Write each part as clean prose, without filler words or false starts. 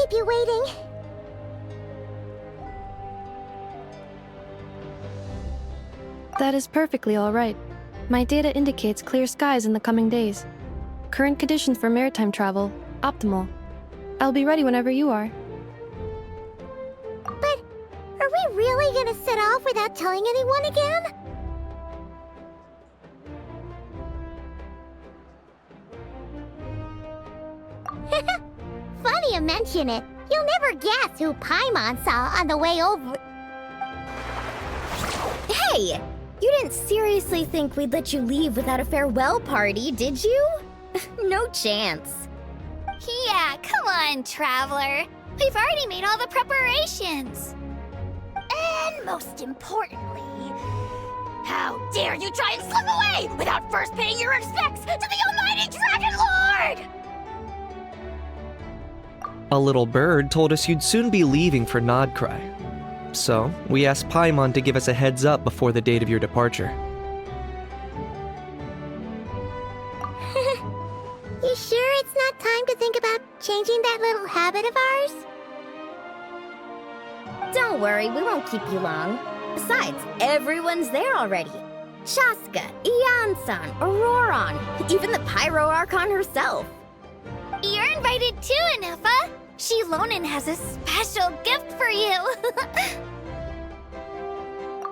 keep you waiting. That is perfectly all right. My data indicates clear skies in the coming days. Current conditions for maritime travel, optimal. I'll be ready whenever you are. But are we really gonna set off without telling anyone again? Funny you mention it. You'll never guess who Paimon saw on the way over. Hey! You didn't seriously think we'd let you leave without a farewell party, did you? No chance. Yeah, come on, Traveler. We've already made all the preparations. And most importantly, how dare you try and slip away without first paying your respects to the almighty Dragon Lord! A little bird told us you'd soon be leaving for Krai. So, we asked Paimon to give us a heads up before the date of your departure. You sure it's not time to think about changing that little habit of ours? Don't worry, we won't keep you long. Besides, everyone's there already. Shaska, Ian-san, Auroron, even the Pyro Archon herself. You're invited too, Anefa. Shilonen has a special gift for you.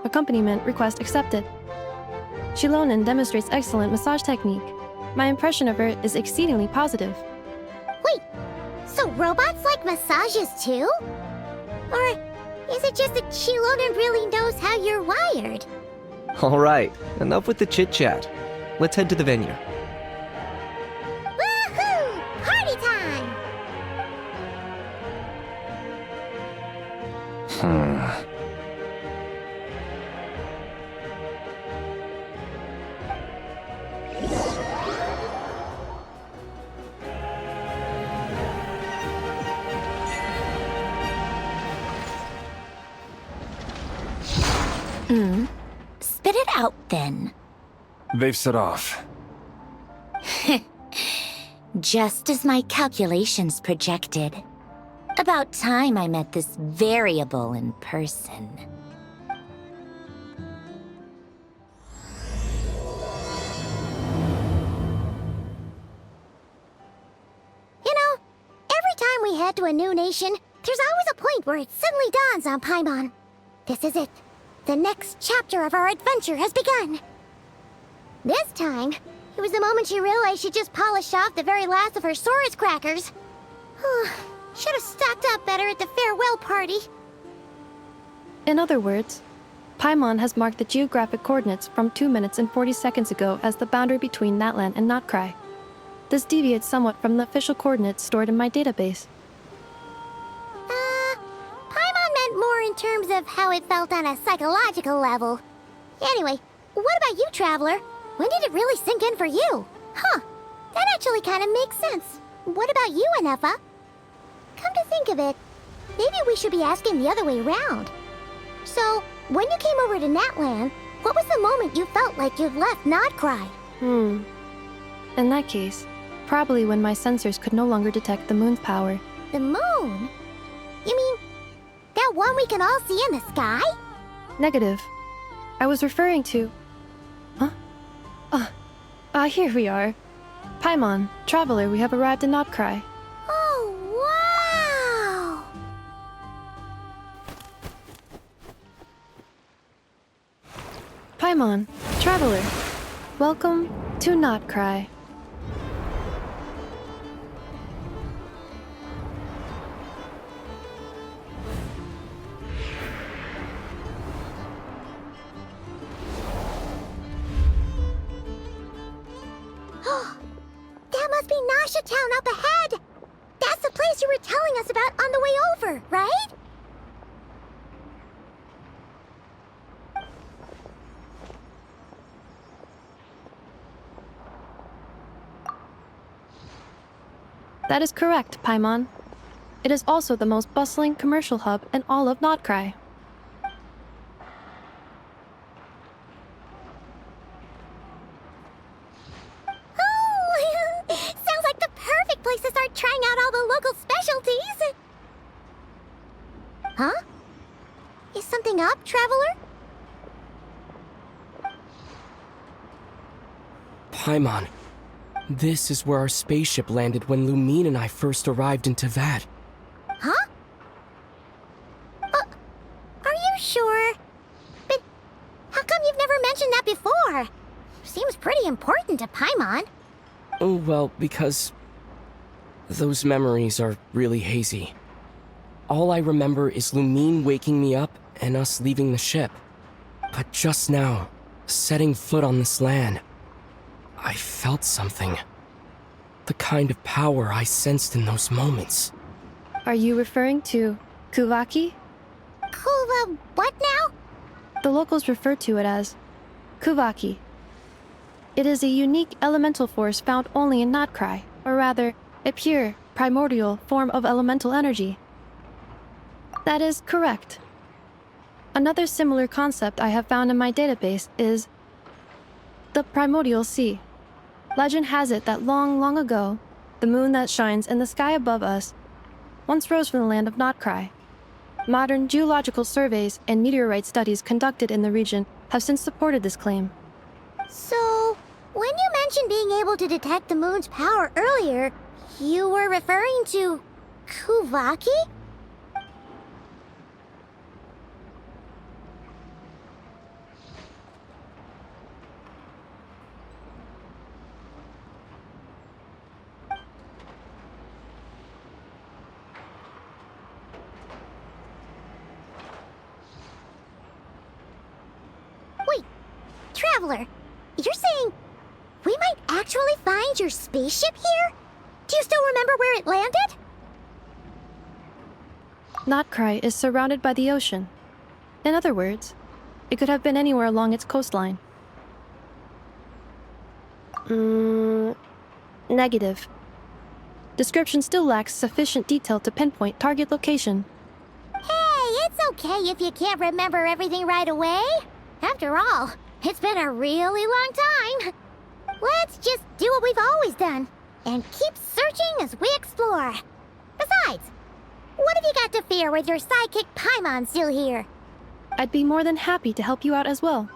Accompaniment request accepted. Shilonen demonstrates excellent massage technique. My impression of her is exceedingly positive. Wait, so robots like massages too? Or is it just that Shilonen really knows how you're wired? Alright, enough with the chit-chat. Let's head to the venue. Woohoo! Party time! Spit it out, then. They've set off. Just as my calculations projected. About time I met this variable in person. You know, every time we head to a new nation, there's always a point where it suddenly dawns on Paimon. This is it. The next chapter of our adventure has begun. This time, it was the moment she realized she just polished off the very last of her Saurus crackers. Should have stocked up better at the farewell party. In other words, Paimon has marked the geographic coordinates from 2 minutes and 40 seconds ago as the boundary between Natlan and Krai. This deviates somewhat from the official coordinates stored in my database. Paimon meant more in terms of how it felt on a psychological level. Anyway, what about you, Traveler? When did it really sink in for you? Huh, that actually kind of makes sense. What about you, Anefa? Come to think of it, maybe we should be asking the other way around. So, when you came over to Natlan, what was the moment you felt like you'd left Krai? In that case, probably when my sensors could no longer detect the moon's power. The moon? You mean, that one we can all see in the sky? Negative. I was referring to... Huh? Here we are. Paimon, Traveler, we have arrived in Krai. Oh, wow! Paimon, Traveler, welcome to Krai. That must be Nasha Town up ahead! That's the place you were telling us about on the way over, right? That is correct, Paimon. It is also the most bustling commercial hub in all of Krai. Oh, sounds like the perfect place to start trying out all the local specialties. Is something up, Traveler? Paimon, this is where our spaceship landed when Lumine and I first arrived in Teyvat. Huh? Are you sure? But how come you've never mentioned that before? Seems pretty important to Paimon. Oh, well, because those memories are really hazy. All I remember is Lumine waking me up and us leaving the ship. But just now, setting foot on this land, I felt something. The kind of power I sensed in those moments. Are you referring to Kuvaki? Kuva, what now? The locals refer to it as Kuvaki. It is a unique elemental force found only in Krai, or rather, a pure, primordial form of elemental energy. That is correct. Another similar concept I have found in my database is the primordial sea. Legend has it that long, long ago, the moon that shines in the sky above us once rose from the land of Krai. Modern geological surveys and meteorite studies conducted in the region have since supported this claim. So, when you mentioned being able to detect the moon's power earlier, you were referring to Kuvaki? Wait, Traveler, you're saying we might actually find your spaceship here? Do you still remember where it landed? Krai is surrounded by the ocean. In other words, it could have been anywhere along its coastline. Negative. Description still lacks sufficient detail to pinpoint target location. Hey, it's okay if you can't remember everything right away. After all, it's been a really long time. Let's just do what we've always done and keep searching as we explore. Besides, what have you got to fear with your sidekick Paimon still here? I'd be more than happy to help you out as well.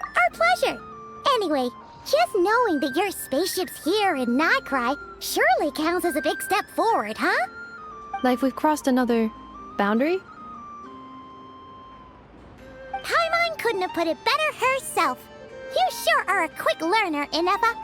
Our pleasure. Anyway, just knowing that your spaceship's here in Krai surely counts as a big step forward, huh? Like we've crossed another boundary? Paimon couldn't have put it better herself. You sure are a quick learner, Inepa.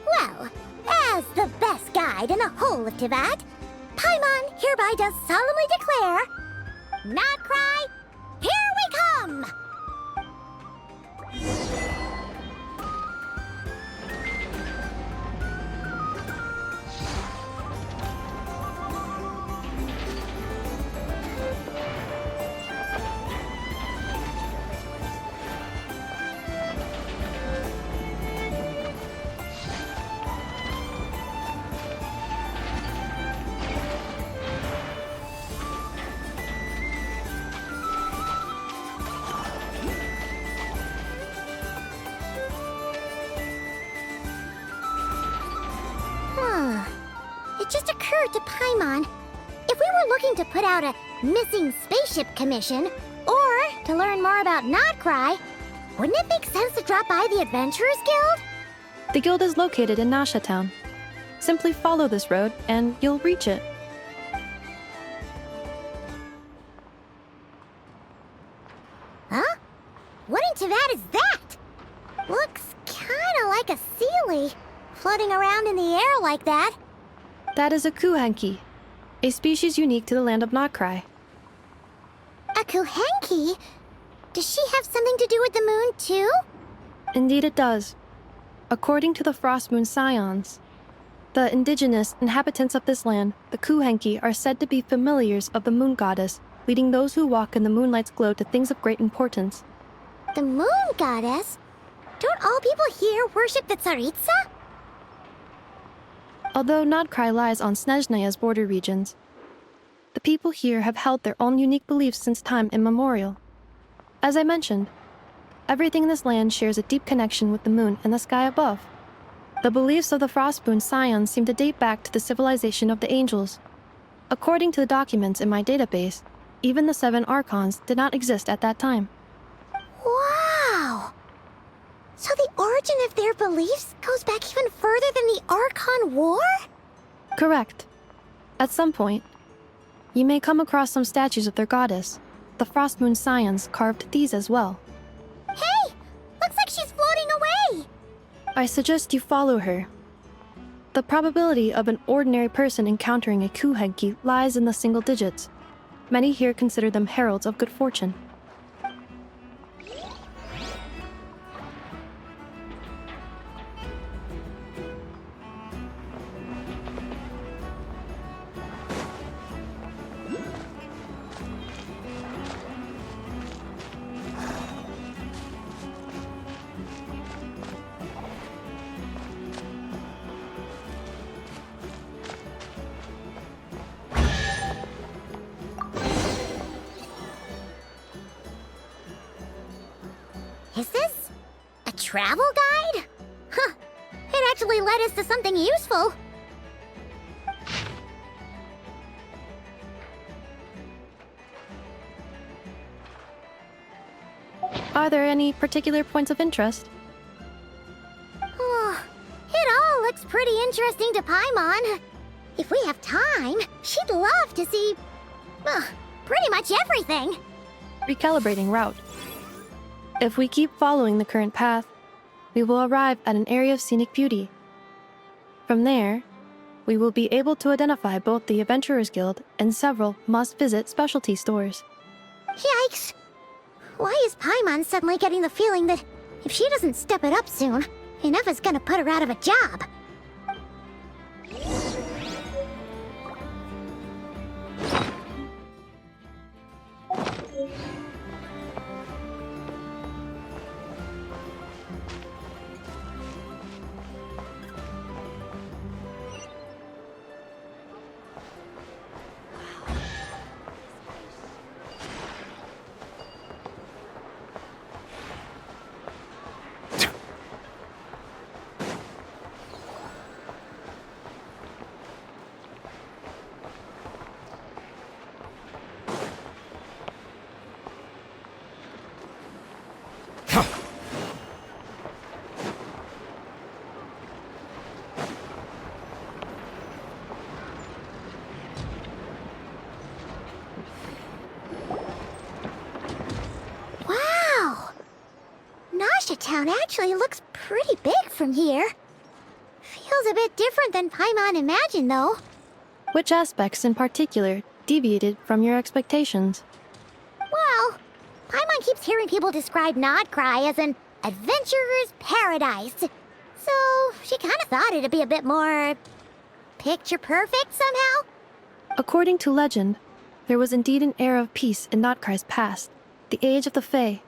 Well, as the best guide in the whole of Teyvat, Paimon hereby does solemnly declare, Krai, here we come! It just occurred to Paimon, if we were looking to put out a missing spaceship commission, or to learn more about Krai, wouldn't it make sense to drop by the Adventurers Guild? The guild is located in Nasha Town. Simply follow this road and you'll reach it. Huh? What in Teyvat is that? Looks kinda like a Sealy, floating around in the air like that. That is a kuhenki, a species unique to the land of Krai. A Kuhenki? Does she have something to do with the moon, too? Indeed it does. According to the Frost Moon Scions, the indigenous inhabitants of this land, the kuhenki, are said to be familiars of the moon goddess, leading those who walk in the moonlight's glow to things of great importance. The moon goddess? Don't all people here worship the Tsaritsa? Although Krai lies on Snezhnaya's border regions, the people here have held their own unique beliefs since time immemorial. As I mentioned, everything in this land shares a deep connection with the moon and the sky above. The beliefs of the Frostmoon Scions seem to date back to the civilization of the angels. According to the documents in my database, even the 7 Archons did not exist at that time. Wow! So the origin of their beliefs goes back even further than the Archon War? Correct. At some point, you may come across some statues of their goddess. The Frostmoon Scions carved these as well. Hey! Looks like she's floating away! I suggest you follow her. The probability of an ordinary person encountering a Kuhenki lies in the single digits. Many here consider them heralds of good fortune. Is this a travel guide? Huh. It actually led us to something useful. Are there any particular points of interest? Oh, it all looks pretty interesting to Paimon. If we have time, she'd love to see, pretty much everything. Recalibrating route. If we keep following the current path, we will arrive at an area of scenic beauty. From there, we will be able to identify both the Adventurers Guild and several must-visit specialty stores. Yikes! Why is Paimon suddenly getting the feeling that if she doesn't step it up soon, Ineva's gonna put her out of a job? Town actually looks pretty big from here. Feels a bit different than Paimon imagined, though. Which aspects in particular deviated from your expectations? Well, Paimon keeps hearing people describe Krai as an adventurer's paradise. So she kind of thought it'd be a bit more picture perfect somehow. According to legend, there was indeed an era of peace in Krai's past, the age of the Fae.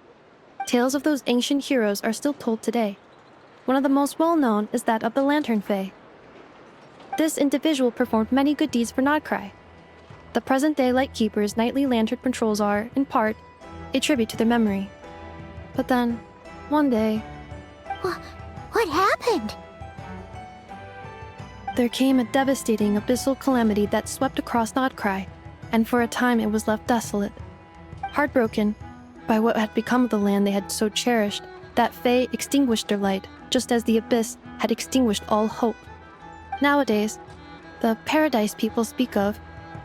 Tales of those ancient heroes are still told today. One of the most well-known is that of the Lantern Fae. This individual performed many good deeds for Krai. The present-day Lightkeeper's nightly lantern patrols are, in part, a tribute to their memory. But then, one day... What happened? There came a devastating abyssal calamity that swept across Krai, and for a time it was left desolate. Heartbroken by what had become of the land they had so cherished, that Fae extinguished their light, just as the abyss had extinguished all hope. Nowadays, the paradise people speak of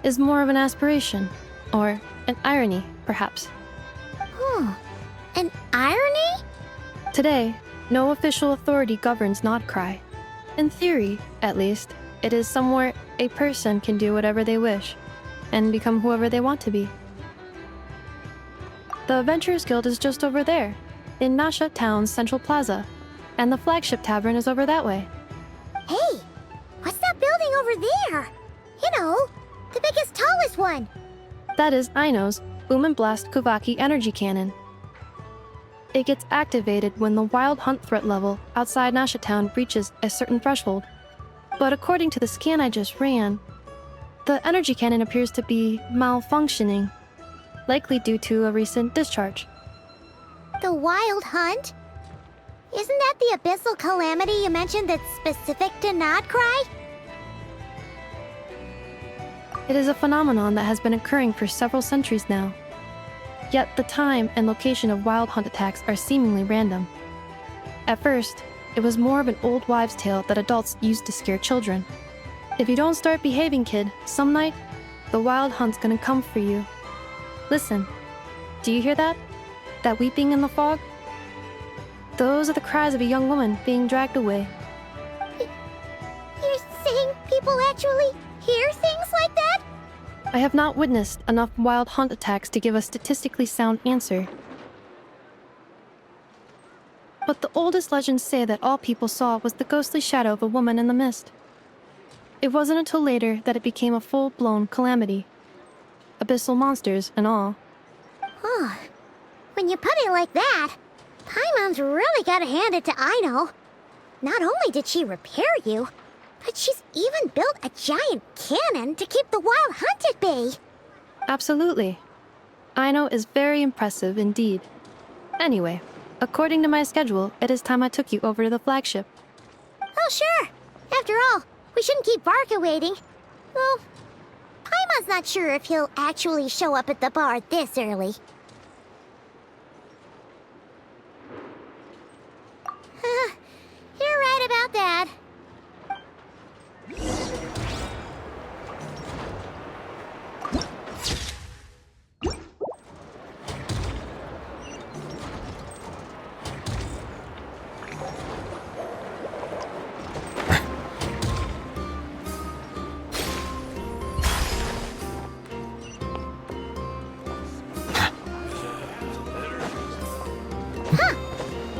is more of an aspiration, or an irony, perhaps. An irony? Today, no official authority governs Krai. In theory, at least, it is somewhere a person can do whatever they wish, and become whoever they want to be. The Adventurers Guild is just over there, in Nasha Town's Central Plaza, and the flagship tavern is over that way. Hey, what's that building over there? You know, the biggest, tallest one. That is Aino's Boom and Blast Kuvaki energy cannon. It gets activated when the wild hunt threat level outside Nasha Town reaches a certain threshold. But according to the scan I just ran, The energy cannon appears to be malfunctioning, likely due to a recent discharge. The Wild Hunt? Isn't that the abyssal calamity you mentioned that's specific to Nodcry? It is a phenomenon that has been occurring for several centuries now. Yet the time and location of wild hunt attacks are seemingly random. At first, it was more of an old wives' tale that adults used to scare children. If you don't start behaving, kid, some night, the wild hunt's gonna come for you. Listen, do you hear that? That weeping in the fog? Those are the cries of a young woman being dragged away. You're saying people actually hear things like that? I have not witnessed enough wild hunt attacks to give a statistically sound answer. But the oldest legends say that all people saw was the ghostly shadow of a woman in the mist. It wasn't until later that it became a full-blown calamity. Abyssal monsters and all. Oh, when you put it like that, Paimon's really gotta hand it to Aino. Not only did she repair you, but she's even built a giant cannon to keep the wild hunt at bay. Absolutely. Aino is very impressive indeed. Anyway, according to my schedule, it is time I took you over to the flagship. Oh, sure. After all, we shouldn't keep Varka waiting. Well, Paimon's not sure if he'll actually show up at the bar this early. You're right about that. Huh.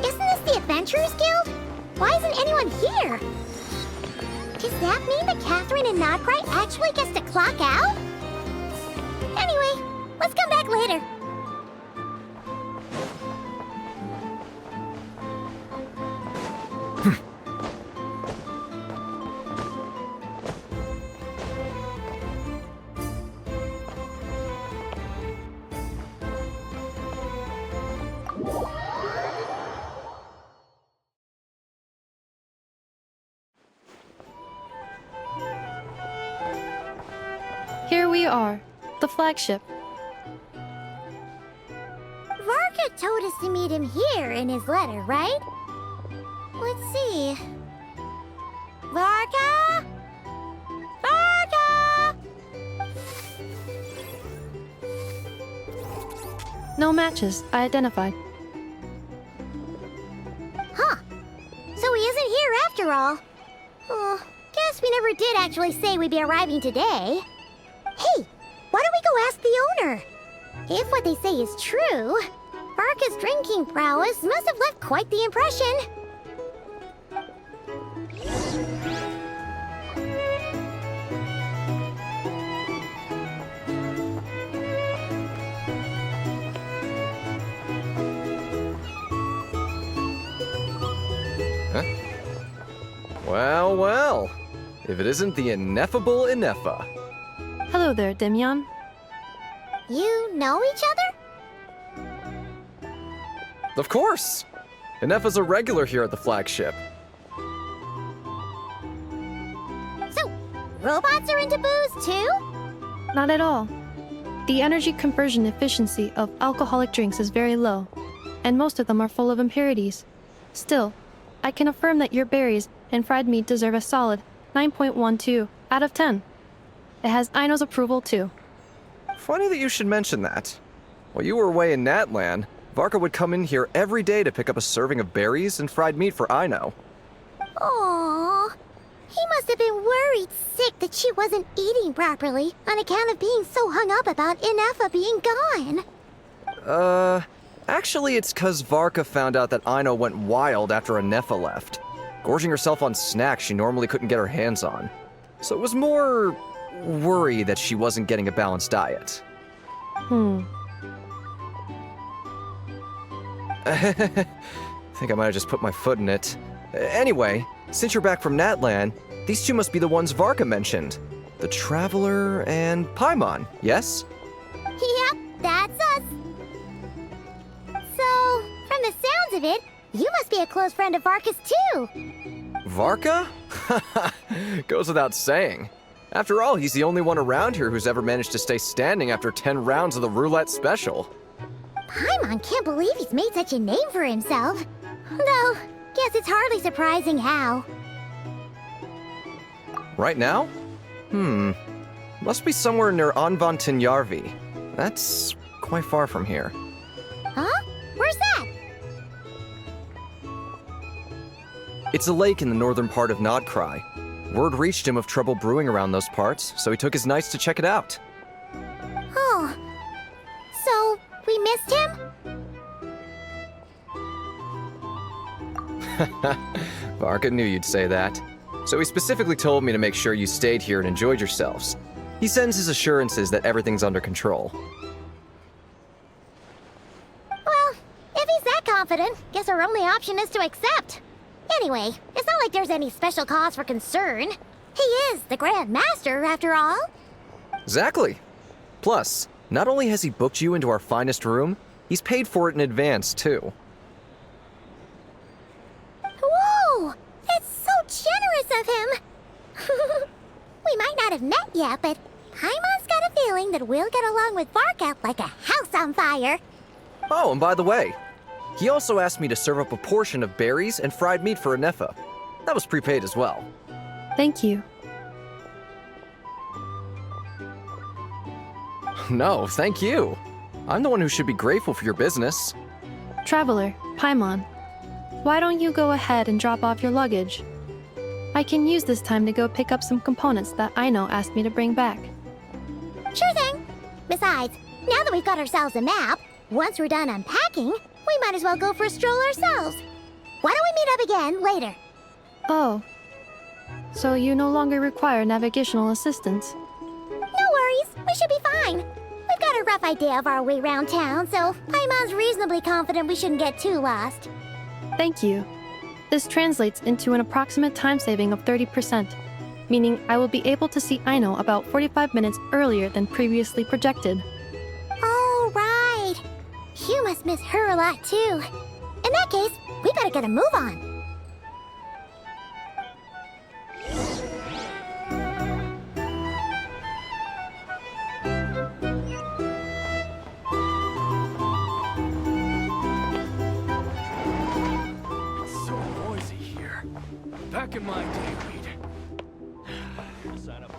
Isn't this the Adventurers Guild? Why isn't anyone here? Does that mean that Catherine and Nodcry actually gets to clock out? Anyway, let's come back later. Here we are, the flagship. Varka told us to meet him here in his letter, right? Let's see. Varka? Varka! No matches, I identified. Huh. So he isn't here after all. Oh, guess we never did actually say we'd be arriving today. Hey, why don't we go ask the owner? If what they say is true, Varka's drinking prowess must have left quite the impression. Huh? Well, well. If it isn't the ineffable Ineffa. Hello there, Demyon. You know each other? Of course! Ineffa's a regular here at the flagship. So, robots are into booze too? Not at all. The energy conversion efficiency of alcoholic drinks is very low, and most of them are full of impurities. Still, I can affirm that your berries and fried meat deserve a solid 9.12 out of 10. It has Aino's approval too. Funny that you should mention that. While you were away in Natlan, Varka would come in here every day to pick up a serving of berries and fried meat for Aino. Aww. He must have been worried sick that she wasn't eating properly on account of being so hung up about Ineffa being gone. Actually it's 'cause Varka found out that Aino went wild after Ineffa left, gorging herself on snacks she normally couldn't get her hands on. So it was more worry that she wasn't getting a balanced diet. I think I might have just put my foot in it. Anyway, since you're back from Natlan, these two must be the ones Varka mentioned. the Traveler, and Paimon, yes? Yep, that's us. So, from the sounds of it, you must be a close friend of Varka's too. Varka? Goes without saying. After all, he's the only one around here who's ever managed to stay standing after 10 rounds of the roulette special. Paimon can't believe he's made such a name for himself. Though, guess it's hardly surprising how. Right now? Must be somewhere near Anvantinjarvi. That's quite far from here. Huh? Where's that? It's a lake in the northern part of Krai. Word reached him of trouble brewing around those parts, so he took his knights to check it out. Oh. So, we missed him? Varka knew you'd say that. So he specifically told me to make sure you stayed here and enjoyed yourselves. He sends his assurances that everything's under control. Well, if he's that confident, guess our only option is to accept. Anyway, it's not like there's any special cause for concern. He is the Grand Master, after all. Exactly. Plus, not only has he booked you into our finest room, he's paid for it in advance, too. Whoa! That's so generous of him! We might not have met yet, but Paimon's got a feeling that we'll get along with Varka like a house on fire. Oh, and by the way, he also asked me to serve up a portion of berries and fried meat for Anefa. That was prepaid as well. Thank you. No, thank you. I'm the one who should be grateful for your business. Traveler, Paimon, why don't you go ahead and drop off your luggage? I can use this time to go pick up some components that Aino asked me to bring back. Sure thing. Besides, now that we've got ourselves a map, once we're done unpacking, we might as well go for a stroll ourselves. Why don't we meet up again later? Oh. So you no longer require navigational assistance? No worries, we should be fine. We've got a rough idea of our way around town, so Paimon's reasonably confident we shouldn't get too lost. Thank you. This translates into an approximate time saving of 30%, meaning I will be able to see Aino about 45 minutes earlier than previously projected. Oh, right. You must miss her a lot, too. In that case, we better get a move on. It's so noisy here. Back in my day, we'd sign up.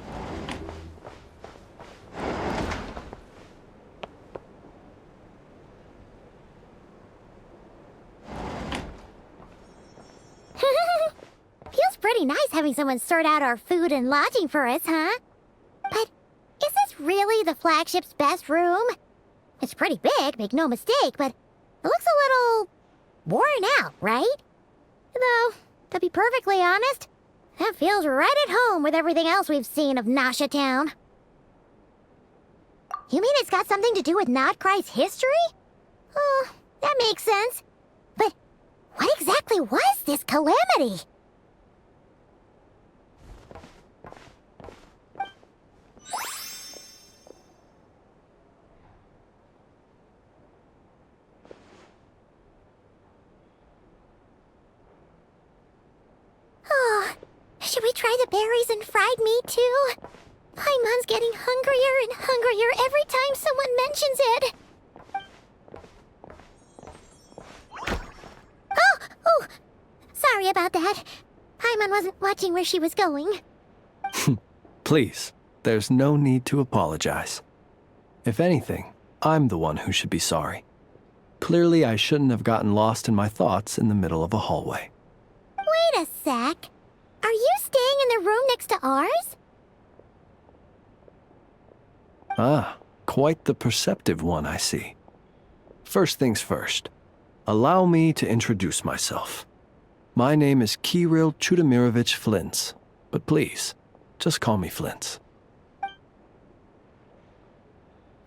Feels pretty nice having someone sort out our food and lodging for us, huh? But is this really the flagship's best room? It's pretty big, make no mistake, but it looks a little worn out, right? Though, to be perfectly honest, that feels right at home with everything else we've seen of Nasha Town. You mean it's got something to do with Krai's history? Oh, that makes sense. But what exactly was this calamity? Oh, should we try the berries and fried meat too? Paimon's getting hungrier and hungrier every time someone mentions it. Oh, sorry about that. Paimon wasn't watching where she was going. Please, there's no need to apologize. If anything, I'm the one who should be sorry. Clearly, I shouldn't have gotten lost in my thoughts in the middle of a hallway. Wait a sec. Are you staying in the room next to ours? Ah, quite the perceptive one, I see. First things first, allow me to introduce myself. My name is Kirill Chudamirovich Flintz, but please, just call me Flintz.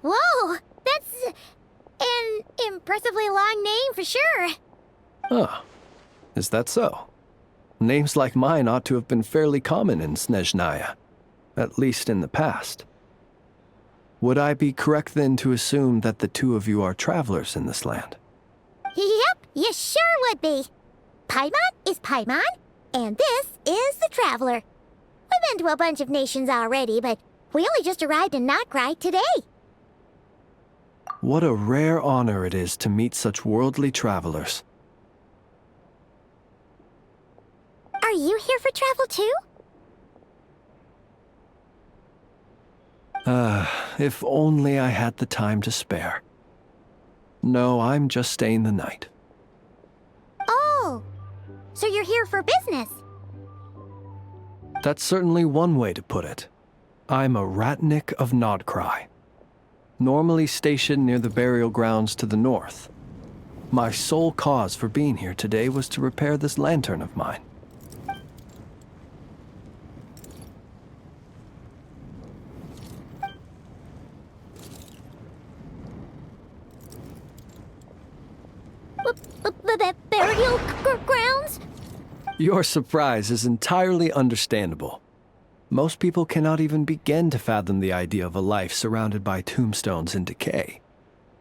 Whoa, that's an impressively long name for sure. Ah, is that so? Names like mine ought to have been fairly common in Snezhnaya. at least in the past. Would I be correct then to assume that the two of you are travelers in this land? Yep, you sure would be. Paimon is Paimon, and this is the Traveler. We've been to a bunch of nations already, but we only just arrived in Krai today. What a rare honor it is to meet such worldly travelers. Are you here for travel too? If only I had the time to spare. No, I'm just staying the night. Oh, so you're here for business? That's certainly one way to put it. I'm a Ratnik of Krai, normally stationed near the burial grounds to the north. My sole cause for being here today was to repair this lantern of mine. Burial grounds? Your surprise is entirely understandable. Most people cannot even begin to fathom the idea of a life surrounded by tombstones and decay.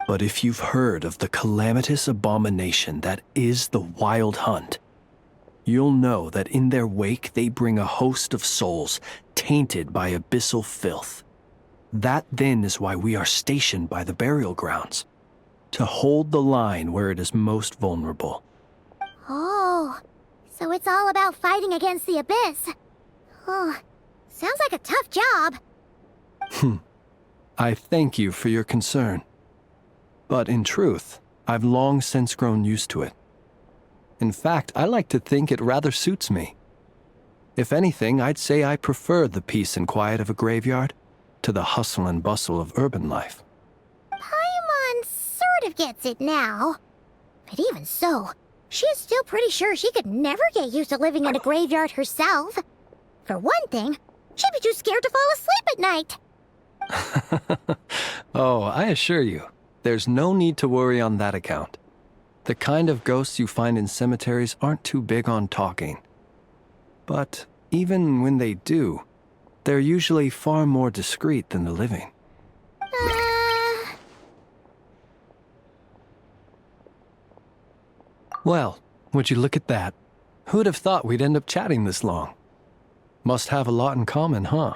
But if you've heard of the calamitous abomination that is the Wild Hunt, you'll know that in their wake they bring a host of souls tainted by abyssal filth. That then is why we are stationed by the burial grounds, to hold the line where it is most vulnerable. Oh, so it's all about fighting against the abyss. Oh, sounds like a tough job. I thank you for your concern. But in truth, I've long since grown used to it. In fact, I like to think it rather suits me. If anything, I'd say I prefer the peace and quiet of a graveyard to the hustle and bustle of urban life. Paimon sort of gets it now. But even so, she's still pretty sure she could never get used to living in a graveyard herself. For one thing, she'd be too scared to fall asleep at night. Oh, I assure you, there's no need to worry on that account. The kind of ghosts you find in cemeteries aren't too big on talking. But even when they do, they're usually far more discreet than the living. Well, would you look at that? Who'd have thought we'd end up chatting this long? Must have a lot in common, huh?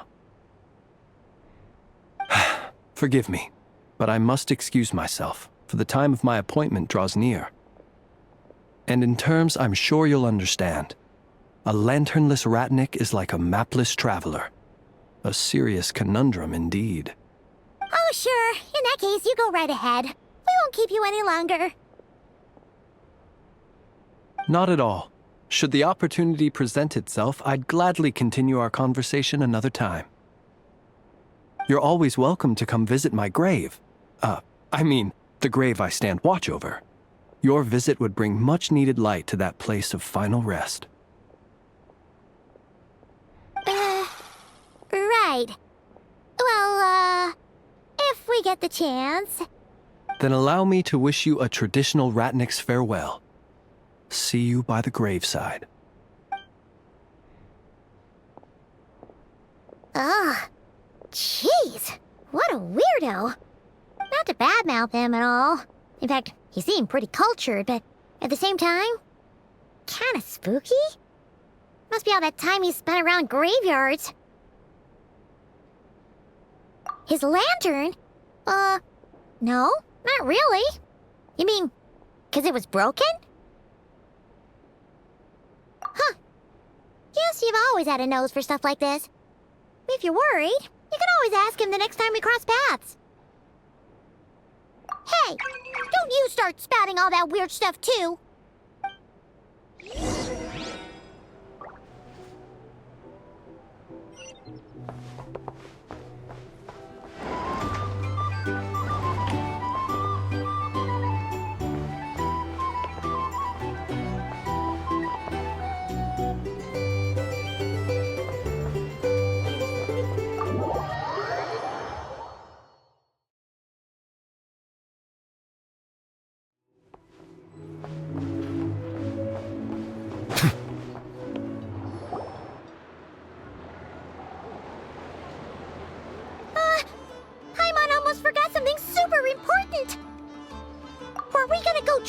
Forgive me, but I must excuse myself, for the time of my appointment draws near. And in terms I'm sure you'll understand, a lanternless Ratnik is like a mapless traveler. A serious conundrum indeed. Oh, sure. In that case, you go right ahead. We won't keep you any longer. Not at all. Should the opportunity present itself, I'd gladly continue our conversation another time. You're always welcome to come visit my grave. The grave I stand watch over. Your visit would bring much-needed light to that place of final rest. Right. Well, if we get the chance. Then allow me to wish you a traditional Ratnik's farewell. See you by the graveside. Ugh. Jeez. What a weirdo. Not to badmouth him at all. In fact, he seemed pretty cultured, but at the same time, kinda spooky? Must be all that time he spent around graveyards. His lantern? No, not really. You mean, 'cause it was broken? Huh. Guess you've always had a nose for stuff like this. If you're worried, you can always ask him the next time we cross paths. Hey, don't you start spouting all that weird stuff too.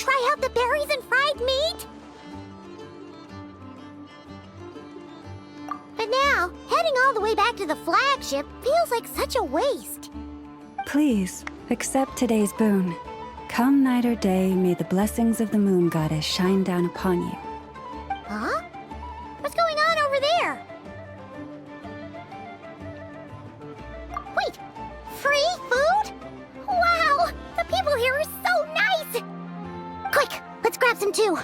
try out the berries and fried meat? But now, heading all the way back to the flagship feels like such a waste. Please, accept today's boon. Come night or day, may the blessings of the moon goddess shine down upon you. Huh? What's going on over there? Wait, free food? Wow, the people here are so nice! Quick, let's grab some too.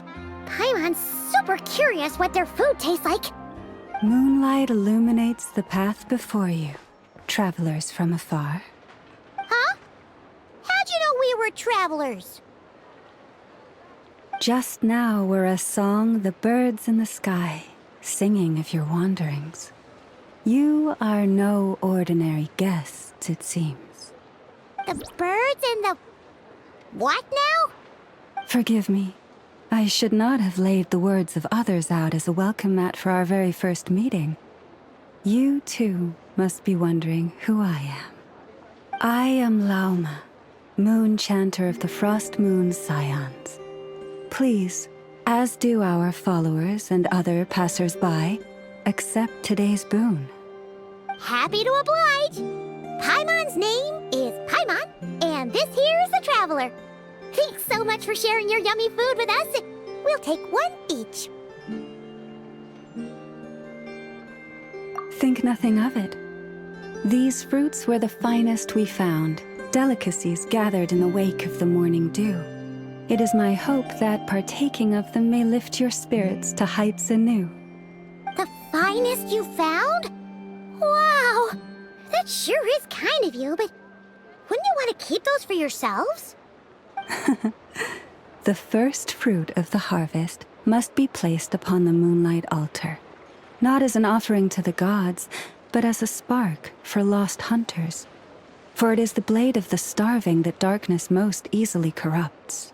Paimon's super curious what their food tastes like. Moonlight illuminates the path before you, travelers from afar. Huh? How'd you know we were travelers? Just now were a song the birds in the sky, singing of your wanderings. You are no ordinary guests, it seems. The birds and the... what now? Forgive me. I should not have laid the words of others out as a welcome mat for our very first meeting. You, too, must be wondering who I am. I am Lauma, moon chanter of the Frost Moon Scions. Please, as do our followers and other passers-by, accept today's boon. Happy to oblige. Paimon's name is Paimon, and this here is the traveler. Thanks so much for sharing your yummy food with us. We'll take one each. Think nothing of it. These fruits were the finest we found, delicacies gathered in the wake of the morning dew. It is my hope that partaking of them may lift your spirits to heights anew. The finest you found? Wow! That sure is kind of you, but wouldn't you want to keep those for yourselves? The first fruit of the harvest must be placed upon the moonlight altar, not as an offering to the gods, but as a spark for lost hunters. For it is the blade of the starving that darkness most easily corrupts.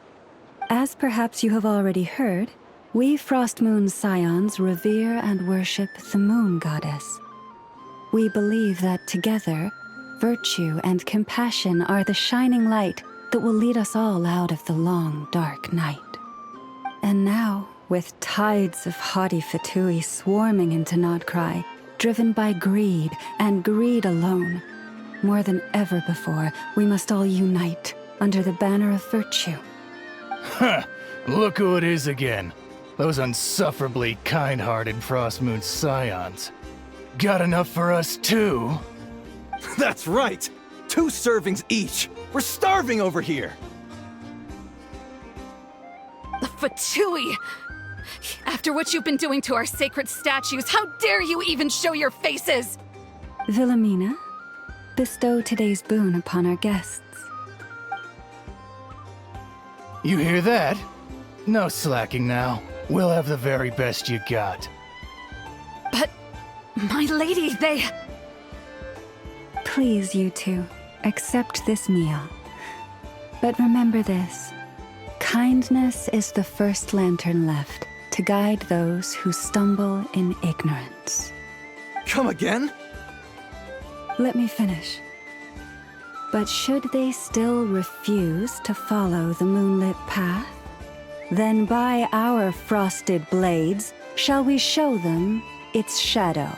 As perhaps you have already heard, we Frost Moon Scions revere and worship the moon goddess. We believe that together, virtue and compassion are the shining light that will lead us all out of the long, dark night. And now, with tides of haughty Fatui swarming into Krai, driven by greed, and greed alone, more than ever before, we must all unite under the banner of virtue. Huh! Look who it is again. Those unsufferably kind-hearted Frost Moon Scions. Got enough for us too? That's right! 2 servings each! We're starving over here! The Fatui! After what you've been doing to our sacred statues, how dare you even show your faces! Wilhelmina, bestow today's boon upon our guests. You hear that? No slacking now. We'll have the very best you got. But, my lady, they... Please, you two, accept this meal. But remember this. Kindness is the first lantern left to guide those who stumble in ignorance. Come again? Let me finish. But should they still refuse to follow the moonlit path, then by our frosted blades shall we show them its shadow.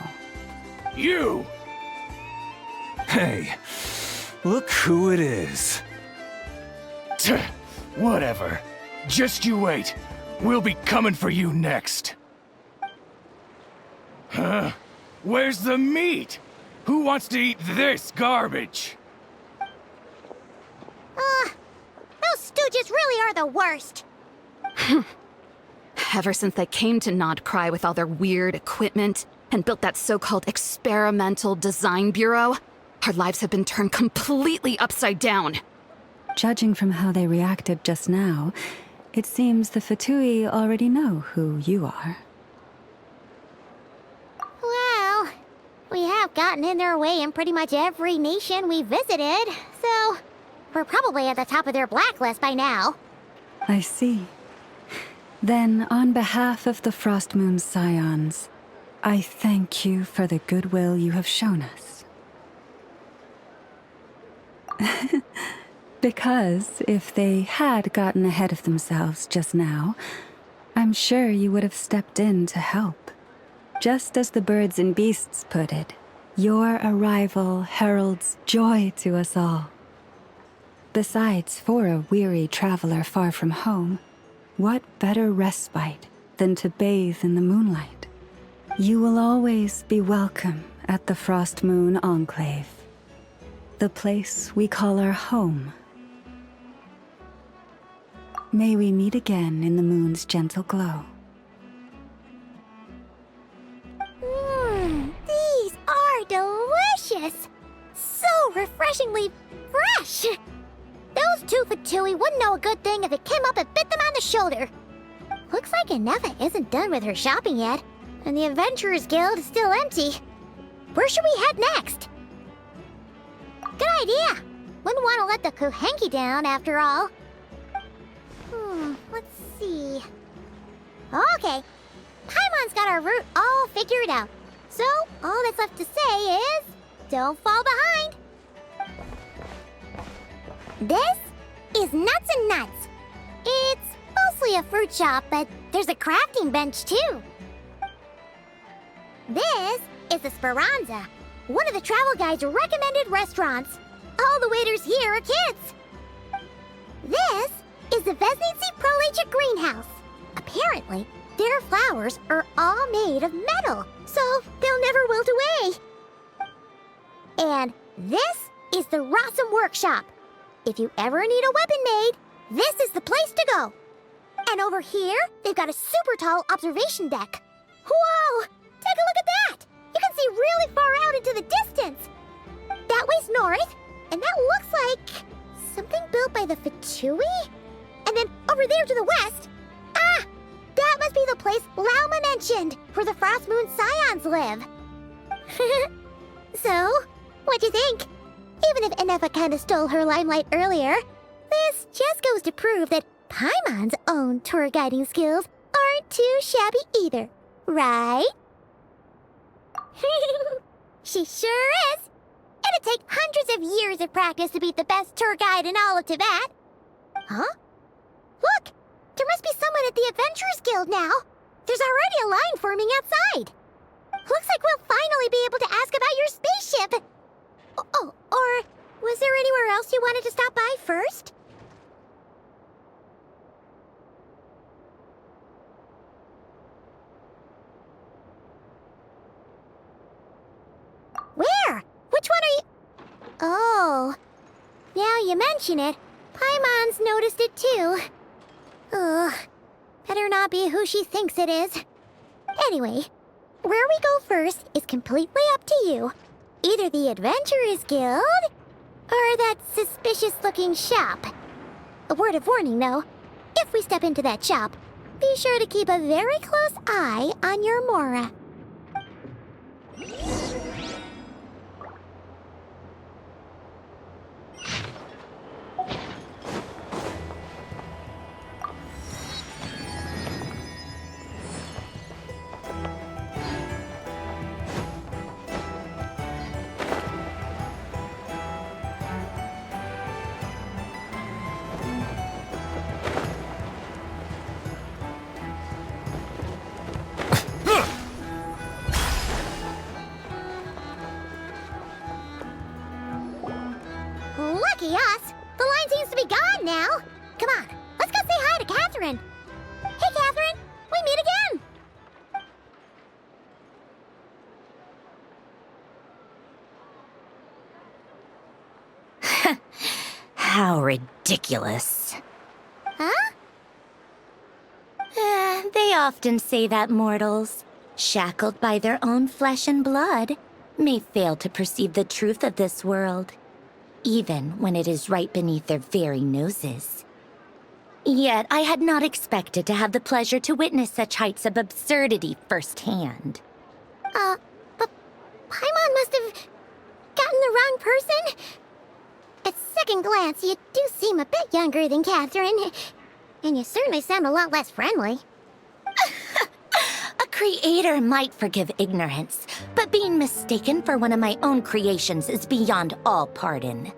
You! Hey, look who it is. Tch, whatever. Just you wait. We'll be coming for you next. Huh? Where's the meat? Who wants to eat this garbage? Those stooges really are the worst. Ever since they came to Krai with all their weird equipment and built that so-called experimental design bureau, our lives have been turned completely upside down. Judging from how they reacted just now, it seems the Fatui already know who you are. Well, we have gotten in their way in pretty much every nation we visited, so we're probably at the top of their blacklist by now. I see. Then, on behalf of the Frost Moon Scions, I thank you for the goodwill you have shown us. Because if they had gotten ahead of themselves just now, I'm sure you would have stepped in to help. Just as the birds and beasts put it, your arrival heralds joy to us all. Besides, for a weary traveler far from home, what better respite than to bathe in the moonlight? You will always be welcome at the Frost Moon Enclave, the place we call our home. May we meet again in the moon's gentle glow. These are delicious! So refreshingly fresh! Those two for Tui wouldn't know a good thing if it came up and bit them on the shoulder. Looks like Anefa isn't done with her shopping yet, and the Adventurers Guild is still empty. Where should we head next? Good idea! Wouldn't want to let the Kuhenki down, after all. Let's see... Okay, Paimon's got our route all figured out. So, all that's left to say is... don't fall behind! This is Nuts and Nuts. It's mostly a fruit shop, but there's a crafting bench too. This is the Speranza, one of the travel guide's recommended restaurants. All the waiters here are kids. This is the Vesnitsi Prolecha greenhouse. Apparently, their flowers are all made of metal, so they'll never wilt away. And this is the Rossum Workshop. If you ever need a weapon made, this is the place to go. And over here, they've got a super tall observation deck. Whoa! Take a look at that! You can see really far out into the distance. That way's north, and that looks like something built by the Fatui? And then over there to the west, that must be the place Lauma mentioned, where the Frost Moon Scions live. So, what'd you think? Even if Anefa kinda stole her limelight earlier, this just goes to prove that Paimon's own tour guiding skills aren't too shabby either, right? She sure is! It'd take hundreds of years of practice to beat the best tour guide in all of Tibet. Huh? Look! There must be someone at the Adventurers Guild now. There's already a line forming outside. Looks like we'll finally be able to ask about your spaceship. Oh, or was there anywhere else you wanted to stop by first? Where? Which one are you... Oh, now you mention it, Paimon's noticed it too. Ugh, better not be who she thinks it is. Anyway, where we go first is completely up to you. Either the Adventurers Guild, or that suspicious-looking shop. A word of warning, though. If we step into that shop, be sure to keep a very close eye on your Mora. Lucky us! The line seems to be gone now! Come on, let's go say hi to Catherine! Hey, Catherine! We meet again! How ridiculous. Huh? They often say that mortals, shackled by their own flesh and blood, may fail to perceive the truth of this world, even when it is right beneath their very noses. Yet I had not expected to have the pleasure to witness such heights of absurdity firsthand. But Paimon must have gotten the wrong person? At second glance, you do seem a bit younger than Catherine, and you certainly sound a lot less friendly. A creator might forgive ignorance, but being mistaken for one of my own creations is beyond all pardon.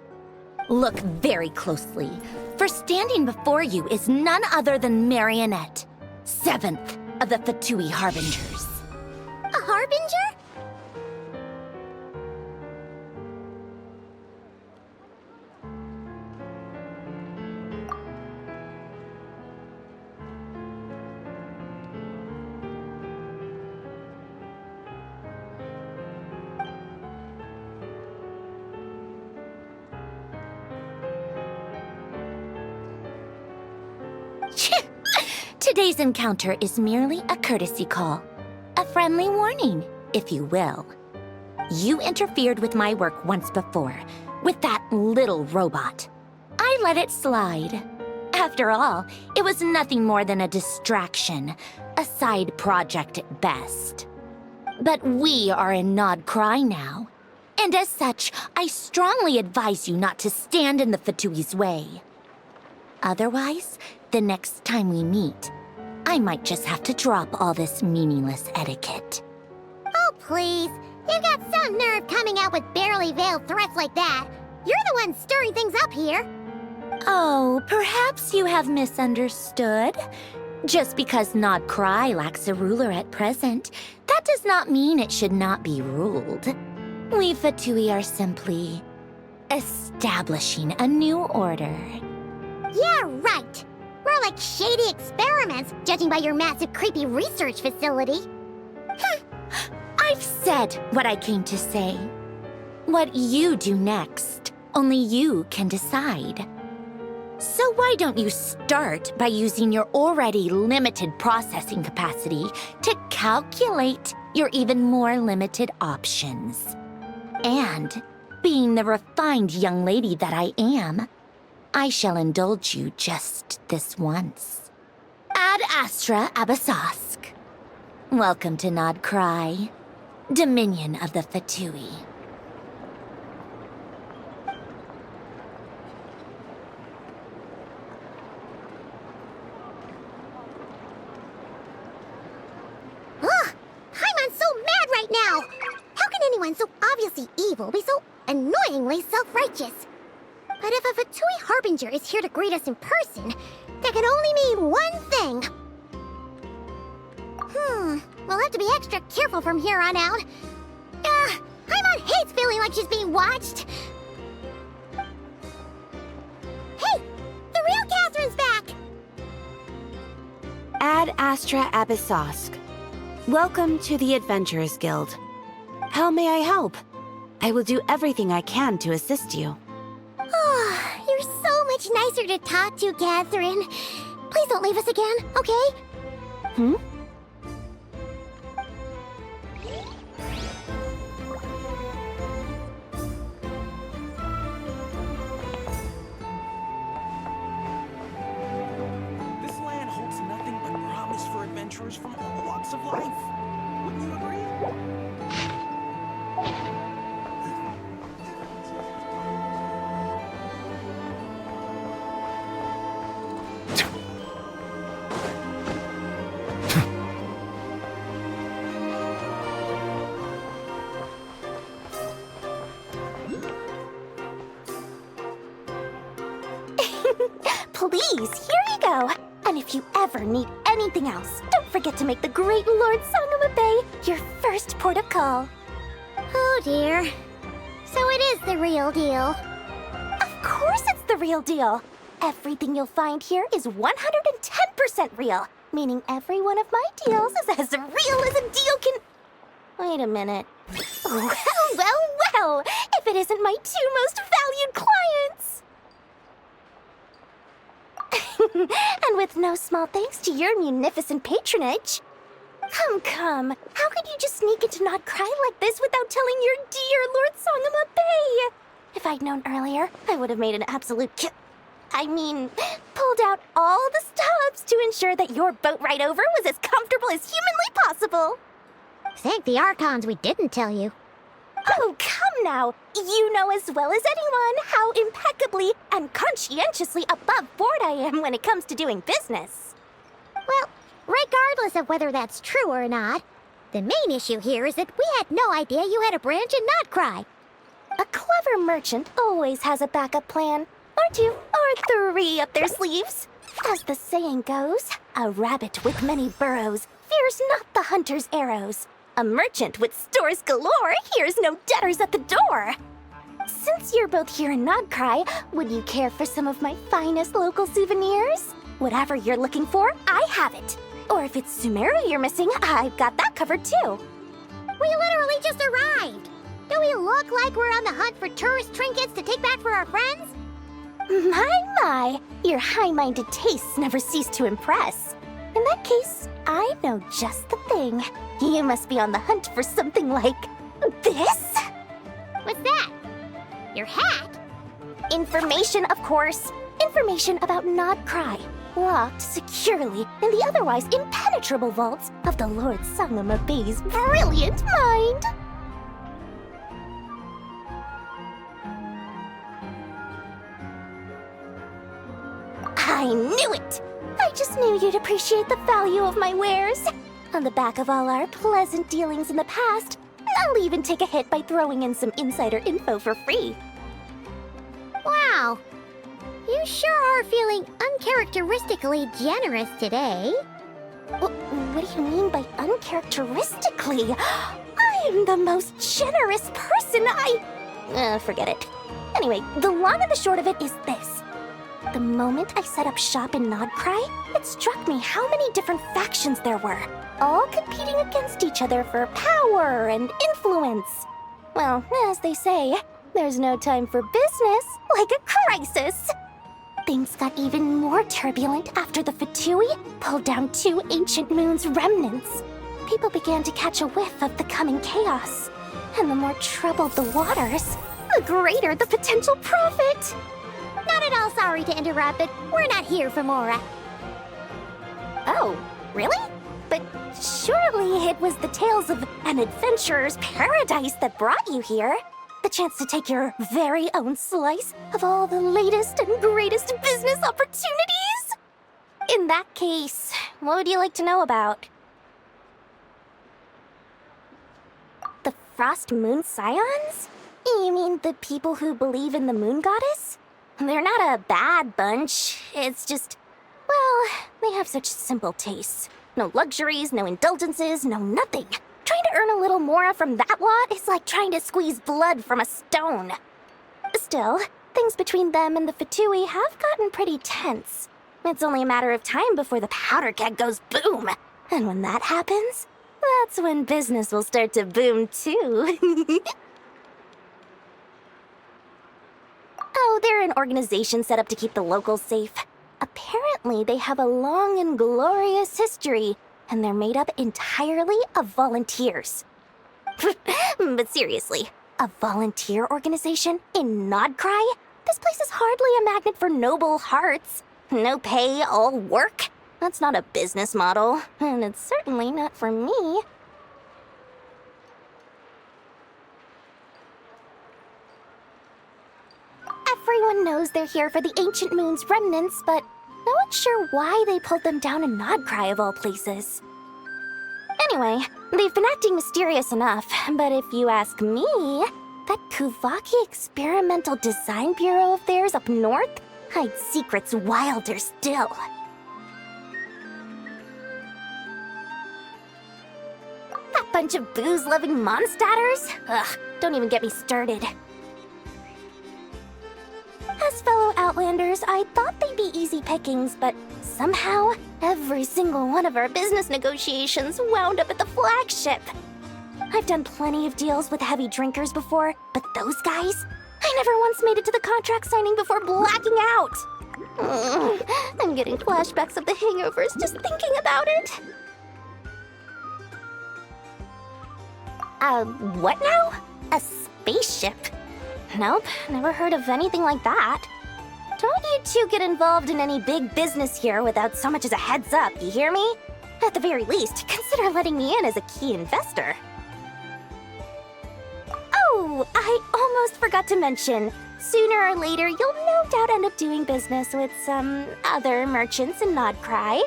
Look very closely, for standing before you is none other than Marionette, 7th of the Fatui Harbingers. A harbinger? Today's encounter is merely a courtesy call. A friendly warning, if you will. You interfered with my work once before, with that little robot. I let it slide. After all, it was nothing more than a distraction, a side project at best. But we are in Nod Krai now, and as such, I strongly advise you not to stand in the Fatui's way. Otherwise, the next time we meet, I might just have to drop all this meaningless etiquette. Oh, please. You got some nerve coming out with barely veiled threats like that. You're the one stirring things up here. Oh, perhaps you have misunderstood. Just because Nod Krai lacks a ruler at present, that does not mean it should not be ruled. We Fatui are simply establishing a new order. Yeah, right. We're like shady experiments, judging by your massive creepy research facility. I've said what I came to say. What you do next, only you can decide. So why don't you start by using your already limited processing capacity to calculate your even more limited options? And, being the refined young lady that I am, I shall indulge you just this once. Ad Astra Abasask. Welcome to Nod Krai, Dominion of the Fatui. Ugh! Paimon's so mad right now! How can anyone so obviously evil be so annoyingly self-righteous? But if a Fatui Harbinger is here to greet us in person, that can only mean one thing. We'll have to be extra careful from here on out. Paimon hates feeling like she's being watched. Hey! The real Catherine's back! Ad Astra Abyssosque. Welcome to the Adventurers Guild. How may I help? I will do everything I can to assist you. Oh, you're so much nicer to talk to, Catherine. Please don't leave us again, okay? This land holds nothing but promise for adventurers from all walks of life. Wouldn't you agree? Please, here you go. And if you ever need anything else, don't forget to make the great Lord Sangama Bay your first port of call. Oh dear. So it is the real deal. Of course it's the real deal. Everything you'll find here is 110% real, meaning every one of my deals is as real as a deal can... Wait a minute. Well, if it isn't my two most valued clients. And with no small thanks to your munificent patronage. Come. How could you just sneak into Nod Krai like this without telling your dear Lord Sangama Bay? If I'd known earlier, I would have made an absolute pulled out all the stops to ensure that your boat ride over was as comfortable as humanly possible. Thank the Archons we didn't tell you. Oh, come now. You know as well as anyone how impeccably and conscientiously above board I am when it comes to doing business. Well, regardless of whether that's true or not, the main issue here is that we had no idea you had a branch in Nod Krai. A clever merchant always has a backup plan, or 2 or 3 up their sleeves. As the saying goes, a rabbit with many burrows fears not the hunter's arrows. A merchant with stores galore hears no debtors at the door. Since you're both here in Krai, would you care for some of my finest local souvenirs? Whatever you're looking for, I have it. Or if it's Sumeru you're missing, I've got that covered too. We literally just arrived. Do we look like we're on the hunt for tourist trinkets to take back for our friends? My, your high-minded tastes never cease to impress. In that case, I know just the thing. You must be on the hunt for something like this? What's that? Your hat? Information, of course. Information about Krai, locked securely in the otherwise impenetrable vaults of the Lord Sangama Bey's brilliant mind. I knew it! I just knew you'd appreciate the value of my wares. On the back of all our pleasant dealings in the past, I'll even take a hit by throwing in some insider info for free. Wow. You sure are feeling uncharacteristically generous today. What do you mean by uncharacteristically? I'm the most generous person forget it. Anyway, the long and the short of it is this. The moment I set up shop in Krai, it struck me how many different factions there were, all competing against each other for power and influence. Well, as they say, there's no time for business like a crisis. Things got even more turbulent after the Fatui pulled down 2 ancient moon's remnants. People began to catch a whiff of the coming chaos. And the more troubled the waters, the greater the potential profit. Not at all sorry to interrupt, but we're not here for Mora. Oh, really? But surely it was the tales of an adventurer's paradise that brought you here. The chance to take your very own slice of all the latest and greatest business opportunities? In that case, what would you like to know about? The Frost Moon Scions? You mean the people who believe in the moon goddess? They're not a bad bunch. It's just, well, they have such simple tastes. No luxuries, no indulgences, no nothing. Trying to earn a little more from that lot is like trying to squeeze blood from a stone. Still, things between them and the Fatui have gotten pretty tense. It's only a matter of time before the powder keg goes boom. And when that happens, that's when business will start to boom too. Oh, they're an organization set up to keep the locals safe. Apparently, they have a long and glorious history, and they're made up entirely of volunteers. But seriously, a volunteer organization in Krai? This place is hardly a magnet for noble hearts. No pay, all work. That's not a business model, and it's certainly not for me. Everyone knows they're here for the Ancient Moon's remnants, but no one's sure why they pulled them down in Krai of all places. Anyway, they've been acting mysterious enough, but if you ask me, that Kuvaki Experimental Design Bureau of theirs up north hides secrets wilder still. That bunch of booze-loving monstaters? Ugh, don't even get me started. As fellow Outlanders, I thought they'd be easy pickings, but somehow, every single one of our business negotiations wound up at the flagship. I've done plenty of deals with heavy drinkers before, but those guys? I never once made it to the contract signing before blacking out. I'm getting flashbacks of the hangovers just thinking about it. What now? A spaceship? Nope, never heard of anything like that. Don't you two get involved in any big business here without so much as a heads up, you hear me? At the very least, consider letting me in as a key investor. Oh, I almost forgot to mention. Sooner or later, you'll no doubt end up doing business with some other merchants in Krai.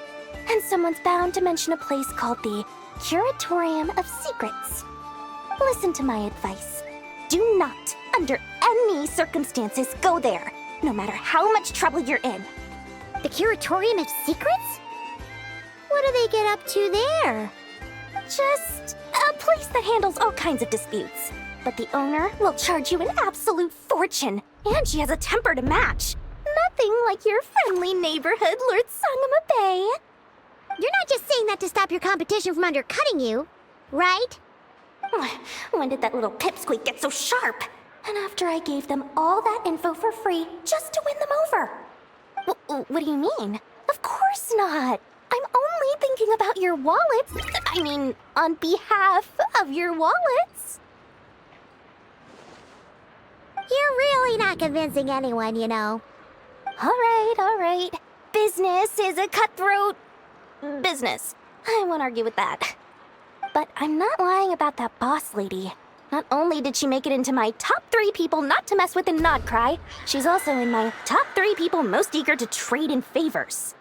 And someone's bound to mention a place called the Curatorium of Secrets. Listen to my advice. Do not under any circumstances, go there, no matter how much trouble you're in. The Curatorium of Secrets? What do they get up to there? Just a place that handles all kinds of disputes. But the owner will charge you an absolute fortune, and she has a temper to match. Nothing like your friendly neighborhood, Lord Sangama Bay. You're not just saying that to stop your competition from undercutting you, right? When did that little pipsqueak get so sharp? And after I gave them all that info for free just to win them over. What do you mean? Of course not. I'm only thinking about your wallets. I mean, on behalf of your wallets. You're really not convincing anyone, you know. All right. Business is a cutthroat business. I won't argue with that. But I'm not lying about that boss lady. Not only did she make it into my top 3 people not to mess with in Krai, she's also in my top 3 people most eager to trade in favors.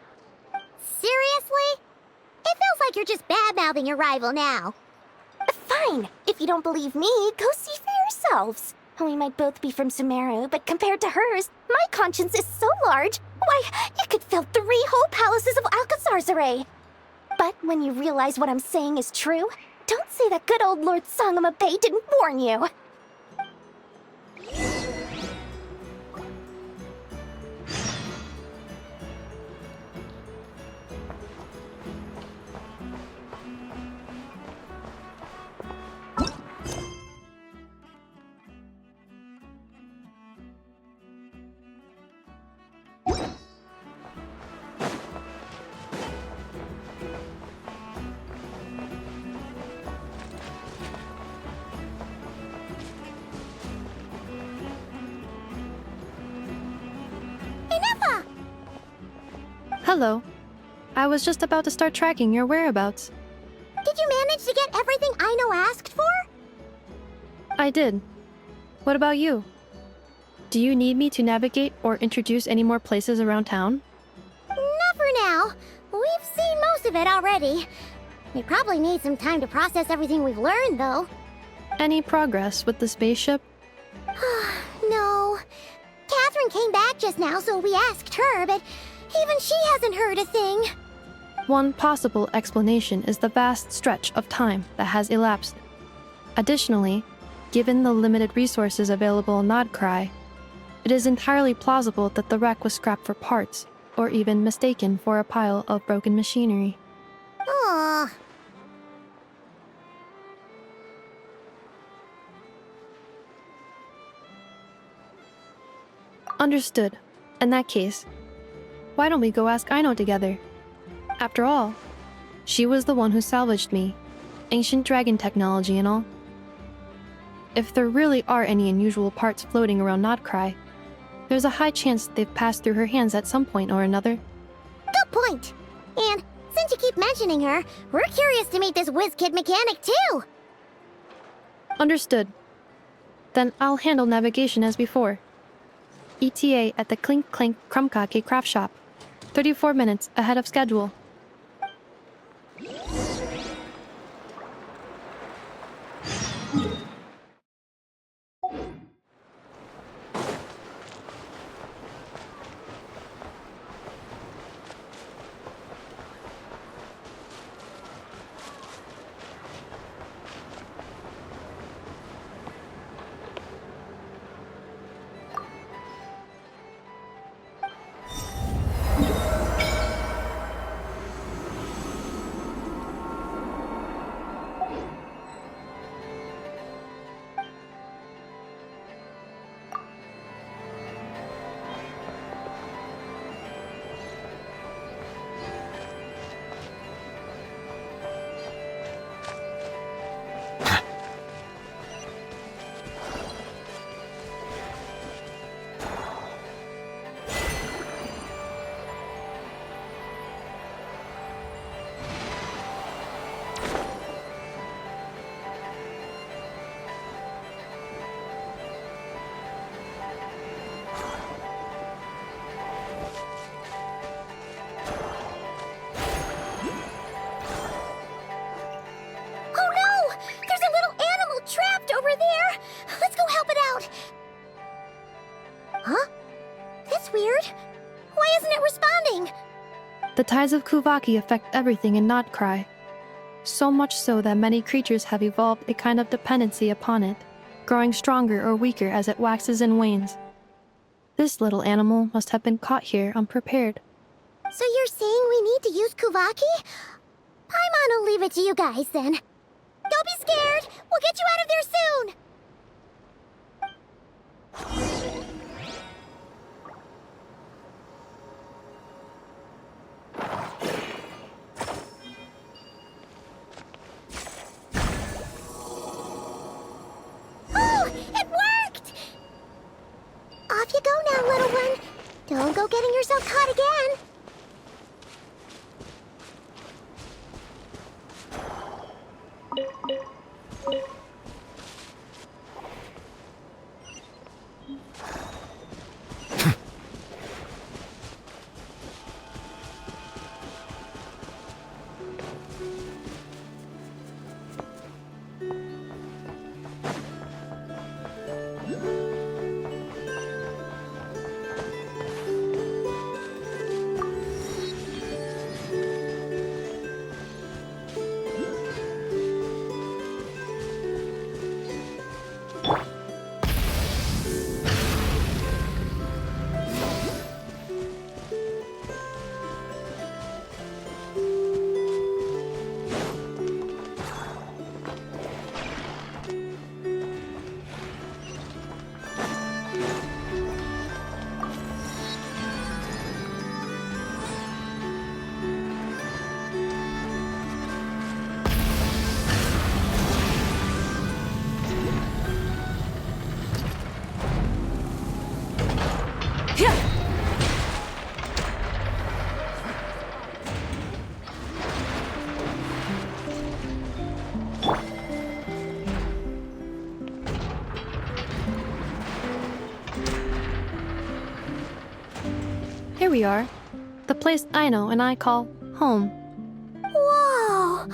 Seriously? It feels like you're just bad-mouthing your rival now. Fine. If you don't believe me, go see for yourselves. We might both be from Sumeru, but compared to hers, my conscience is so large, why, it could fill 3 whole palaces of Alcazar's array. But when you realize what I'm saying is true, don't say that good old Lord Sangama Bay didn't warn you. Hello. I was just about to start tracking your whereabouts. Did you manage to get everything Aino asked for? I did. What about you? Do you need me to navigate or introduce any more places around town? Not for now. We've seen most of it already. We probably need some time to process everything we've learned, though. Any progress with the spaceship? No. Catherine came back just now, so we asked her, but even she hasn't heard a thing. One possible explanation is the vast stretch of time that has elapsed. Additionally, given the limited resources available in Krai, it is entirely plausible that the wreck was scrapped for parts, or even mistaken for a pile of broken machinery. Aww. Understood. In that case, why don't we go ask Aino together? After all, she was the one who salvaged me, ancient dragon technology and all. If there really are any unusual parts floating around Krai, there's a high chance they've passed through her hands at some point or another. Good point. And since you keep mentioning her, we're curious to meet this whiz-kid mechanic too. Understood. Then I'll handle navigation as before. ETA at the Clink Clank Krumkake craft shop. 34 minutes ahead of schedule. responding? The tides of Kuvaki affect everything in Not Krai. So much so that many creatures have evolved a kind of dependency upon it, growing stronger or weaker as it waxes and wanes. This little animal must have been caught here unprepared. So you're saying we need to use Kuvaki? Paimon will leave it to you guys then. Don't be scared! We'll get you out of there soon! Oh, it worked! Off you go now, little one. Don't go getting yourself caught again. Here we are. The place Aino and I call home. Whoa!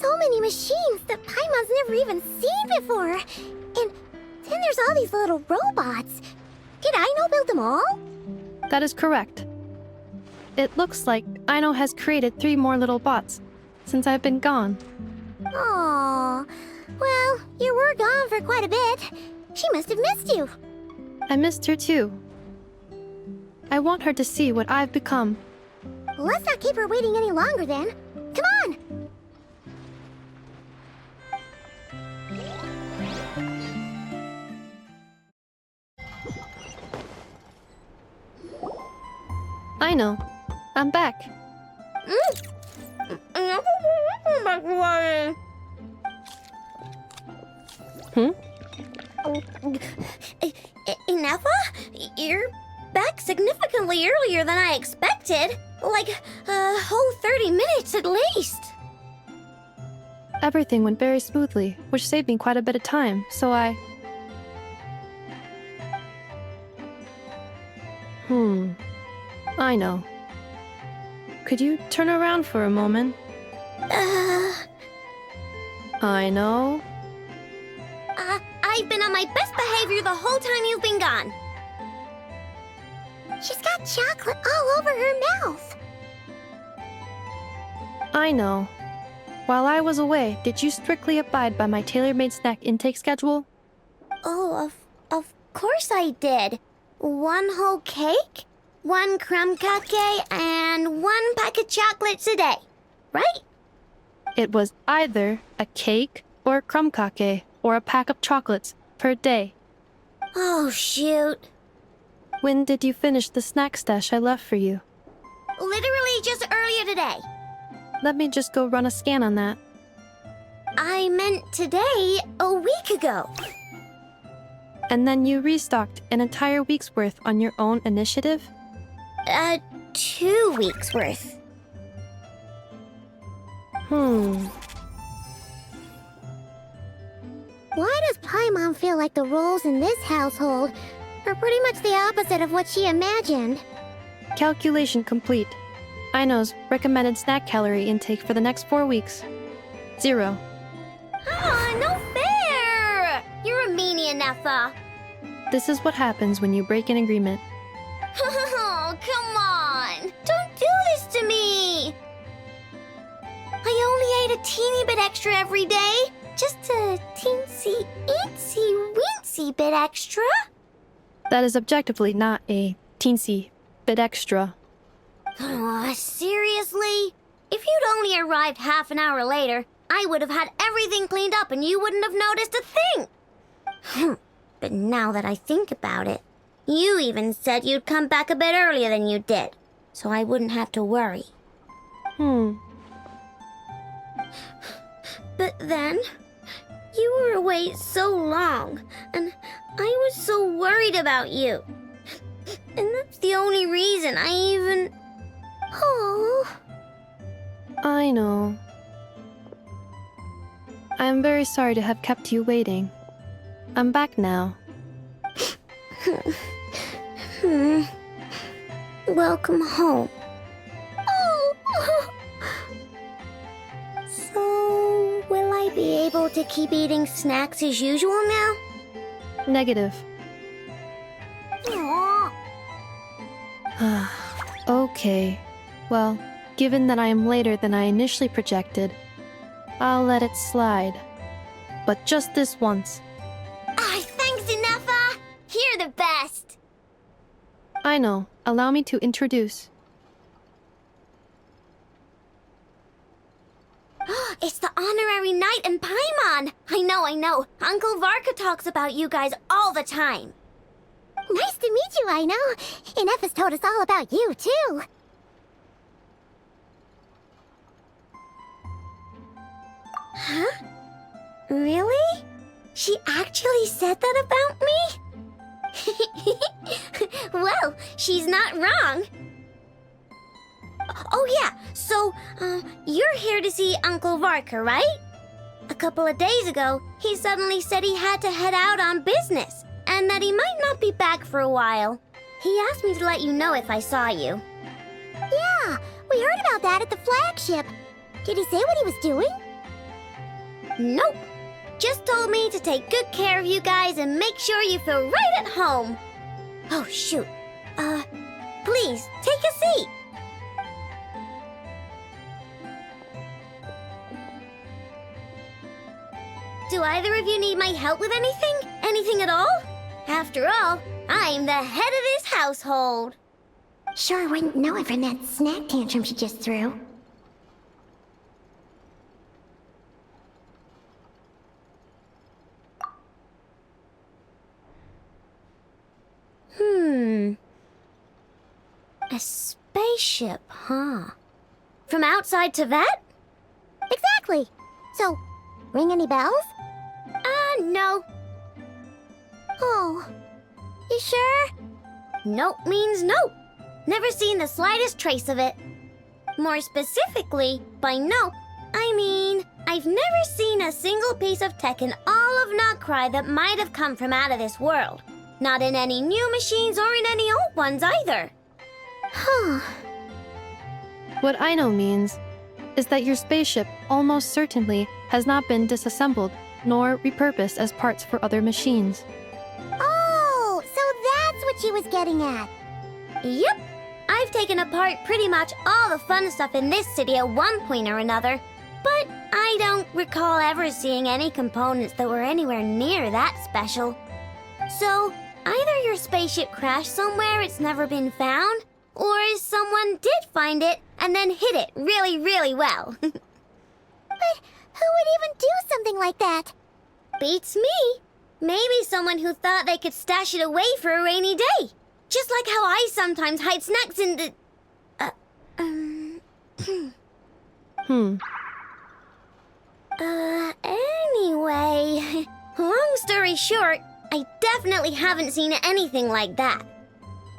So many machines that Paimon's never even seen before. And then there's all these little robots. Did Aino build them all? That is correct. It looks like Aino has created 3 more little bots since I've been gone. Aww. Well, you were gone for quite a bit. She must have missed you. I missed her too. I want her to see what I've become. Let's not keep her waiting any longer then. Come on! Aino, I'm back. Nefa? You're back significantly earlier than I expected. Like a whole 30 minutes at least. Everything went very smoothly, which saved me quite a bit of time, so I know. Could you turn around for a moment? I know. I've been on my best behavior the whole time you've been gone. She's got chocolate all over her mouth. I know. While I was away, did you strictly abide by my tailor-made snack intake schedule? Oh, of course I did. 1 whole cake, 1 crumb cake, and 1 pack of chocolates a day, right? It was either a cake or a crumb cake or a pack of chocolates per day. Oh, shoot. When did you finish the snack stash I left for you? Literally just earlier today. Let me just go run a scan on that. I meant today, a week ago. And then you restocked an entire week's worth on your own initiative? 2 weeks worth. Why does Paimon feel like the roles in this household are pretty much the opposite of what she imagined? Calculation complete. Aino's recommended snack calorie intake for the next 4 weeks. 0. Ah, no fair! You're a meanie, Nefa. This is what happens when you break an agreement. Oh, come on! extra? That is objectively not a teensy bit extra. Aw, seriously? If you'd only arrived half an hour later, I would have had everything cleaned up and you wouldn't have noticed a thing. But now that I think about it, you even said you'd come back a bit earlier than you did, so I wouldn't have to worry. But then, you were away so long, and I was so worried about you. And that's the only reason I even... Oh. I know. I am very sorry to have kept you waiting. I'm back now. Welcome home. Oh. So, will I be able to keep eating snacks as usual now? Negative. Aw. Okay. Well, given that I am later than I initially projected, I'll let it slide. But just this once. Thanks, Inefa! You're the best! I know. Allow me to introduce. It's the honorary knight and Paimon! I know. Uncle Varka talks about you guys all the time. Nice to meet you, I know. Inefa's told us all about you, too. Huh? Really? She actually said that about me? Well, she's not wrong. Oh yeah, so, you're here to see Uncle Varka, right? A couple of days ago, he suddenly said he had to head out on business, and that he might not be back for a while. He asked me to let you know if I saw you. Yeah, we heard about that at the flagship. Did he say what he was doing? Nope. Just told me to take good care of you guys and make sure you feel right at home. Oh, shoot. Please, take a seat. Do either of you need my help with anything? Anything at all? After all, I'm the head of this household. Sure wouldn't know it from that snack tantrum she just threw. A spaceship, huh? From outside to that? Exactly. So, ring any bells? No. Oh. You sure? Nope means nope. Never seen the slightest trace of it. More specifically, by nope, I mean, I've never seen a single piece of tech in all of Krai that might have come from out of this world. Not in any new machines or in any old ones either. Huh. What I know means is that your spaceship almost certainly has not been disassembled nor repurposed as parts for other machines. Oh, so that's what she was getting at. Yep. I've taken apart pretty much all the fun stuff in this city at one point or another, but I don't recall ever seeing any components that were anywhere near that special. So, either your spaceship crashed somewhere it's never been found, or someone did find it and then hid it really, really well. But who would even do something like that? Beats me. Maybe someone who thought they could stash it away for a rainy day. Just like how I sometimes hide snacks in the... Anyway, long story short, I definitely haven't seen anything like that.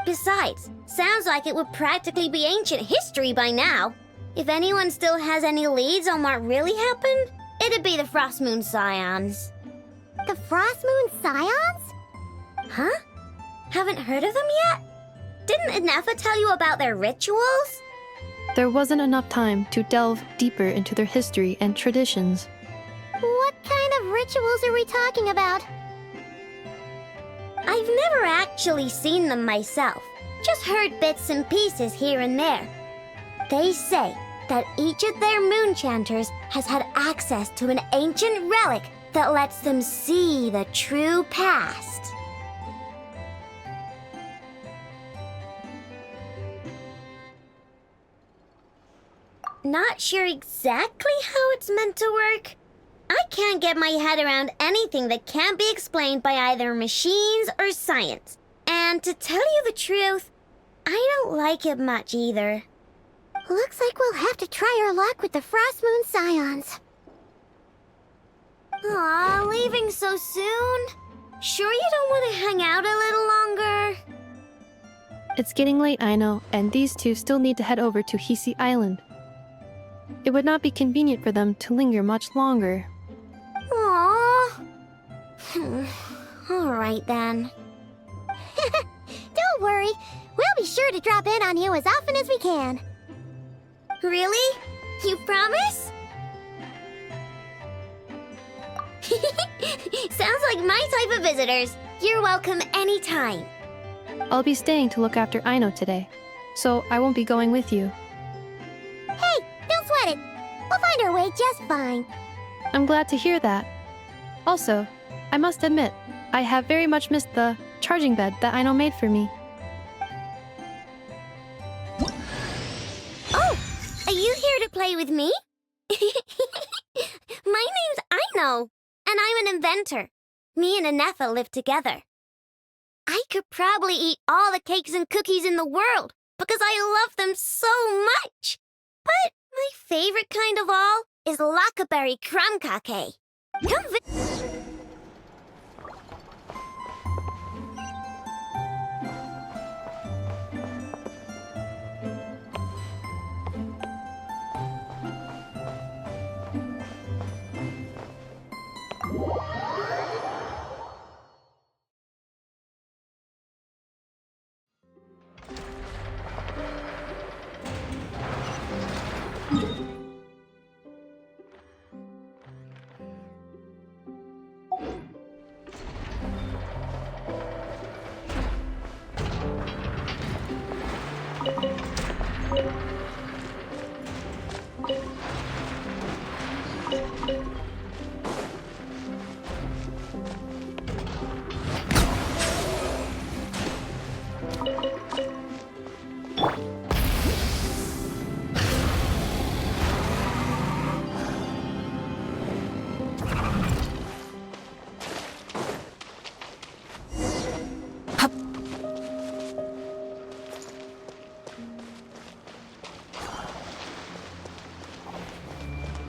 Besides, sounds like it would practically be ancient history by now. If anyone still has any leads on what really happened, it'd be the Frost Moon Scions. The Frost Moon Scions? Huh? Haven't heard of them yet? Didn't Inefa tell you about their rituals? There wasn't enough time to delve deeper into their history and traditions. What kind of rituals are we talking about? I've never actually seen them myself, just heard bits and pieces here and there. They say that each of their moon chanters has had access to an ancient relic that lets them see the true past. not sure exactly how it's meant to work. I can't get my head around anything that can't be explained by either machines or science. And to tell you the truth, I don't like it much either. Looks like we'll have to try our luck with the Frost Moon Scions. Aw, leaving so soon? Sure you don't want to hang out a little longer? It's getting late, Aino, and these two still need to head over to Hisi Island. It would not be convenient for them to linger much longer. Aww. Alright then. Don't worry, we'll be sure to drop in on you as often as we can. Really? You promise? Sounds like my type of visitors. You're welcome anytime. I'll be staying to look after Aino today, so I won't be going with you. Hey, don't sweat it. We'll find our way just fine. I'm glad to hear that. Also, I must admit, I have very much missed the charging bed that Aino made for me. Oh, are you here to play with me? My name's Aino, and I'm an inventor. Me and Anefa live together. I could probably eat all the cakes and cookies in the world because I love them so much. But my favorite kind of all is Lackaberry Crumb Cake. Come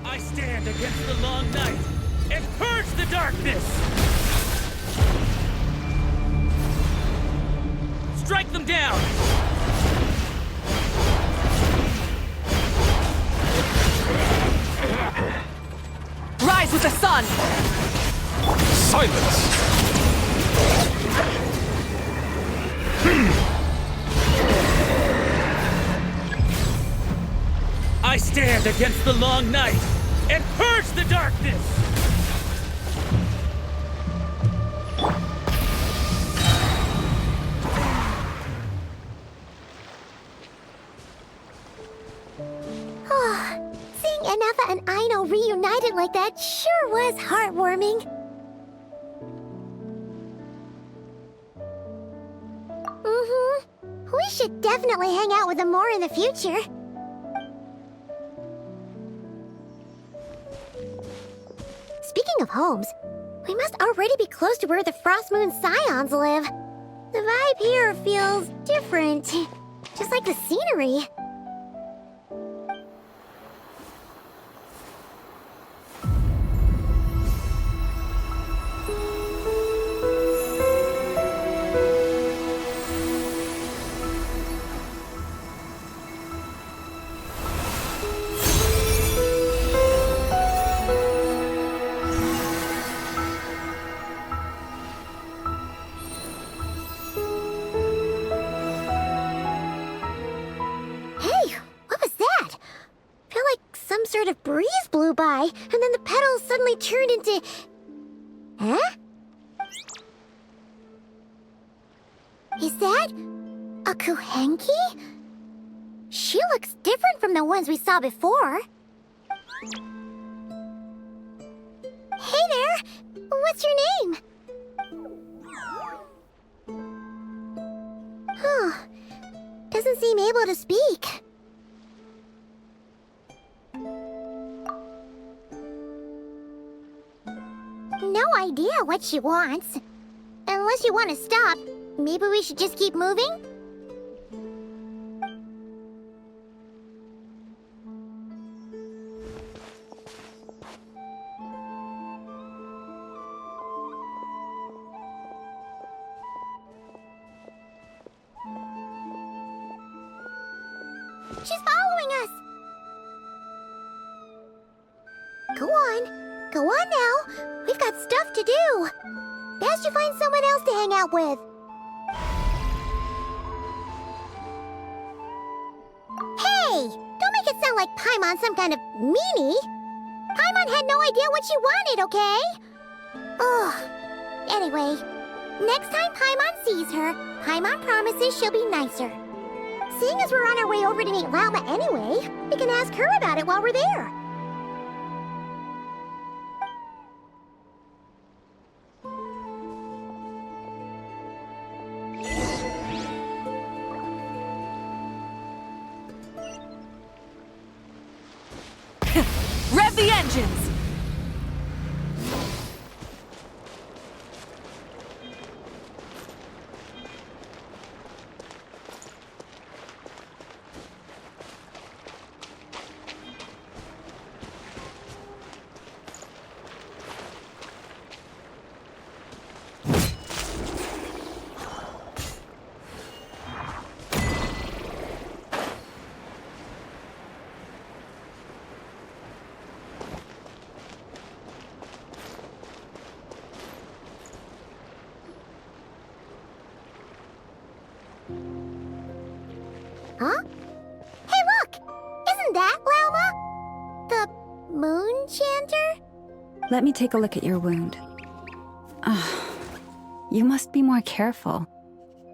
I stand against the long night and purge the darkness! Strike them down! Rise with the sun! Silence! I stand against the long night and purge the darkness! Oh, seeing Anefa and Aino reunited like that sure was heartwarming. We should definitely hang out with them more in the future. Speaking of homes, we must already be close to where the Frost Moon Scions live. The vibe here feels different, just like the scenery. Sort of breeze blew by, and then the petals suddenly turned into... Huh? Is that... a Kuhenki? She looks different from the ones we saw before. Hey there! What's your name? Huh. Doesn't seem able to speak. idea what she wants. Unless you want to stop, maybe we should just keep moving? She's following us! Go on. Go on now. We've got stuff to do. Best you find someone else to hang out with. Hey! Don't make it sound like Paimon's some kind of meanie. Paimon had no idea what she wanted, okay? Ugh. Anyway, next time Paimon sees her, Paimon promises she'll be nicer. Seeing as we're on our way over to meet Lauma anyway, we can ask her about it while we're there. Rev the engines! Huh? Hey, look! Isn't that Lauma? The moon chanter? Let me take a look at your wound. You must be more careful.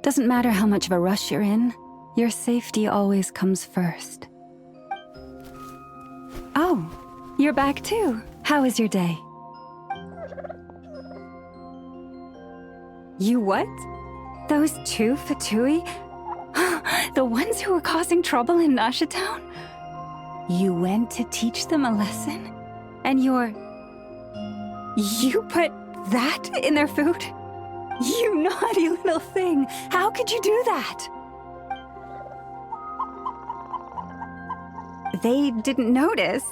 Doesn't matter how much of a rush you're in, your safety always comes first. Oh, you're back too. How was your day? You what? Those two Fatui? The ones who were causing trouble in Nasha Town? You went to teach them a lesson? And you put that in their food? You naughty little thing! How could you do that? They didn't notice.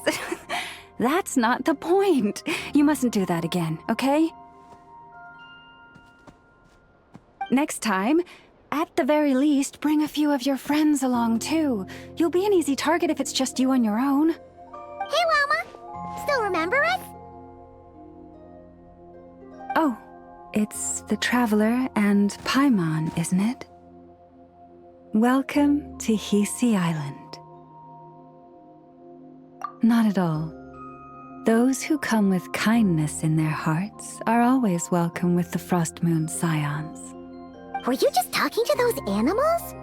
That's not the point. You mustn't do that again, okay? Next time, at the very least, bring a few of your friends along too. You'll be an easy target if it's just you on your own. Hey, Lauma! Still remember us? Oh, it's the Traveler and Paimon, isn't it? Welcome to Hisi Island. Not at all. Those who come with kindness in their hearts are always welcome with the Frost Moon Scions. Were you just talking to those animals?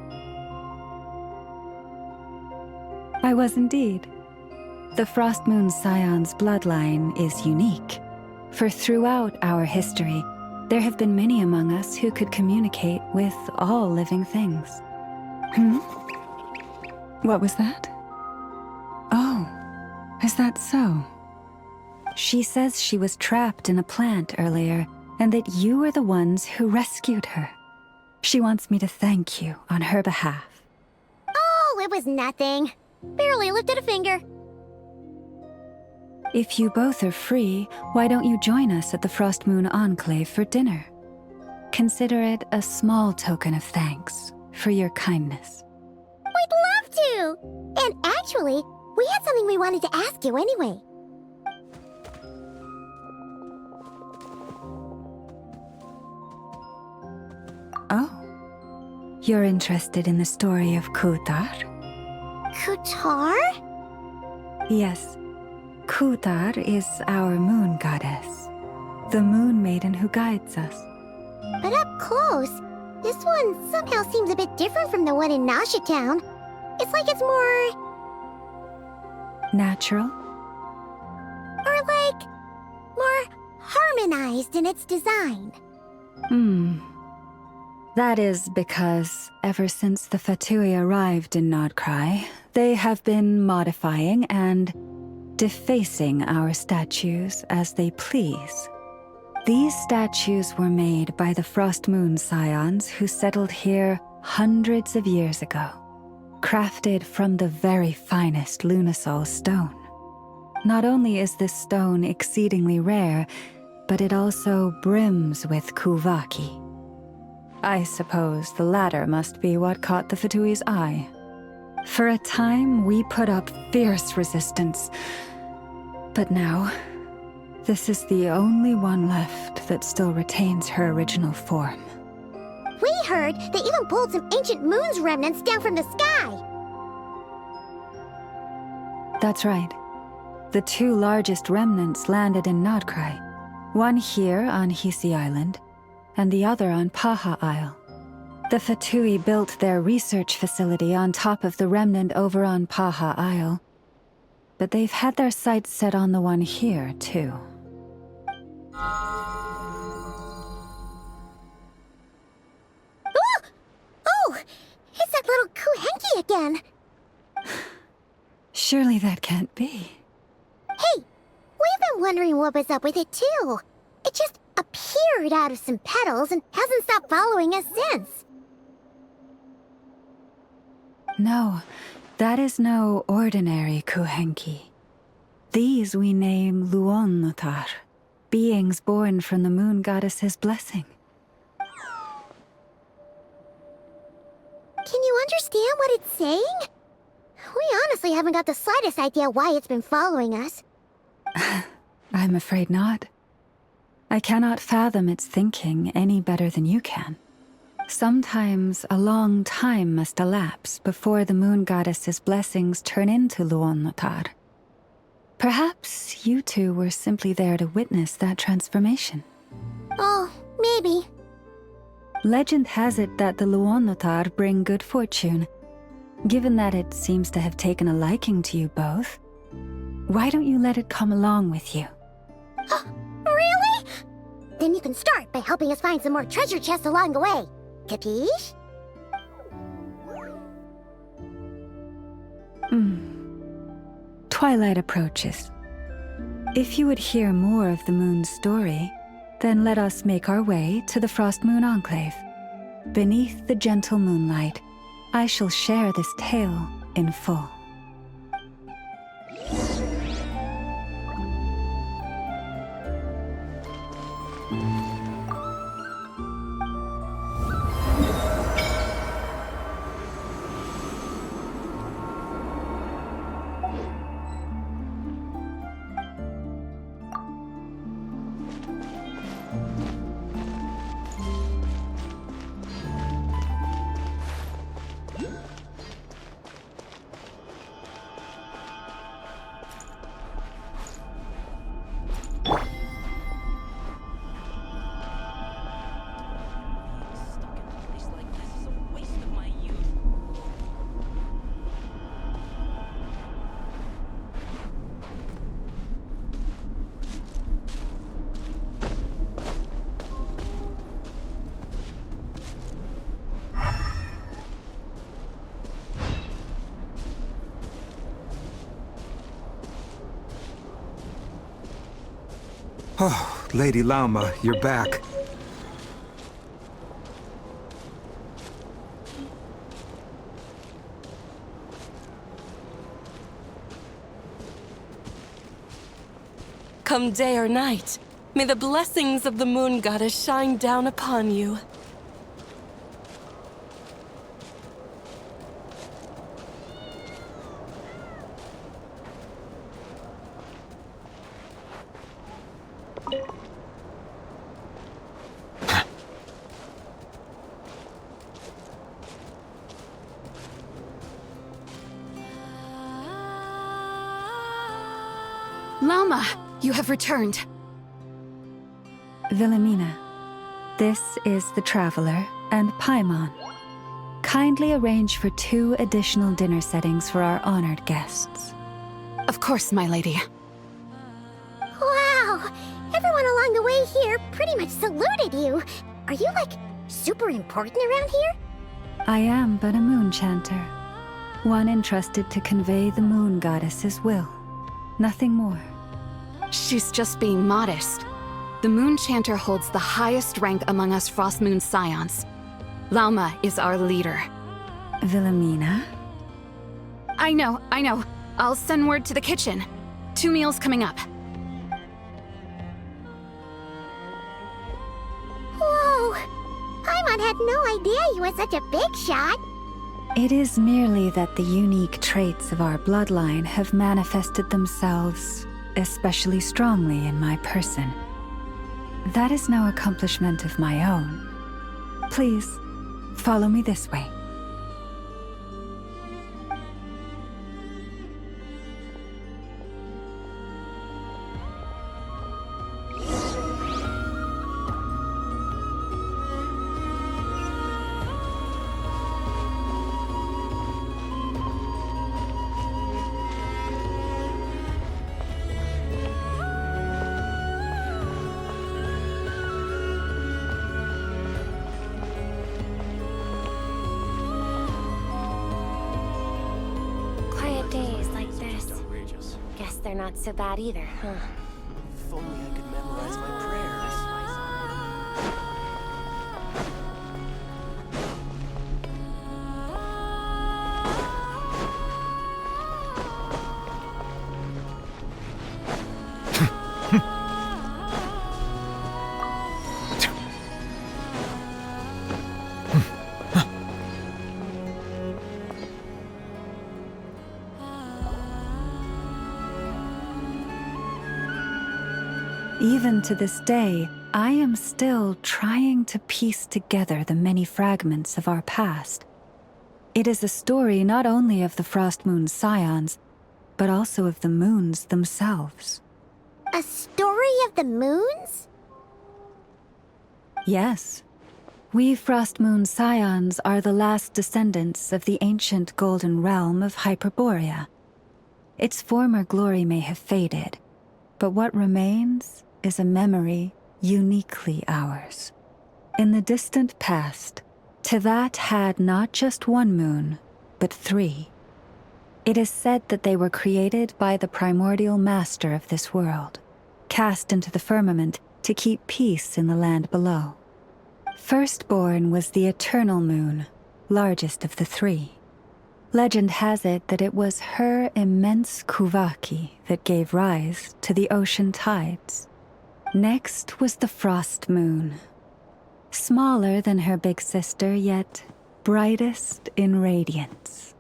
I was indeed. The Frost Moon Scion's bloodline is unique, for throughout our history, there have been many among us who could communicate with all living things. What was that? Oh, is that so? She says she was trapped in a plant earlier, and that you were the ones who rescued her. She wants me to thank you on her behalf. Oh, it was nothing. Barely lifted a finger. If you both are free, why don't you join us at the Frost Moon Enclave for dinner? Consider it a small token of thanks for your kindness. We'd love to! And actually, we had something we wanted to ask you anyway. Oh, you're interested in the story of Kutar? Kutar? Yes, Kutar is our moon goddess, the moon maiden who guides us. But up close, this one somehow seems a bit different from the one in Nasha Town. It's like it's more... natural? Or like... more harmonized in its design. That is because ever since the Fatui arrived in Krai, they have been modifying and defacing our statues as they please. These statues were made by the Frost Moon Scions who settled here hundreds of years ago, crafted from the very finest Lunasol stone. Not only is this stone exceedingly rare, but it also brims with Kuvaki. I suppose the latter must be what caught the Fatui's eye. For a time, we put up fierce resistance, but now, this is the only one left that still retains her original form. We heard they even pulled some ancient moon's remnants down from the sky. That's right. The two largest remnants landed in Krai. One here on Hisi Island, and the other on Paha Isle. The Fatui built their research facility on top of the remnant over on Paha Isle, but they've had their sights set on the one here, too. Oh! It's that little Kuhenki again! Surely that can't be. Hey! We've been wondering what was up with it, too. It just appeared out of some petals and hasn't stopped following us since. No, that is no ordinary Kuhenki. These we name Luonnotar, beings born from the moon goddess's blessing. Can you understand what it's saying? We honestly haven't got the slightest idea why it's been following us. I'm afraid not. I cannot fathom its thinking any better than you can. Sometimes a long time must elapse before the moon goddess's blessings turn into Luonnotar. Perhaps you two were simply there to witness that transformation. Oh, maybe. Legend has it that the Luonnotar bring good fortune. Given that it seems to have taken a liking to you both, why don't you let it come along with you? Really? Then you can start by helping us find some more treasure chests along the way. Capiche? Twilight approaches. If you would hear more of the moon's story, then let us make our way to the Frost Moon Enclave. Beneath the gentle moonlight, I shall share this tale in full. Oh, Lady Lauma, you're back. Come day or night, may the blessings of the moon goddess shine down upon you. Lama, you have returned. Wilhelmina, this is the Traveler and Paimon. Kindly arrange for 2 additional dinner settings for our honored guests. Of course, my lady. Wow! Everyone along the way here pretty much saluted you. Are you, like, super important around here? I am but a moon chanter, one entrusted to convey the moon goddess's will. Nothing more. She's just being modest. The Moon Chanter holds the highest rank among us Frost Moon Scions. Lauma is our leader. Wilhelmina? I know. I'll send word to the kitchen. 2 meals coming up. Whoa! Paimon had no idea you were such a big shot. It is merely that the unique traits of our bloodline have manifested themselves especially strongly in my person. That is no accomplishment of my own. Please, follow me this way. Days like this. Guess they're not so bad either, huh? If only I could memorize my prayers. Even to this day, I am still trying to piece together the many fragments of our past. It is a story not only of the Frost Moon Scions, but also of the moons themselves. A story of the moons? Yes. We Frost Moon Scions are the last descendants of the ancient golden realm of Hyperborea. Its former glory may have faded, but what remains is a memory uniquely ours. In the distant past, Tivat had not just one moon, but 3. It is said that they were created by the primordial master of this world, cast into the firmament to keep peace in the land below. Firstborn was the eternal moon, largest of the 3. Legend has it that it was her immense Kuvaki that gave rise to the ocean tides. Next was the Frost Moon. Smaller than her big sister, yet brightest in radiance.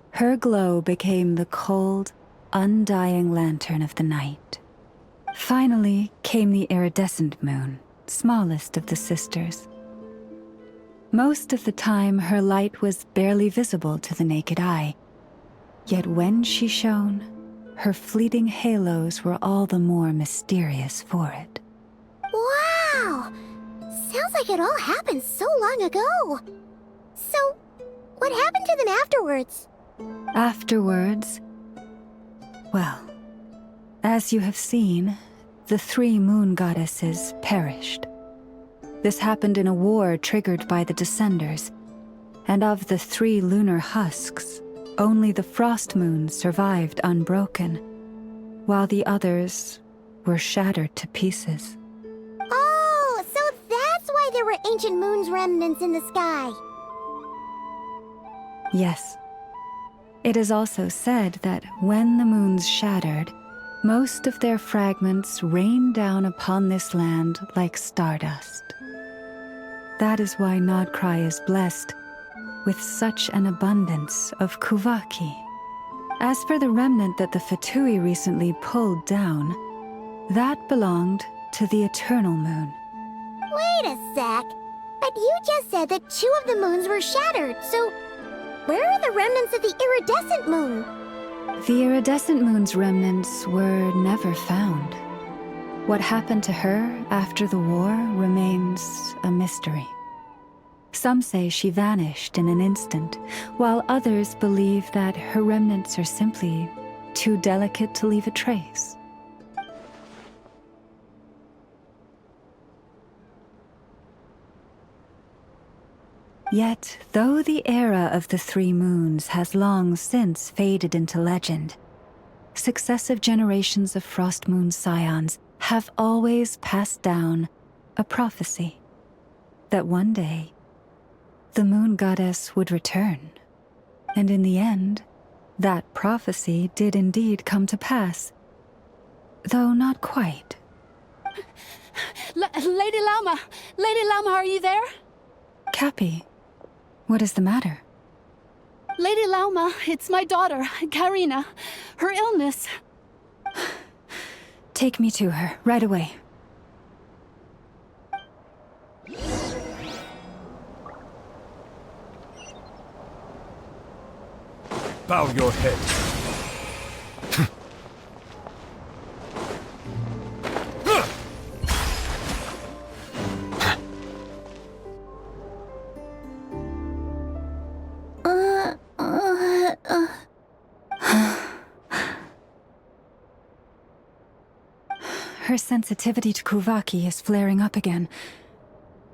Her glow became the cold, undying lantern of the night. Finally came the iridescent moon, smallest of the sisters. Most of the time, her light was barely visible to the naked eye. Yet when she shone, her fleeting halos were all the more mysterious for it. Wow! Sounds like it all happened so long ago. So, what happened to them afterwards? Afterwards, well, as you have seen, the 3 moon goddesses perished. This happened in a war triggered by the Descenders, and of the 3 lunar husks, only the Frost Moon survived unbroken, while the others were shattered to pieces. Oh, so that's why there were ancient moon's remnants in the sky. Yes. It is also said that when the moons shattered, most of their fragments rained down upon this land like stardust. That is why Krai is blessed with such an abundance of Kuvaki. As for the remnant that the Fatui recently pulled down, that belonged to the Eternal Moon. Wait a sec. But you just said that 2 of the moons were shattered, so where are the remnants of the iridescent moon? The iridescent moon's remnants were never found. What happened to her after the war remains a mystery. Some say she vanished in an instant, while others believe that her remnants are simply too delicate to leave a trace. Yet, though the era of the 3 moons has long since faded into legend, successive generations of Frost Moon Scions have always passed down a prophecy that one day the moon goddess would return. And in the end, that prophecy did indeed come to pass. Though not quite. Lady Lauma! Lady Lauma, are you there? Cappy, what is the matter? Lady Lauma, it's my daughter, Karina. Her illness. Take me to her, right away. Bow your head. Her sensitivity to Kuvaki is flaring up again.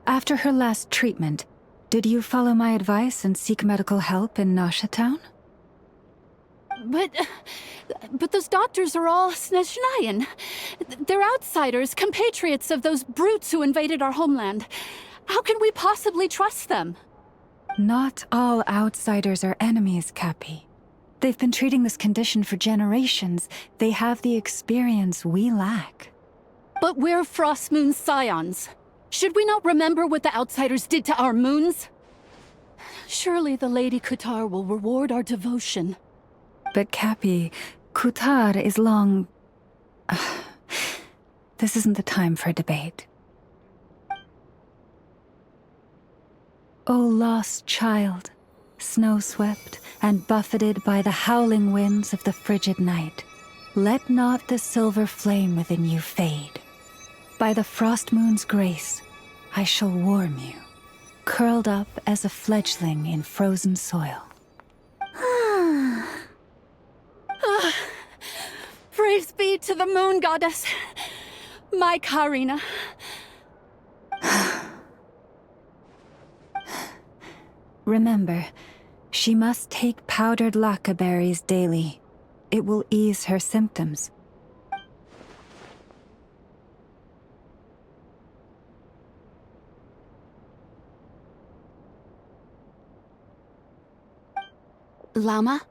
After her last treatment, did you follow my advice and seek medical help in Nasha Town? But those doctors are all Snezhnayan. They're outsiders, compatriots of those brutes who invaded our homeland. How can we possibly trust them? Not all outsiders are enemies, Cappy. They've been treating this condition for generations. They have the experience we lack. But we're Frostmoon scions. Should we not remember what the outsiders did to our moons? Surely the Lady Kutar will reward our devotion. But Cappy, Kutar is long... This isn't the time for debate. O lost child, snow-swept and buffeted by the howling winds of the frigid night, let not the silver flame within you fade. By the frost moon's grace, I shall warm you, curled up as a fledgling in frozen soil. Praise be to the moon goddess, my Karina. Remember, she must take powdered laka berries daily. It will ease her symptoms. Lauma?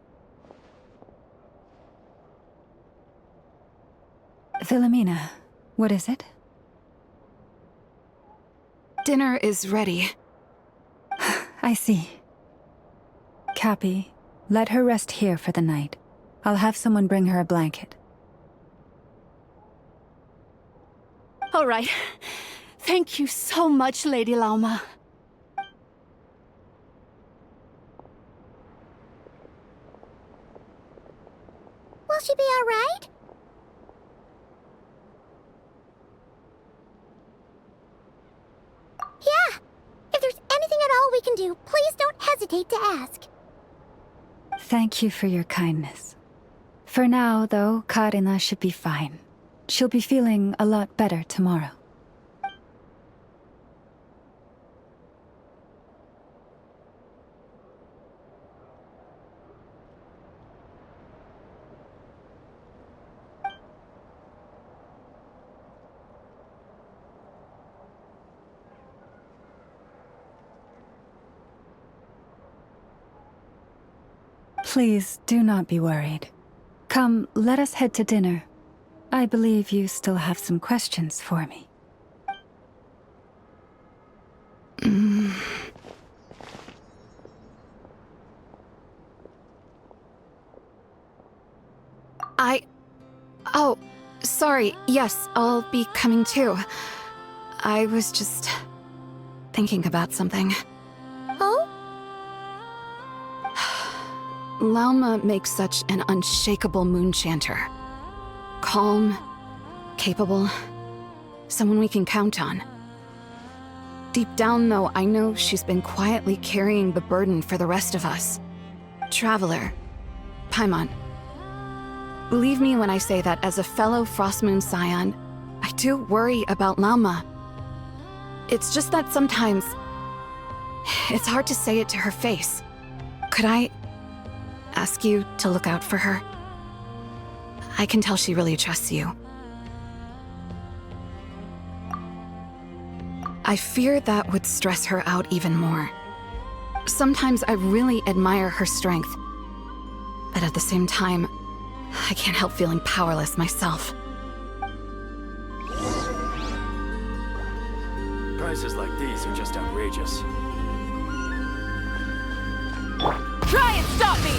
Philomena, what is it? Dinner is ready. I see. Cappy, let her rest here for the night. I'll have someone bring her a blanket. All right. Thank you so much, Lady Lauma. Will she be all right? Yeah! If there's anything at all we can do, please don't hesitate to ask. Thank you for your kindness. For now, though, Karina should be fine. She'll be feeling a lot better tomorrow. Please, do not be worried. Come, let us head to dinner. I believe you still have some questions for me. Oh, sorry. Yes, I'll be coming too. I was just thinking about something. Oh? Lauma makes such an unshakable moon chanter. Calm, capable, someone we can count on. Deep down, though, I know she's been quietly carrying the burden for the rest of us. Traveler, Paimon. Believe me when I say that as a fellow Frostmoon scion, I do worry about Lauma. It's just that sometimes it's hard to say it to her face. Could I ask you to look out for her? I can tell she really trusts you. I fear that would stress her out even more. Sometimes I really admire her strength, but at the same time, I can't help feeling powerless myself. Prices like these are just outrageous. Try and stop me!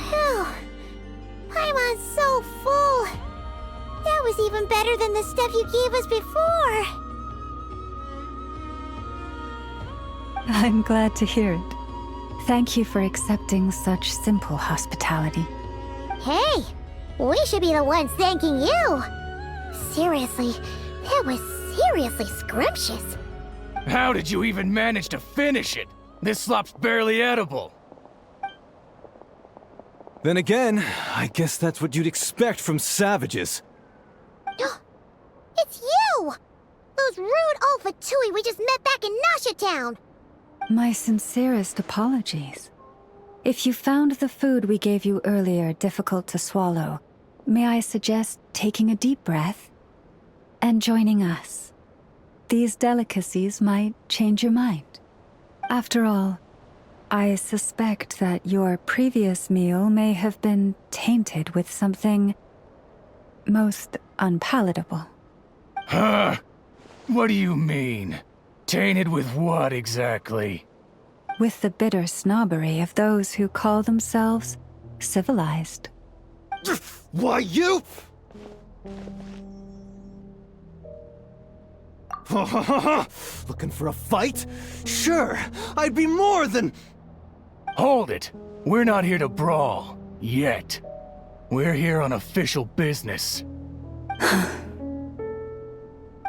Phew. Paimon's so full. That was even better than the stuff you gave us before. I'm glad to hear it. Thank you for accepting such simple hospitality. Hey, we should be the ones thanking you. Seriously, that was seriously scrumptious. How did you even manage to finish it? This slop's barely edible. Then again, I guess that's what you'd expect from savages. It's you! Those rude old Fatui we just met back in Nasha Town! My sincerest apologies. If you found the food we gave you earlier difficult to swallow, may I suggest taking a deep breath and joining us? These delicacies might change your mind. After all, I suspect that your previous meal may have been tainted with something most unpalatable. Huh? What do you mean? Tainted with what exactly? With the bitter snobbery of those who call themselves civilized. Why, you? Looking for a fight? Sure, I'd be more than... Hold it! We're not here to brawl. Yet. We're here on official business.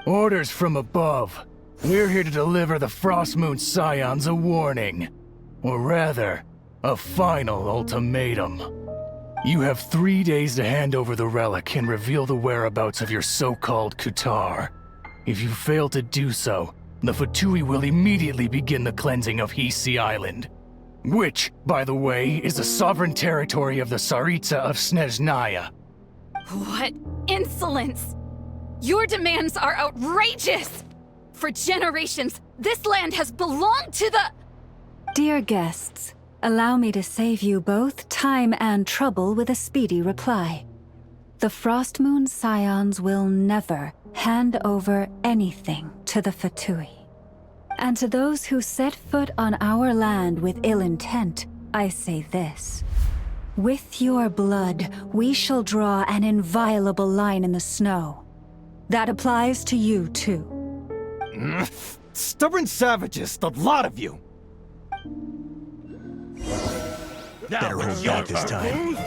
Orders from above. We're here to deliver the Frostmoon Scions a warning. Or rather, a final ultimatum. You have 3 days to hand over the relic and reveal the whereabouts of your so-called Kutar. If you fail to do so, the Fatui will immediately begin the cleansing of Hisi Island. Which, by the way, is the sovereign territory of the Tsaritsa of Snezhnaya. What insolence! Your demands are outrageous! For generations, this land has belonged to the... Dear guests, allow me to save you both time and trouble with a speedy reply. The Frostmoon Scions will never hand over anything to the Fatui. And to those who set foot on our land with ill intent, I say this. With your blood, we shall draw an inviolable line in the snow. That applies to you, too. Stubborn savages, the lot of you! Better hold back this time.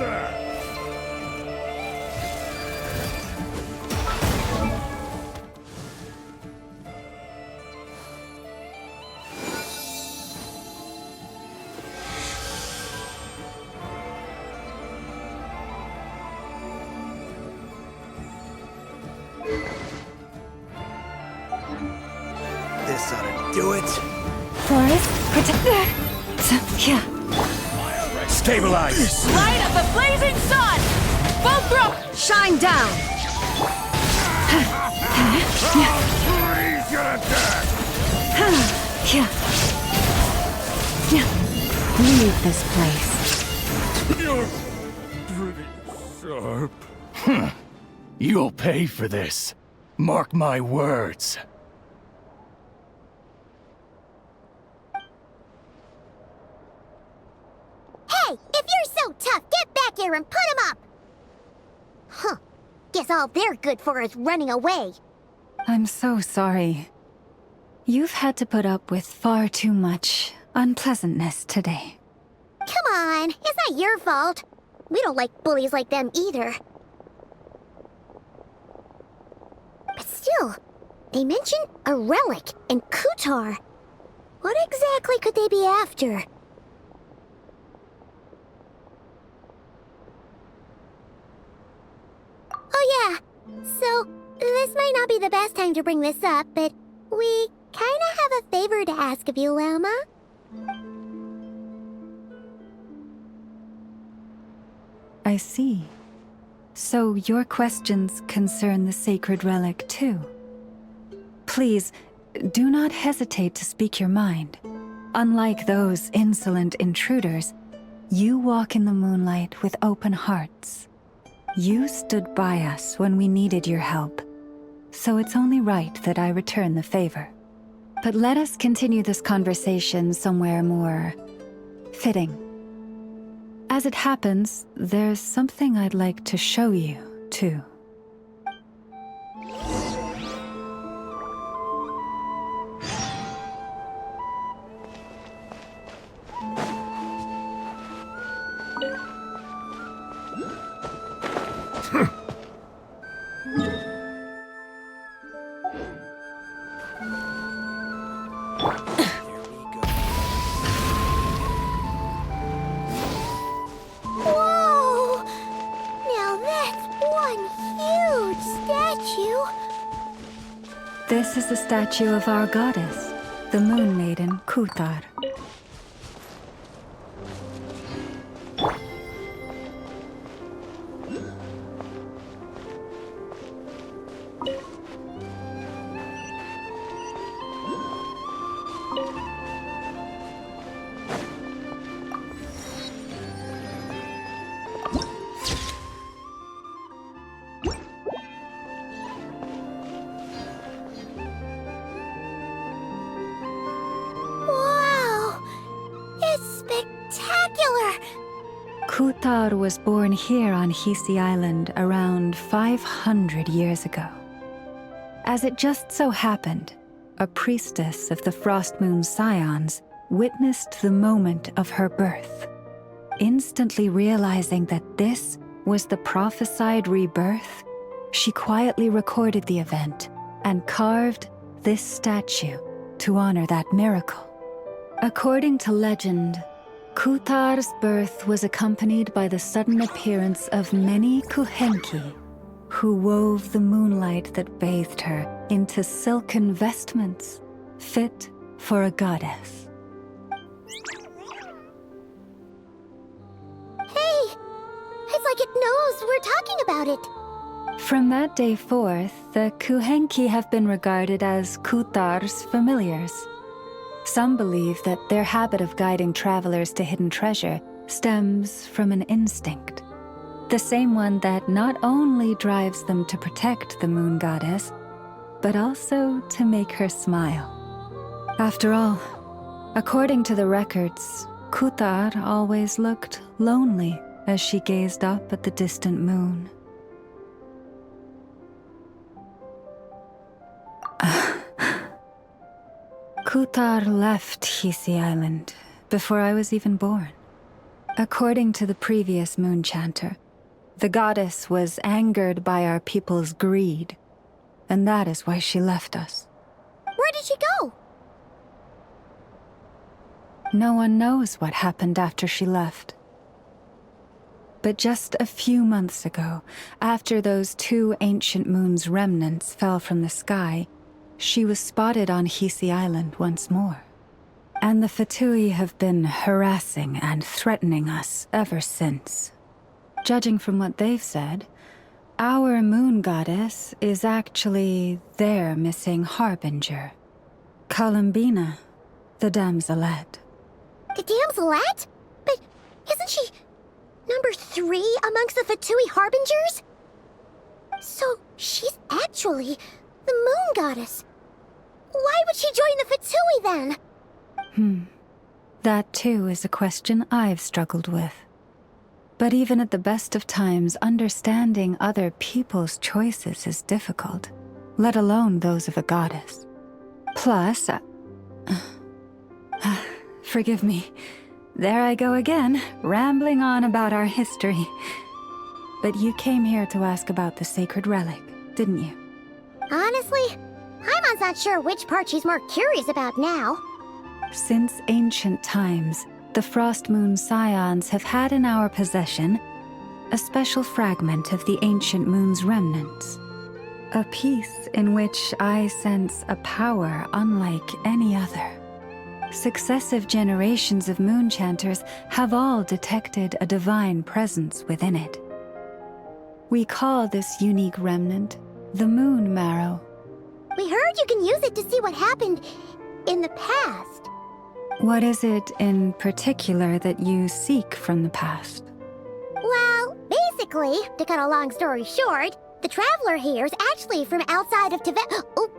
This ought to do it. Forest, protect... Yeah. Stabilize! Light of the blazing sun! Both broke! Shine down! Freeze your attack! Leave this place. You're pretty sharp. You'll pay for this. Mark my words. Hey, if you're so tough, get back here and put him up! Huh. Guess all they're good for is running away. I'm so sorry. You've had to put up with far too much unpleasantness today. Come on, it's not your fault. We don't like bullies like them either. But still, they mention a relic and Kutar. What exactly could they be after? Oh yeah, so this might not be the best time to bring this up, but we kinda have a favor to ask of you, Lama. I see. So your questions concern the sacred relic too. Please, do not hesitate to speak your mind. Unlike those insolent intruders, you walk in the moonlight with open hearts. You stood by us when we needed your help, so it's only right that I return the favor. But let us continue this conversation somewhere more fitting. As it happens, there's something I'd like to show you, too. Whoa! Now that's one huge statue. This is the statue of our goddess, the Moon Maiden Kuthar. Wow! It's spectacular! Kuthar was born here on Hisi Island around 500 years ago. As it just so happened, a priestess of the Frost Moon Scions witnessed the moment of her birth. Instantly realizing that this was the prophesied rebirth, she quietly recorded the event and carved this statue to honor that miracle. According to legend, Kuthar's birth was accompanied by the sudden appearance of many Kuhenki, who wove the moonlight that bathed her into silken vestments fit for a goddess. Hey! It's like it knows we're talking about it. From that day forth, the Kuhenki have been regarded as Kuthar's familiars. Some believe that their habit of guiding travelers to hidden treasure stems from an instinct. The same one that not only drives them to protect the moon goddess, but also to make her smile. After all, according to the records, Kuthar always looked lonely as she gazed up at the distant moon. Kuthar left Hisi Island before I was even born. According to the previous moon chanter, the goddess was angered by our people's greed, and that is why she left us. Where did she go? No one knows what happened after she left. But just a few months ago, after those 2 ancient moon's remnants fell from the sky, she was spotted on Hisi Island once more. And the Fatui have been harassing and threatening us ever since. Judging from what they've said, our moon goddess is actually their missing harbinger, Columbina, the damselette. The damselette? But isn't she number 3 amongst the Fatui harbingers? So she's actually the moon goddess. Why would she join the Fatui then? That too is a question I've struggled with. But even at the best of times, understanding other people's choices is difficult, let alone those of a goddess. Plus, forgive me, there I go again, rambling on about our history. But you came here to ask about the sacred relic, didn't you? Honestly, Paimon's not sure which part she's more curious about now. Since ancient times, the Frost Moon Scions have had in our possession a special fragment of the ancient moon's remnants. A piece in which I sense a power unlike any other. Successive generations of moon chanters have all detected a divine presence within it. We call this unique remnant the Moon Marrow. We heard you can use it to see what happened in the past. What is it in particular that you seek from the past? Well, basically, to cut a long story short, the traveler here is actually from outside of Tibet. Oh.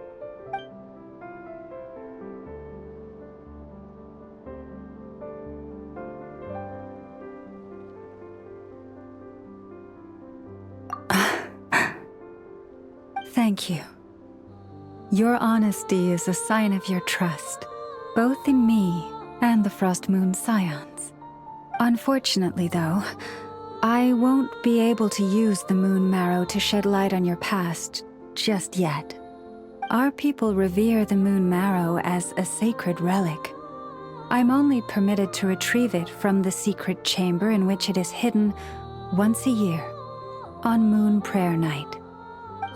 Thank you. Your honesty is a sign of your trust, both in me and the Frost Moon Scions. Unfortunately, though, I won't be able to use the Moon Marrow to shed light on your past just yet. Our people revere the Moon Marrow as a sacred relic. I'm only permitted to retrieve it from the secret chamber in which it is hidden once a year, on Moon Prayer Night.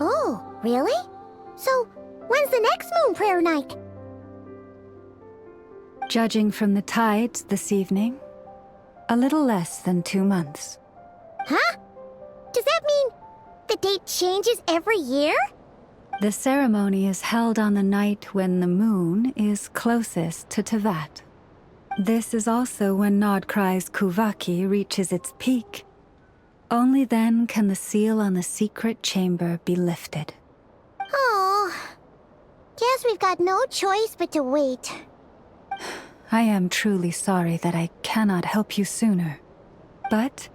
Oh, really? So, when's the next Moon Prayer Night? Judging from the tides this evening, a little less than 2 months. Huh? Does that mean the date changes every year? The ceremony is held on the night when the moon is closest to Tevat. This is also when Krai's Kuvaki reaches its peak. Only then can the seal on the secret chamber be lifted. Oh, guess we've got no choice but to wait. I am truly sorry that I cannot help you sooner. But,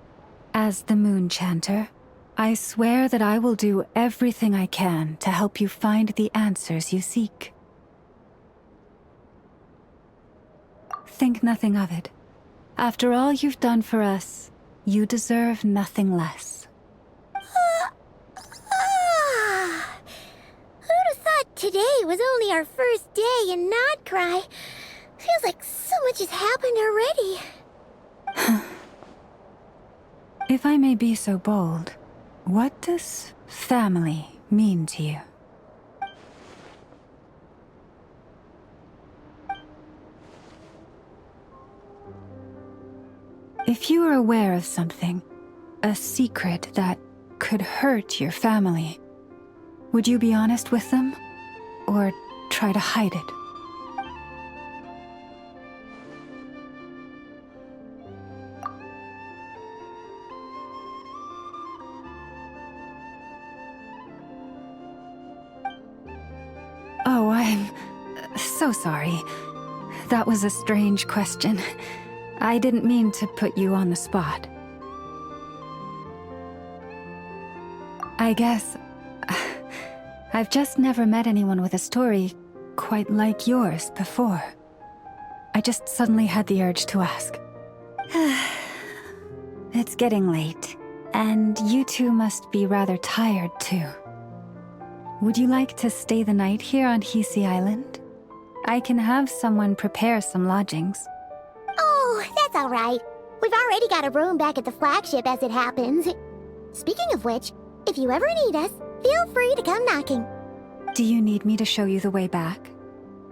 as the Moon Chanter, I swear that I will do everything I can to help you find the answers you seek. Think nothing of it. After all you've done for us, you deserve nothing less. Who'd have thought today was only our first day in Krai? Feels like so much has happened already. If I may be so bold, what does family mean to you? If you are aware of something, a secret that could hurt your family, would you be honest with them? Or try to hide it? Oh, I'm so sorry. That was a strange question. I didn't mean to put you on the spot. I guess I've just never met anyone with a story quite like yours before. I just suddenly had the urge to ask. It's getting late, and you two must be rather tired too. Would you like to stay the night here on Hisi Island? I can have someone prepare some lodgings. Oh, that's all right. We've already got a room back at the flagship as it happens. Speaking of which, if you ever need us, feel free to come knocking. Do you need me to show you the way back?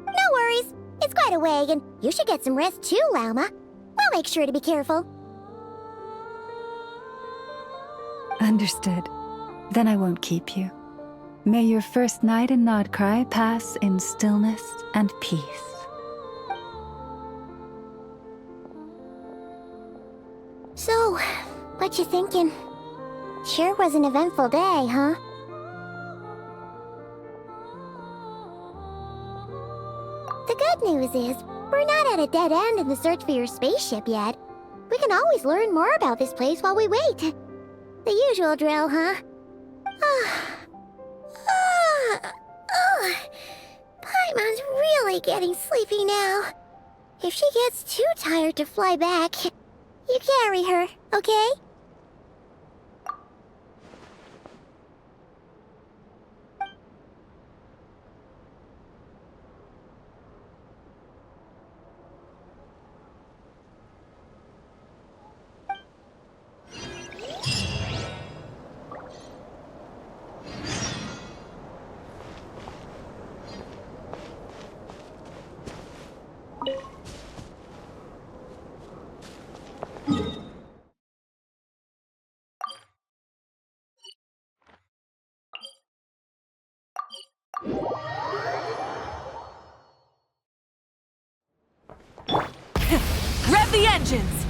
No worries. It's quite a way, and you should get some rest too, Lauma. We'll make sure to be careful. Understood. Then I won't keep you. May your first night in Krai pass in stillness and peace. So, what you thinking? Sure was an eventful day, huh? The good news is, we're not at a dead end in the search for your spaceship yet. We can always learn more about this place while we wait. The usual drill, huh? Paimon's really getting sleepy now. If she gets too tired to fly back, you carry her, okay? vengeance!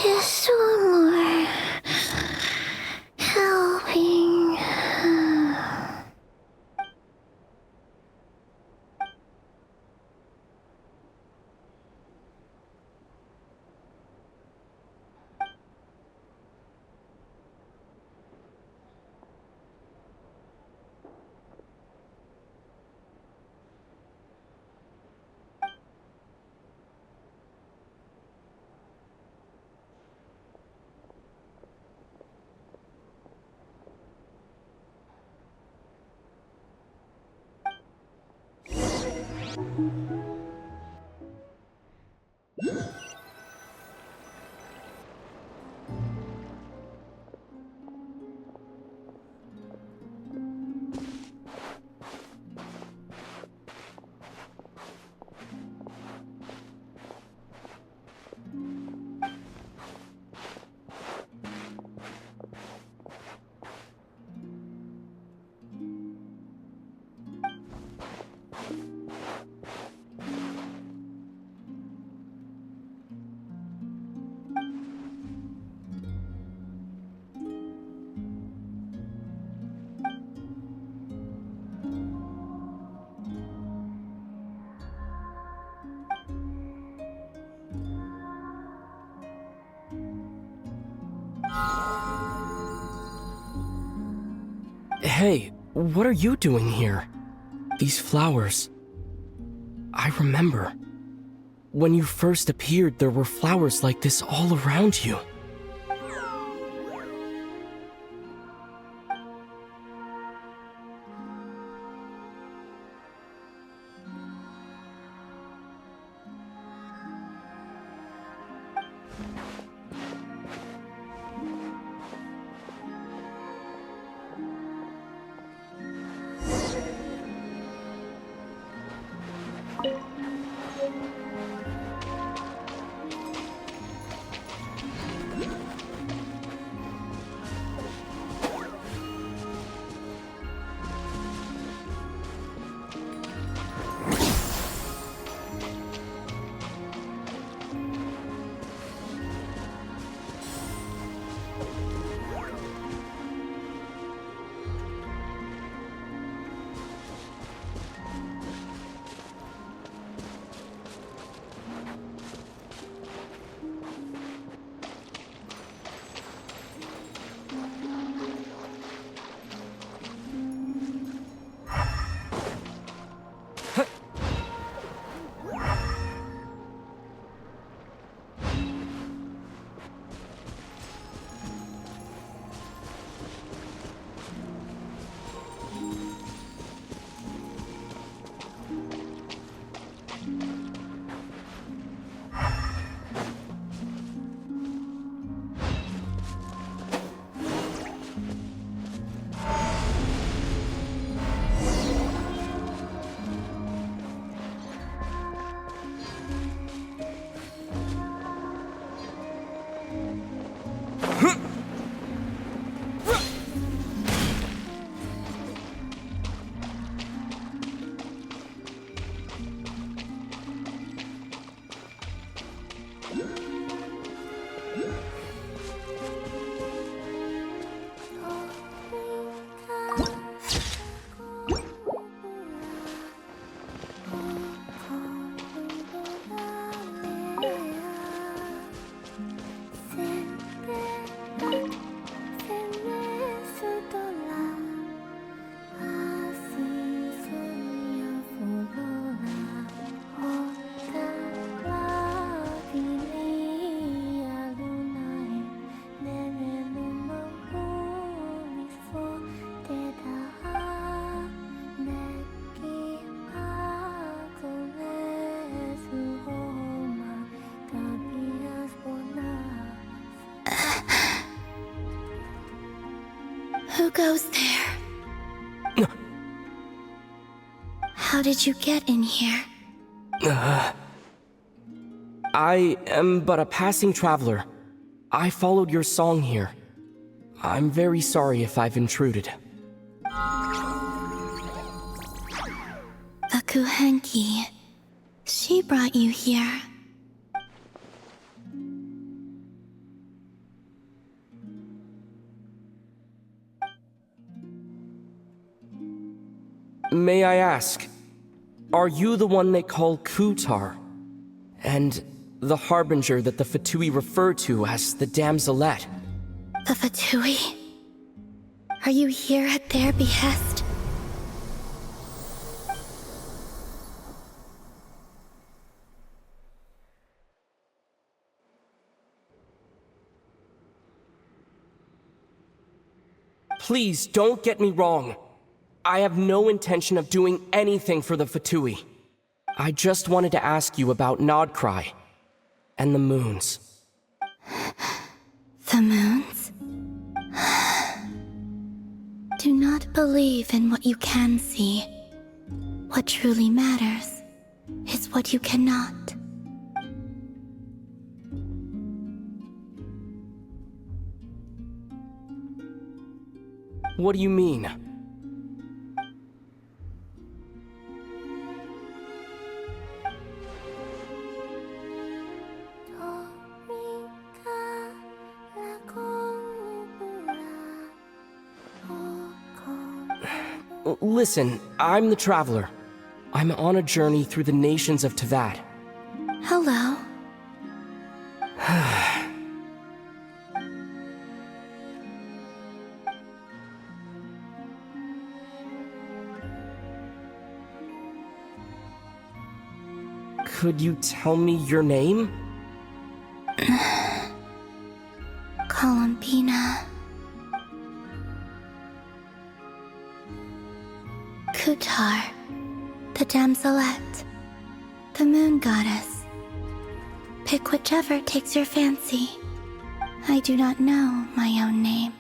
Just one more helping. Hey, what are you doing here? These flowers. I remember. When you first appeared, there were flowers like this all around you. goes there? How did you get in here? I am but a passing traveler. I followed your song here. I'm very sorry if I've intruded. The Kuhenki. She brought you here. May I ask, are you the one they call Kutar? And the harbinger that the Fatui refer to as the Damselette? The Fatui? Are you here at their behest? Please, don't get me wrong. I have no intention of doing anything for the Fatui. I just wanted to ask you about Krai and the moons. The moons? Do not believe in what you can see. What truly matters is what you cannot. What do you mean? Listen, I'm the Traveler. I'm on a journey through the nations of Teyvat. Hello. Could you tell me your name? Columbina. Kutar, the Damselette, the Moon Goddess. Pick whichever takes your fancy. I do not know my own name.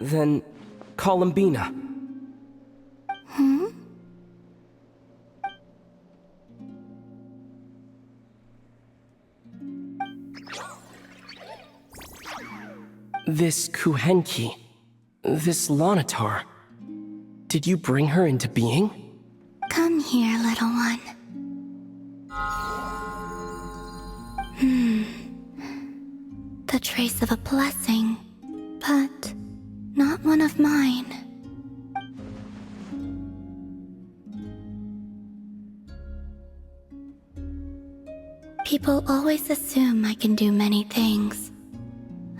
Then, Columbina. This Kuhenki, this Lanatar, did you bring her into being? Come here, little one. The trace of a blessing, but not one of mine. People always assume I can do many things.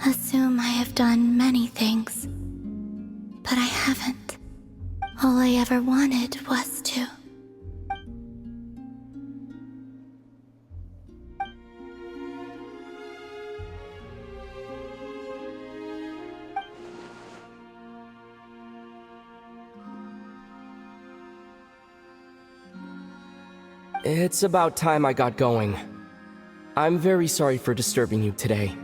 Assume I have done many things. But I haven't. All I ever wanted was to. It's about time I got going. I'm very sorry for disturbing you today.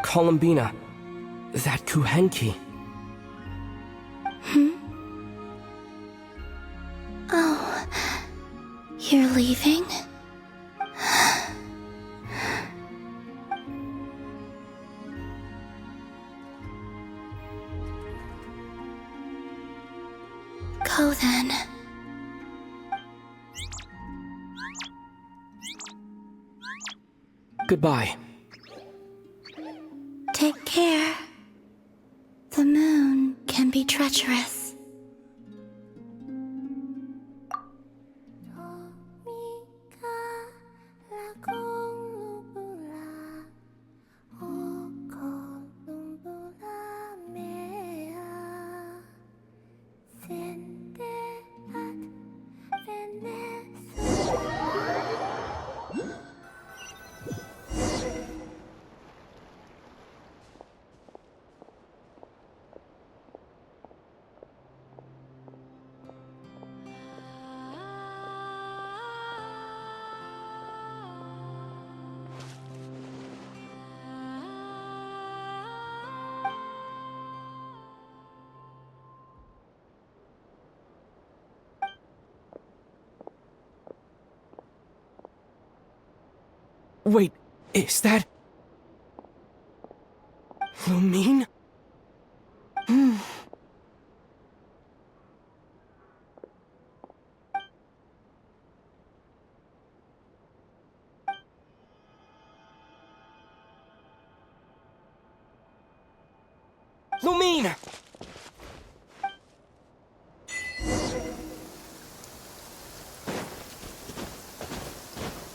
Columbina, that Kuhenki. Oh, you're leaving? Go then. Goodbye. Take care. The moon can be treacherous. Wait, is that... Lumine? Lumine!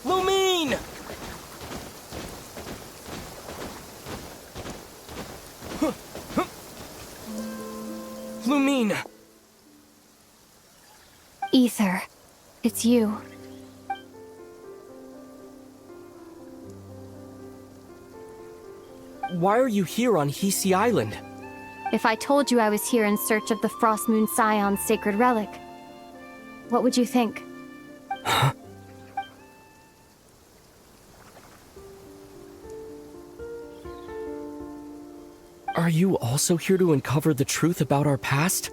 Lumine! Lumine! Ether, it's you. Why are you here on Hisi Island? If I told you I was here in search of the Frost Moon Scion's sacred relic, what would you think? Are you also here to uncover the truth about our past?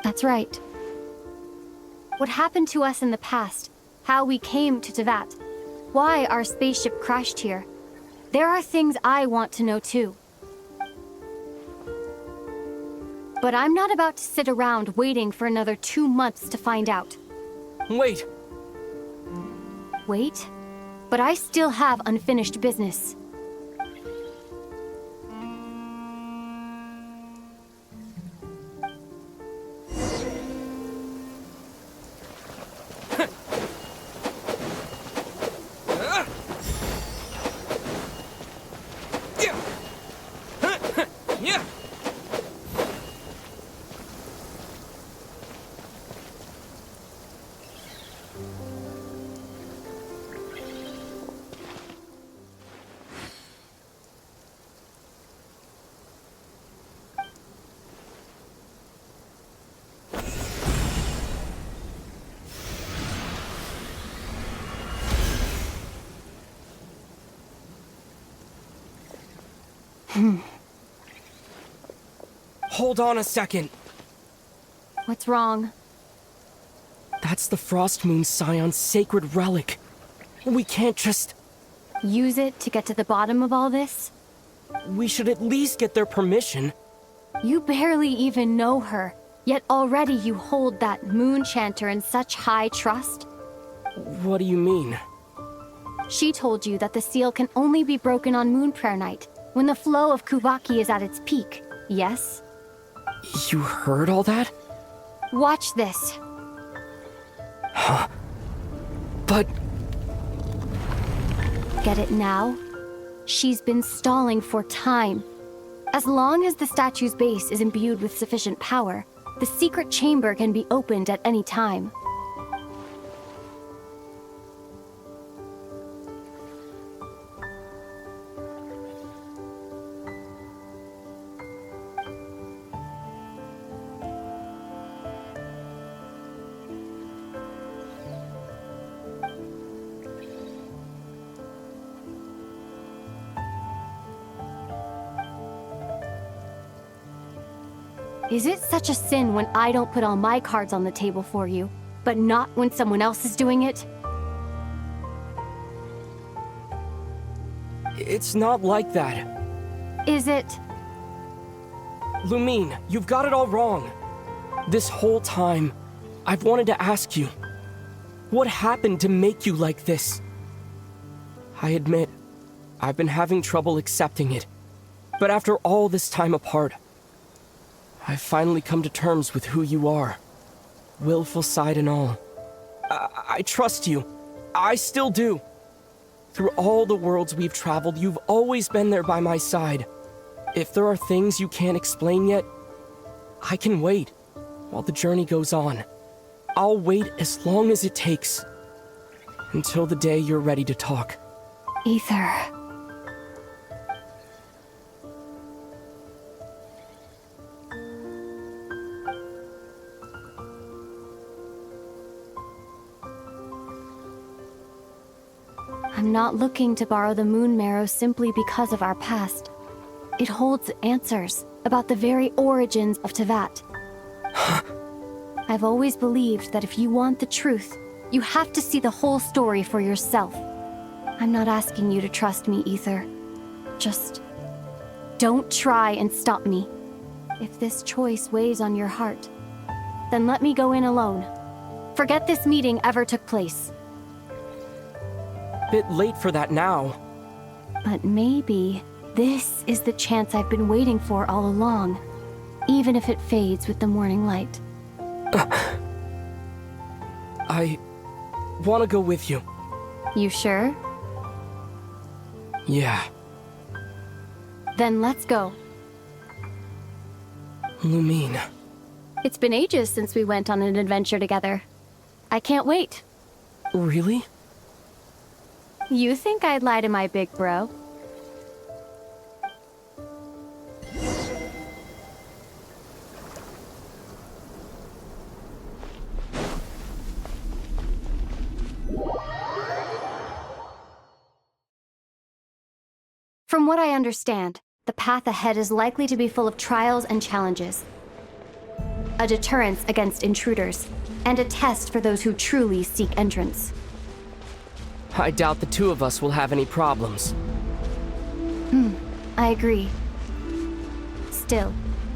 That's right. What happened to us in the past, how we came to Tevat, why our spaceship crashed here. There are things I want to know too. But I'm not about to sit around waiting for another 2 months to find out. Wait! Wait? But I still have unfinished business. Hold on a second. What's wrong? That's the Frost Moon Scion's sacred relic. We can't just... Use it to get to the bottom of all this? We should at least get their permission. You barely even know her, yet already you hold that moon chanter in such high trust? What do you mean? She told you that the seal can only be broken on Moon Prayer Night, when the flow of Kuvaki is at its peak, yes? You heard all that? Watch this. Huh? But... Get it now? She's been stalling for time. As long as the statue's base is imbued with sufficient power, the secret chamber can be opened at any time. Is it such a sin when I don't put all my cards on the table for you, but not when someone else is doing it? It's not like that. Is it? Lumine, you've got it all wrong. This whole time, I've wanted to ask you, what happened to make you like this? I admit, I've been having trouble accepting it. But after all this time apart, I've finally come to terms with who you are. Willful side and all. I trust you. I still do. Through all the worlds we've traveled, you've always been there by my side. If there are things you can't explain yet, I can wait while the journey goes on. I'll wait as long as it takes. Until the day you're ready to talk. Ether. I'm not looking to borrow the moon marrow simply because of our past. It holds answers about the very origins of Tevat. I've always believed that if you want the truth, you have to see the whole story for yourself. I'm not asking you to trust me, Ether. Just don't try and stop me. If this choice weighs on your heart, then let me go in alone. Forget this meeting ever took place. Bit late for that now. But maybe this is the chance I've been waiting for all along, even if it fades with the morning light. I want to go with you. You sure? Yeah. Then let's go. Lumine. It's been ages since we went on an adventure together. I can't wait. Really? You think I'd lie to my big bro? From what I understand, the path ahead is likely to be full of trials and challenges. A deterrence against intruders, and a test for those who truly seek entrance. I doubt the two of us will have any problems. I agree. Still,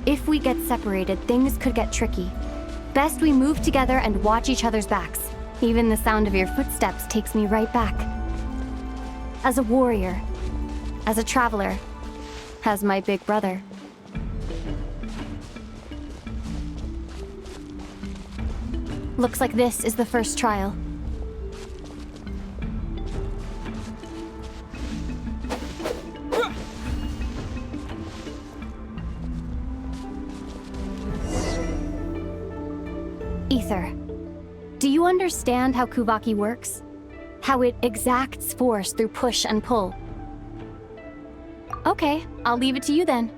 if we get separated, things could get tricky. Best we move together and watch each other's backs. Even the sound of your footsteps takes me right back. As a warrior, as a traveler, as my big brother. Looks like this is the first trial. Ether, do you understand how Kuvaki works? How it exacts force through push and pull? Okay, I'll leave it to you then.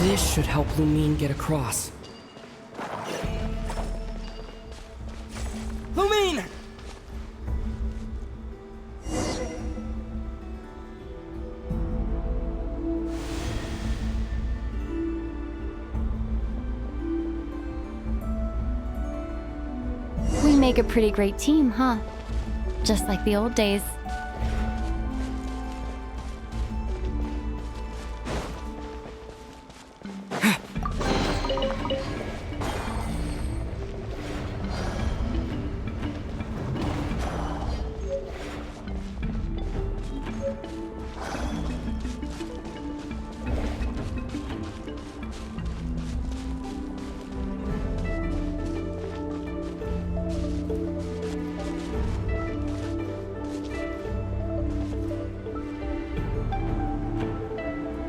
This should help Lumine get across. Lumine! We make a pretty great team, huh? Just like the old days.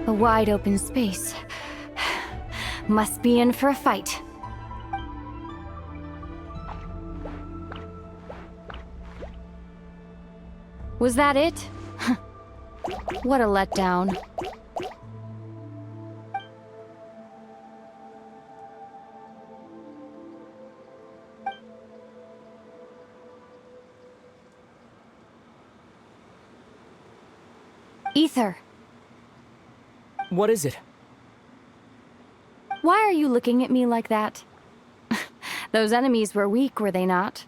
A wide open space. Must be in for a fight. Was that it? What a letdown. Ether. What is it? Why are you looking at me like that? Those enemies were weak, were they not?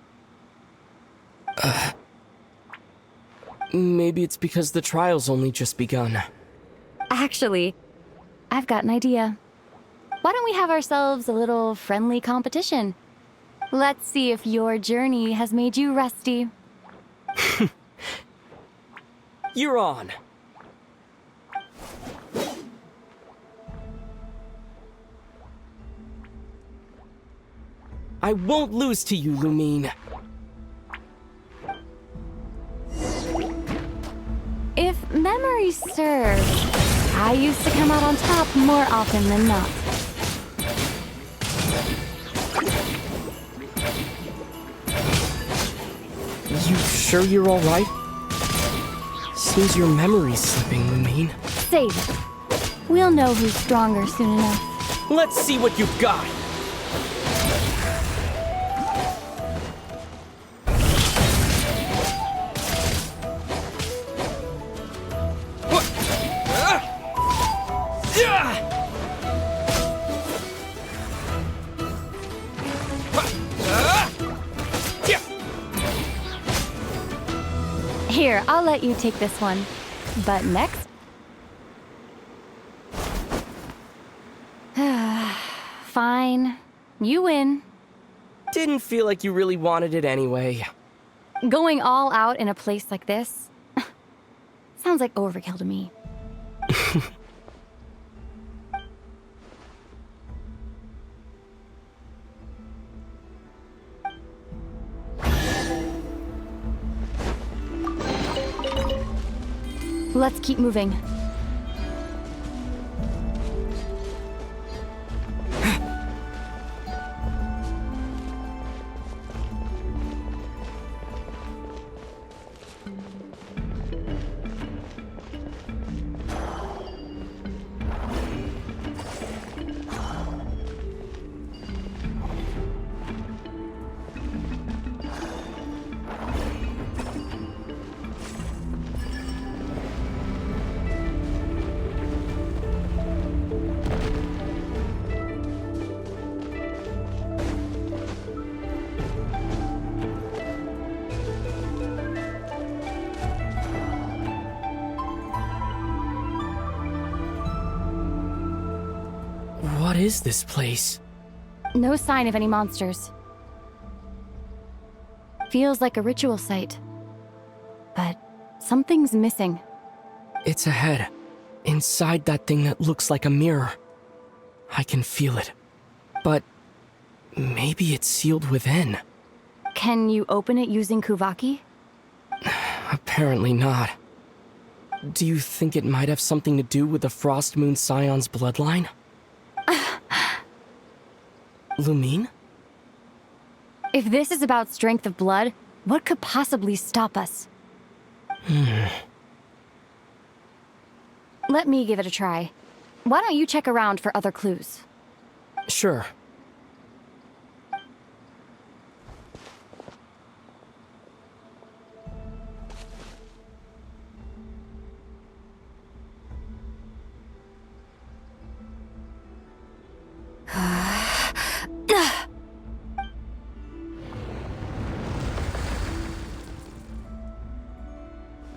Maybe it's because the trial's only just begun. Actually, I've got an idea. Why don't we have ourselves a little friendly competition? Let's see if your journey has made you rusty. You're on. I won't lose to you, Lumine. If memory serves, I used to come out on top more often than not. You sure you're alright? Seems your memory's slipping, Lumine. Save it. We'll know who's stronger soon enough. Let's see what you've got! Here, I'll let you take this one. But next... Fine. You win. Didn't feel like you really wanted it anyway. Going all out in a place like this? Sounds like overkill to me. Let's keep moving. What is this place? No sign of any monsters. Feels like a ritual site. But something's missing. It's ahead. Inside that thing that looks like a mirror. I can feel it. But maybe it's sealed within. Can you open it using Kuvaki? Apparently not. Do you think it might have something to do with the Frost Moon Scion's bloodline? Lumine? If this is about strength of blood, what could possibly stop us? Let me give it a try. Why don't you check around for other clues? Sure.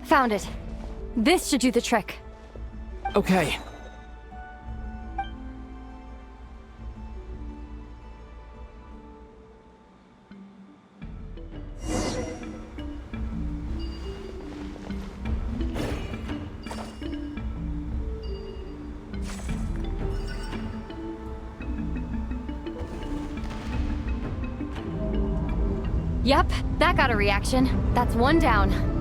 Found it. This should do the trick. Okay. Yep, that got a reaction. That's one down.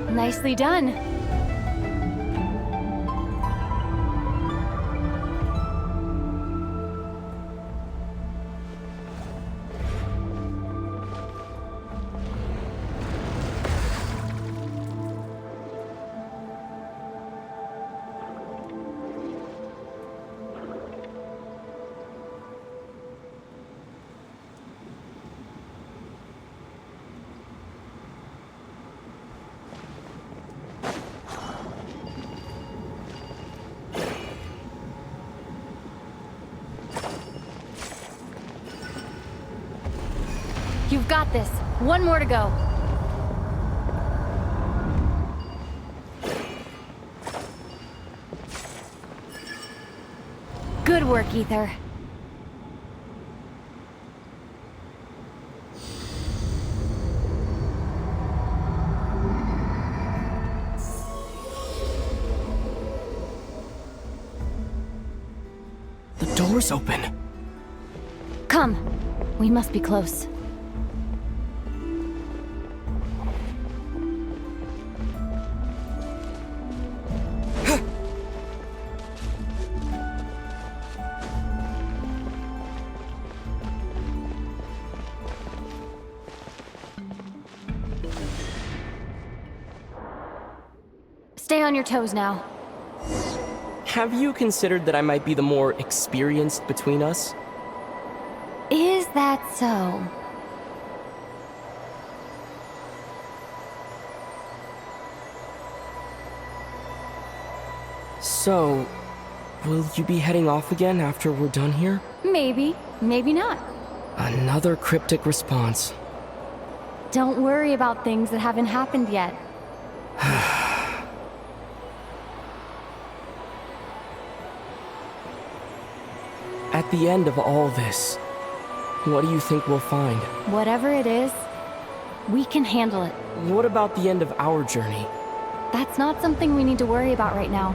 Nicely done. You've got this. One more to go. Good work, Ether. door's open. Come. We must be close. Stay on your toes now. Have you considered that I might be the more experienced between us? Is that so? So, will you be heading off again after we're done here? Maybe, maybe not. Another cryptic response. Don't worry about things that haven't happened yet. At the end of all this, what do you think we'll find? Whatever it is, we can handle it. What about the end of our journey? That's not something we need to worry about right now.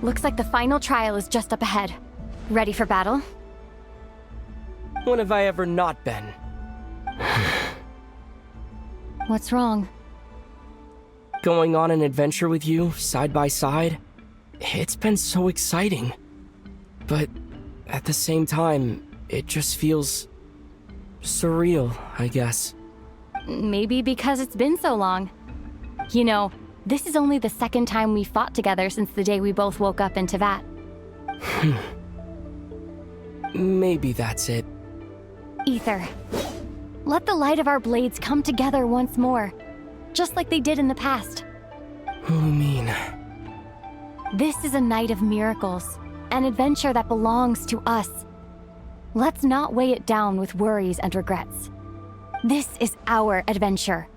Looks like the final trial is just up ahead. Ready for battle? When have I ever not been? What's wrong? Going on an adventure with you, side by side, it's been so exciting. But at the same time, it just feels surreal, I guess. Maybe because it's been so long. You know, this is only the second time we fought together since the day we both woke up in Tevat. Maybe that's it. Ether, let the light of our blades come together once more, just like they did in the past. Lumine. This is a night of miracles, an adventure that belongs to us. Let's not weigh it down with worries and regrets. This is our adventure.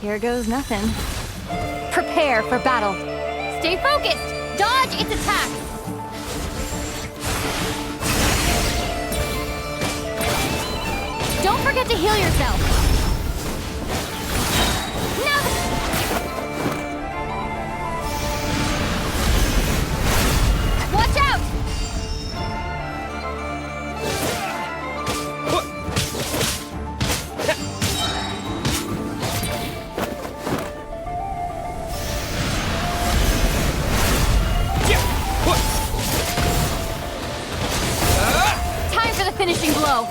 Here goes nothing. Prepare for battle. Stay focused! Dodge its attack! Don't forget to heal yourself! Watch out! Time for the finishing blow!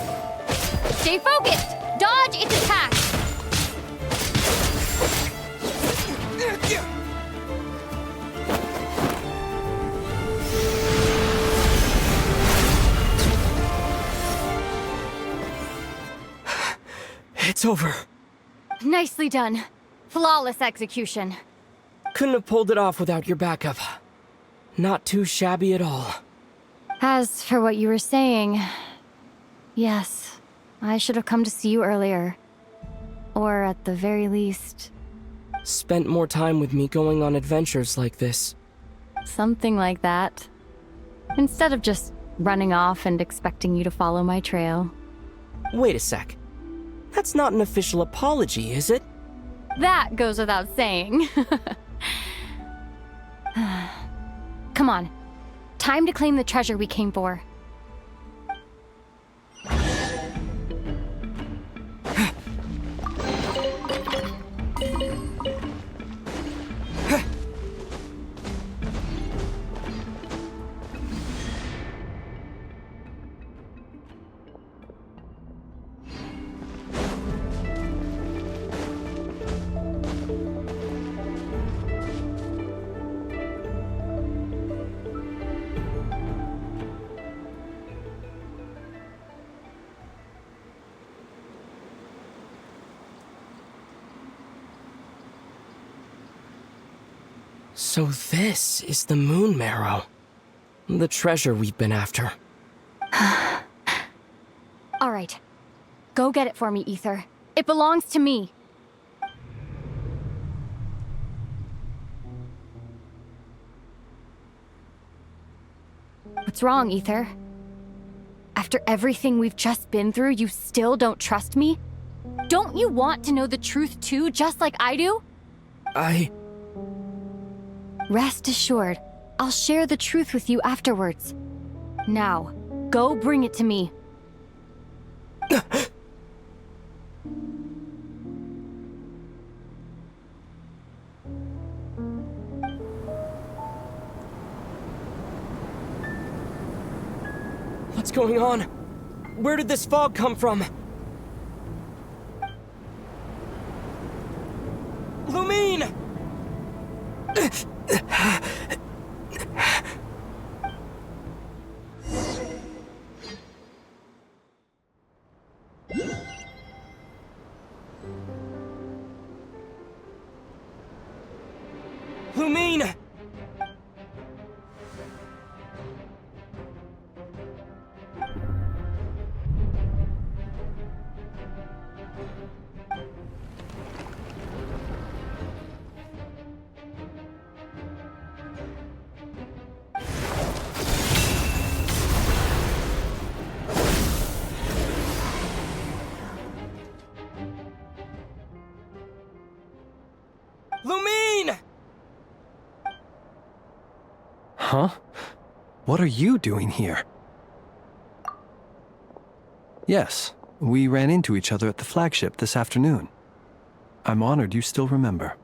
Stay focused! Dodge its attack! It's over. Nicely done. Flawless execution. Couldn't have pulled it off without your backup. Not too shabby at all. As for what you were saying, yes, I should have come to see you earlier. Or at the very least... Spent more time with me going on adventures like this. something like that. Instead of just running off and expecting you to follow my trail. Wait a sec. That's not an official apology, is it? That goes without saying. Come on. Time to claim the treasure we came for. So this is the moon marrow. The treasure we've been after. All right. Go get it for me, Ether. It belongs to me. What's wrong, Ether? After everything we've just been through, you still don't trust me? Don't you want to know the truth too, just like I do? Rest assured, I'll share the truth with you afterwards. Now, go bring it to me. What's going on? Where did this fog come from? Lumine! Lumine! Lumine! Huh? What are you doing here? Yes, we ran into each other at the flagship this afternoon. I'm honored you still remember.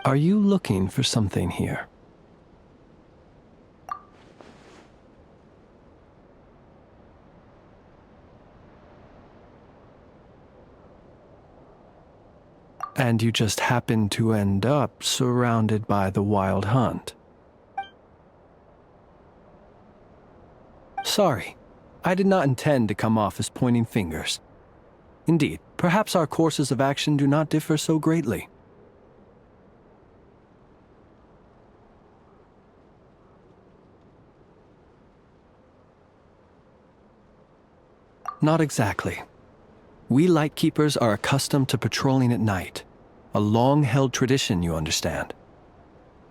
Are you looking for something here? And you just happened to end up surrounded by the Wild Hunt. Sorry, I did not intend to come off as pointing fingers. Indeed, perhaps our courses of action do not differ so greatly. Not exactly. We Lightkeepers are accustomed to patrolling at night. A long-held tradition, you understand.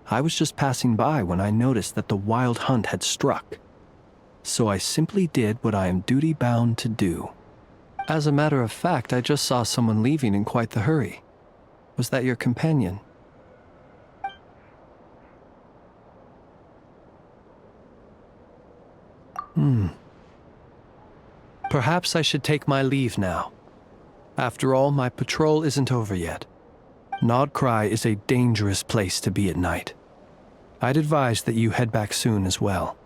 I was just passing by when I noticed that the Wild Hunt had struck. So I simply did what I am duty-bound to do. As a matter of fact, I just saw someone leaving in quite the hurry. Was that your companion? Perhaps I should take my leave now. After all, my patrol isn't over yet. Krai is a dangerous place to be at night. I'd advise that you head back soon as well.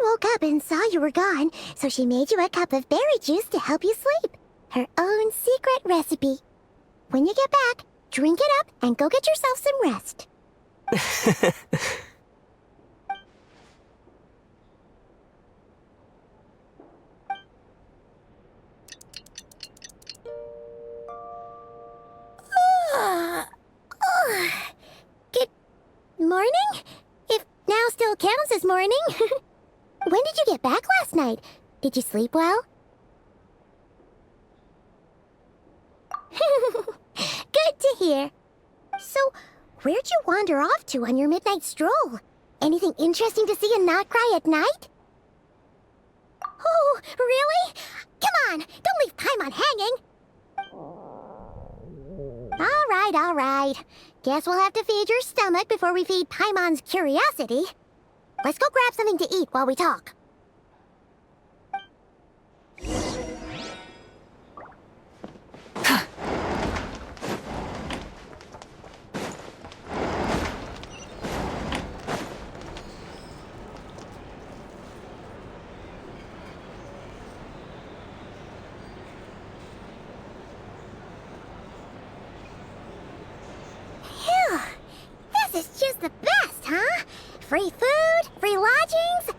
Woke up and saw you were gone, so she made you a cup of berry juice to help you sleep. Her own secret recipe. When you get back, drink it up and go get yourself some rest. Good morning? If now still counts as morning. When did you get back last night? Did you sleep well? Good to hear. So, where'd you wander off to on your midnight stroll? Anything interesting to see in Krai at night? Oh, really? Come on, don't leave Paimon hanging. All right. Guess we'll have to feed your stomach before we feed Paimon's curiosity. Let's go grab something to eat while we talk. Phew, this is just the best, huh? Free food, free lodgings.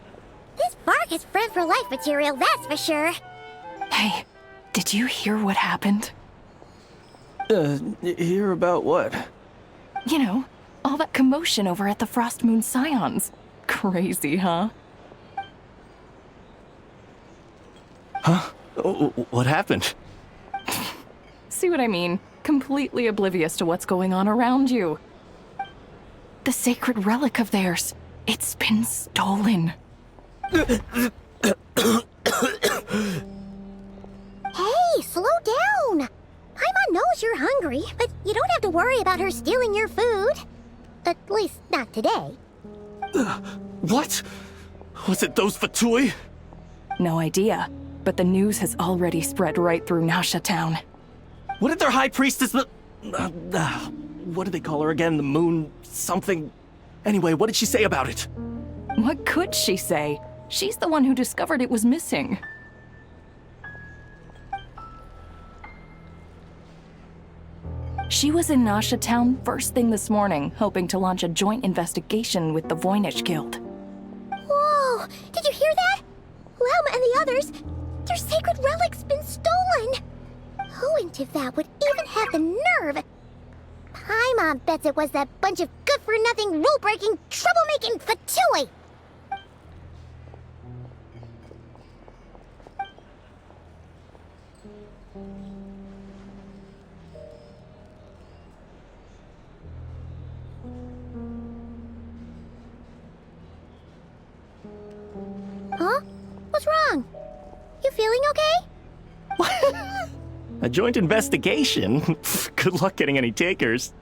This park is friend for life material, that's for sure. Hey, did you hear what happened? Hear about what? You know, all that commotion over at the Frost Moon Scions. Crazy, huh? Huh? What happened? See what I mean? Completely oblivious to what's going on around you. The sacred relic of theirs. It's been stolen. Hey, slow down. Paimon knows you're hungry, but you don't have to worry about her stealing your food. At least, not today. What? Was it those Fatui? No idea, but the news has already spread right through Nasha Town. What did their high priestess... what did they call her again? The moon... something... Anyway, what did she say about it? What could she say? She's the one who discovered it was missing. She was in Nasha Town first thing this morning, hoping to launch a joint investigation with the Voynich Guild. Whoa! Did you hear that? Lauma and the others, their sacred relic's been stolen! Who in Tivat would even have the nerve? Paimon bets it was that bunch of good-for-nothing, rule-breaking, troublemaking Fatui! Huh? What's wrong? You feeling okay? A joint investigation? Good luck getting any takers.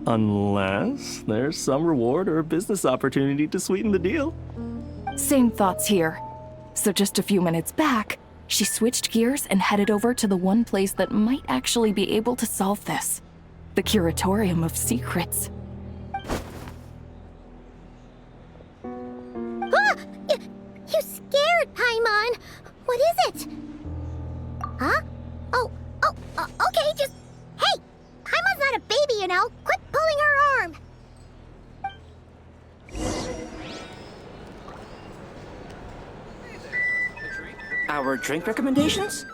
Unless there's some reward or business opportunity to sweeten the deal. Same thoughts here. So just a few minutes back, she switched gears and headed over to the one place that might actually be able to solve this. The Curatorium of Secrets. Ah! You scared, Paimon! What is it? Huh? Okay, just... Hey! Paimon's not a baby, you know! Quit pulling her arm! Our drink recommendations?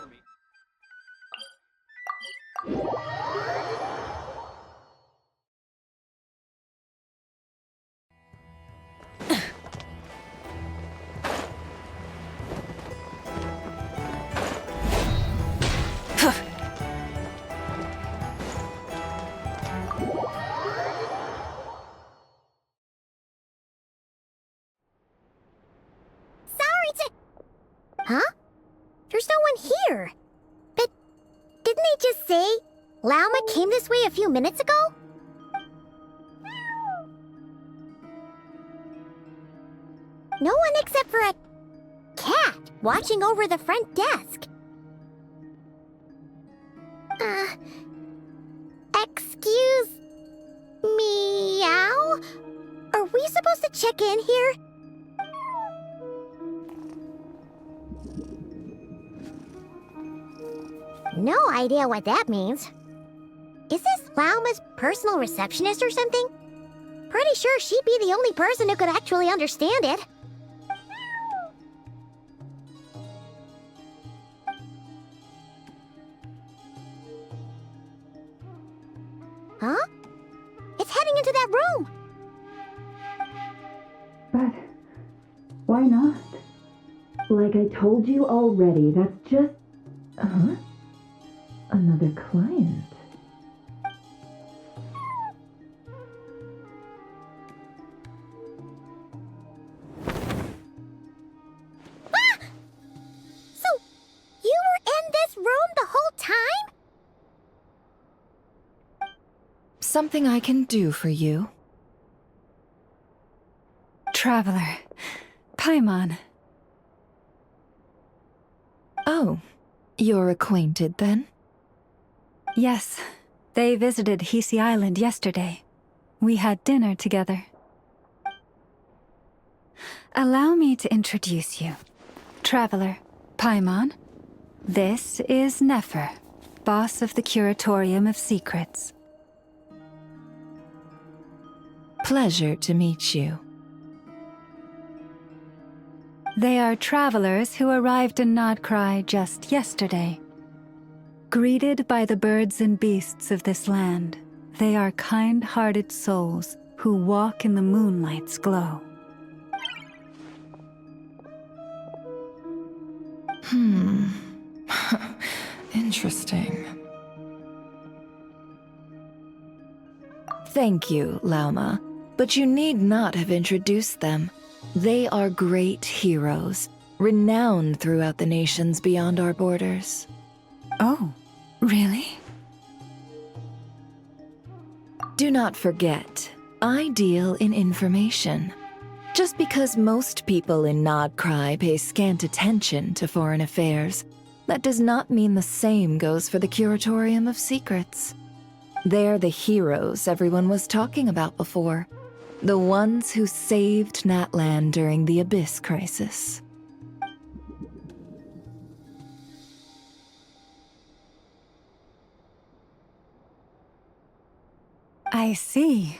Huh? There's no one here. But didn't they just say Lauma came this way a few minutes ago? No one except for a cat watching over the front desk. Excuse... meow? Are we supposed to check in here? No idea what that means. Is this Lauma's personal receptionist or something? Pretty sure she'd be the only person who could actually understand it. Huh? It's heading into that room! Why not? Like I told you already, that's just... Huh? Another client. So, you were in this room the whole time? Something I can do for you? Traveler. Paimon. Oh, you're acquainted then? Yes, they visited Hisi Island yesterday. We had dinner together. Allow me to introduce you. Traveler, Paimon. This is Nefer, boss of the Curatorium of Secrets. Pleasure to meet you. They are travelers who arrived in Krai just yesterday. Greeted by the birds and beasts of this land, they are kind-hearted souls who walk in the moonlight's glow. Interesting. Thank you, Lauma, but you need not have introduced them. They are great heroes, renowned throughout the nations beyond our borders. Oh, really? Do not forget, I deal in information. Just because most people in Krai pay scant attention to foreign affairs, that does not mean the same goes for the Curatorium of Secrets. They're the heroes everyone was talking about before. The ones who saved Natlan during the Abyss crisis. I see.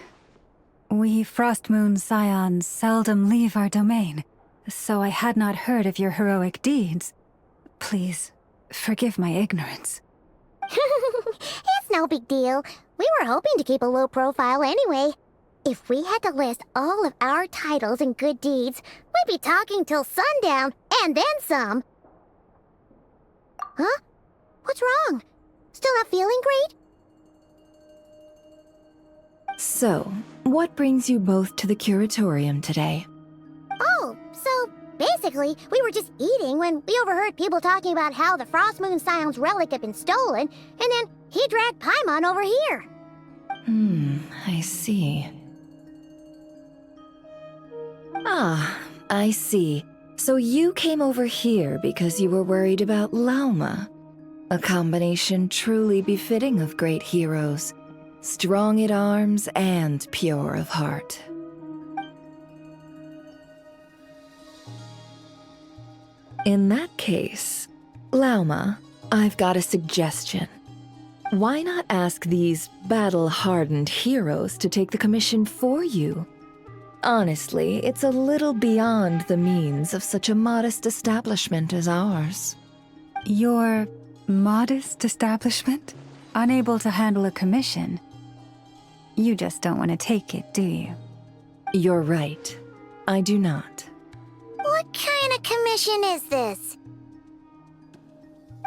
We Frostmoon Scions seldom leave our domain, so I had not heard of your heroic deeds. Please, forgive my ignorance. It's no big deal. We were hoping to keep a low profile anyway. If we had to list all of our titles and good deeds, we'd be talking till sundown, and then some. Huh? What's wrong? Still not feeling great? So, what brings you both to the Curatorium today? Oh, so basically, we were just eating when we overheard people talking about how the Frostmoon Scion's relic had been stolen, and then he dragged Paimon over here. I see. Ah, I see. So you came over here because you were worried about Lauma. A combination truly befitting of great heroes. Strong at arms and pure of heart. In that case, Lauma, I've got a suggestion. Why not ask these battle-hardened heroes to take the commission for you? Honestly, it's a little beyond the means of such a modest establishment as ours. Your modest establishment? Unable to handle a commission? You just don't want to take it, do you? You're right. I do not. What kind of commission is this?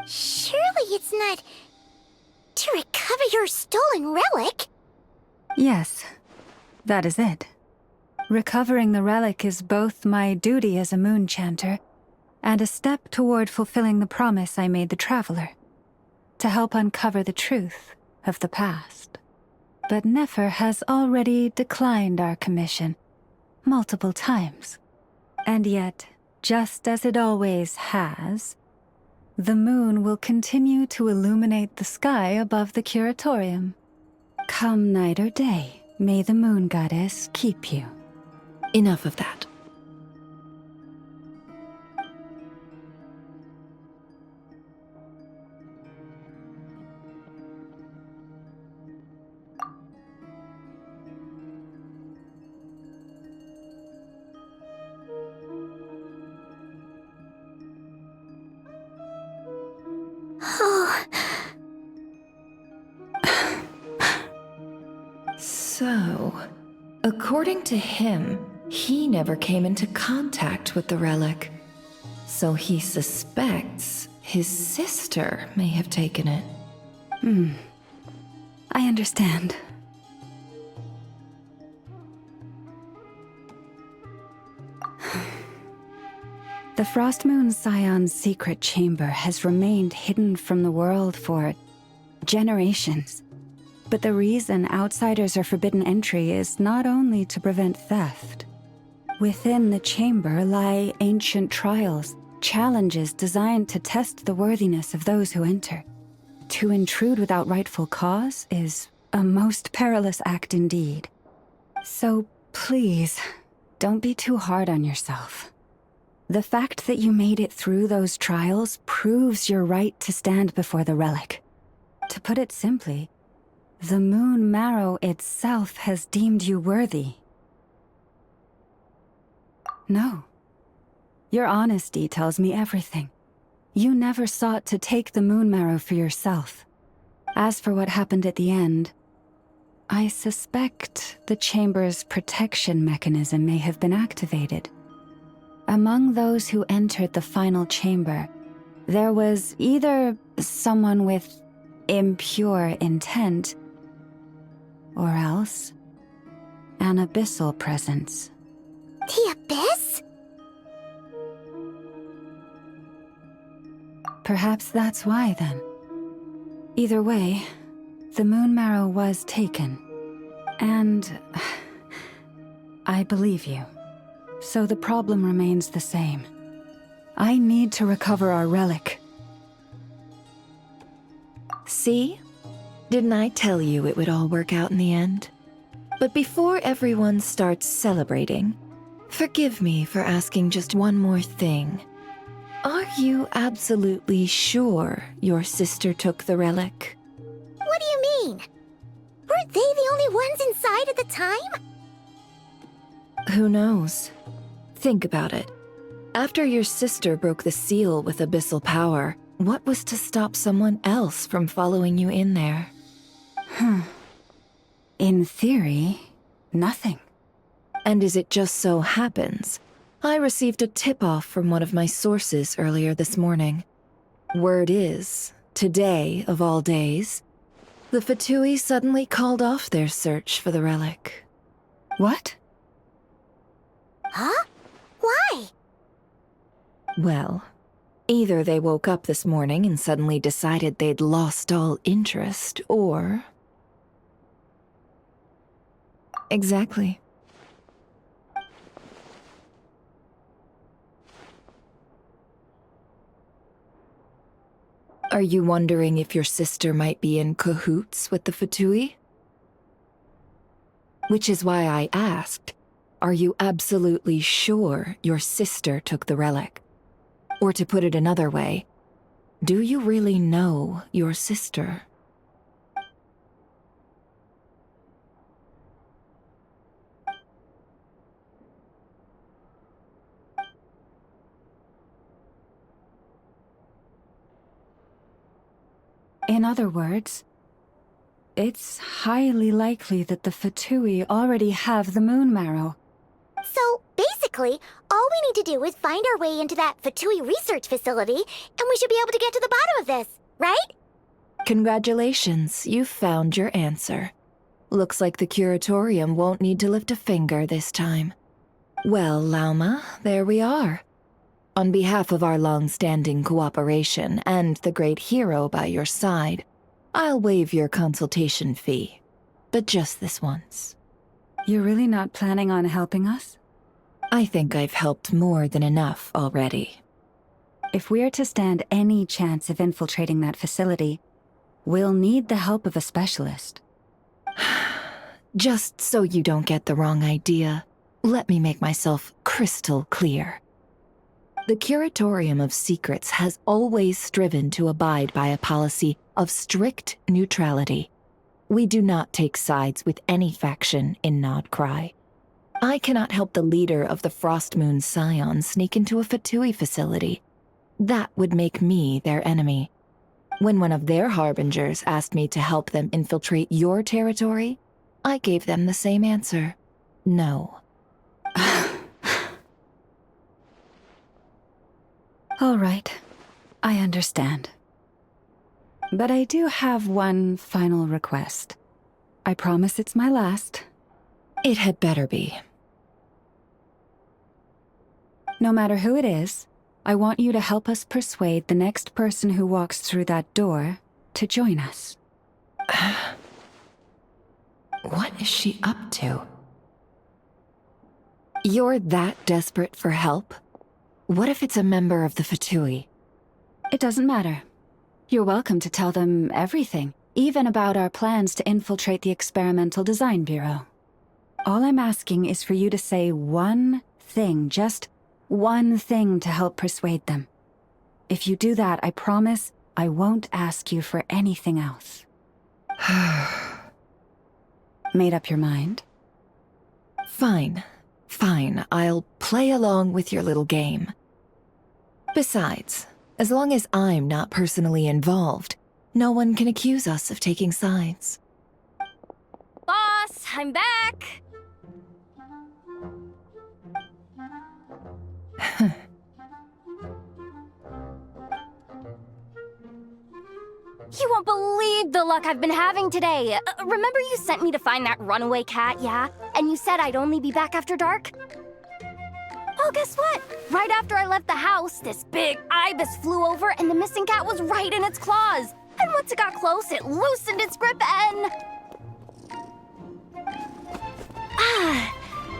Surely it's not to recover your stolen relic? Yes, that is it. Recovering the relic is both my duty as a moon chanter and a step toward fulfilling the promise I made the traveler, to help uncover the truth of the past. But Nefer has already declined our commission multiple times. And yet, just as it always has, the moon will continue to illuminate the sky above the Curatorium. Come night or day, may the moon goddess keep you. Enough of that. So, according to him, He never came into contact with the relic, so he suspects his sister may have taken it. I understand. The Frostmoon Scion's secret chamber has remained hidden from the world for generations. But the reason outsiders are forbidden entry is not only to prevent theft. Within the chamber lie ancient trials, challenges designed to test the worthiness of those who enter. To intrude without rightful cause is a most perilous act indeed. So please, don't be too hard on yourself. The fact that you made it through those trials proves your right to stand before the relic. To put it simply, the Moon Marrow itself has deemed you worthy. No. Your honesty tells me everything. You never sought to take the Moon Marrow for yourself. As for what happened at the end, I suspect the chamber's protection mechanism may have been activated. Among those who entered the final chamber, there was either someone with impure intent, or else an abyssal presence. The Abyss? Perhaps that's why, then. Either way, the Moon Marrow was taken. And I believe you. So the problem remains the same. I need to recover our relic. See? Didn't I tell you it would all work out in the end? But before everyone starts celebrating, forgive me for asking just one more thing. Are you absolutely sure your sister took the relic? What do you mean? Weren't they the only ones inside at the time? Who knows? Think about it. After your sister broke the seal with abyssal power, what was to stop someone else from following you in there? In theory, nothing. And as it just so happens, I received a tip-off from one of my sources earlier this morning. Word is, today of all days, the Fatui suddenly called off their search for the relic. What? Huh? Why? Well, either they woke up this morning and suddenly decided they'd lost all interest, or... Exactly. Are you wondering if your sister might be in cahoots with the Fatui? Which is why I asked, are you absolutely sure your sister took the relic? Or to put it another way, do you really know your sister? In other words, it's highly likely that the Fatui already have the Moon Marrow. So, basically, all we need to do is find our way into that Fatui research facility, and we should be able to get to the bottom of this, right? Congratulations, you've found your answer. Looks like the Curatorium won't need to lift a finger this time. Well, Lauma, there we are. On behalf of our long-standing cooperation and the great hero by your side, I'll waive your consultation fee. But just this once. You're really not planning on helping us? I think I've helped more than enough already. If we're to stand any chance of infiltrating that facility, we'll need the help of a specialist. Just so you don't get the wrong idea, let me make myself crystal clear. The Curatorium of Secrets has always striven to abide by a policy of strict neutrality. We do not take sides with any faction in Krai. I cannot help the leader of the Frostmoon Scion sneak into a Fatui facility. That would make me their enemy. When one of their harbingers asked me to help them infiltrate your territory, I gave them the same answer. No. All right. I understand. But I do have one final request. I promise it's my last. It had better be. No matter who it is, I want you to help us persuade the next person who walks through that door to join us. What is she up to? You're that desperate for help? What if it's a member of the Fatui? It doesn't matter. You're welcome to tell them everything, even about our plans to infiltrate the Experimental Design Bureau. All I'm asking is for you to say one thing, just one thing to help persuade them. If you do that, I promise I won't ask you for anything else. Made up your mind? Fine. Fine, I'll play along with your little game. Besides, as long as I'm not personally involved, no one can accuse us of taking sides. Boss, I'm back! You won't believe the luck I've been having today. Remember you sent me to find that runaway cat, yeah? And you said I'd only be back after dark? Well, guess what? Right after I left the house, this big ibis flew over and the missing cat was right in its claws. And once it got close, it loosened its grip and...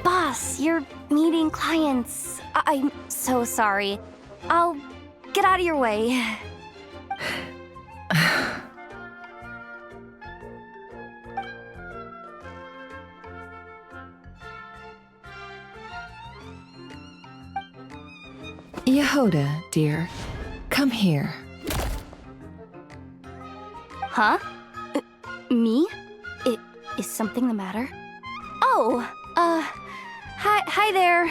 Boss, you're meeting clients. I'm so sorry. I'll get out of your way. Yehoda, dear, come here. Huh? Me? Is something the matter? Oh, hi there.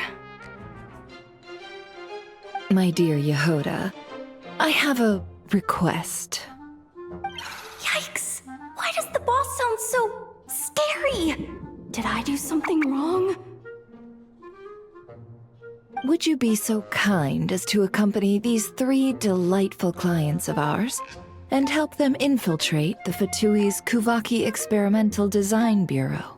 My dear Yehoda, I have a request. Yikes! Why does the boss sound so scary? Did I do something wrong? Would you be so kind as to accompany these 3 delightful clients of ours and help them infiltrate the Fatui's Kuvaki Experimental Design Bureau?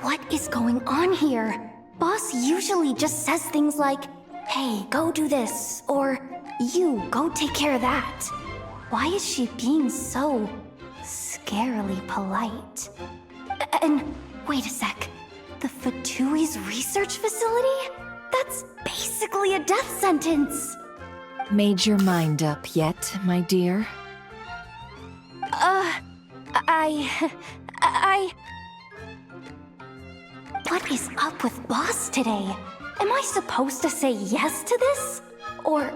What is going on here? Boss usually just says things like, hey, go do this, or you, go take care of that. Why is she being so scarily polite? And wait a sec. The Fatui's research facility? That's basically a death sentence. Made your mind up yet, my dear? What is up with Boss today? Am I supposed to say yes to this? Or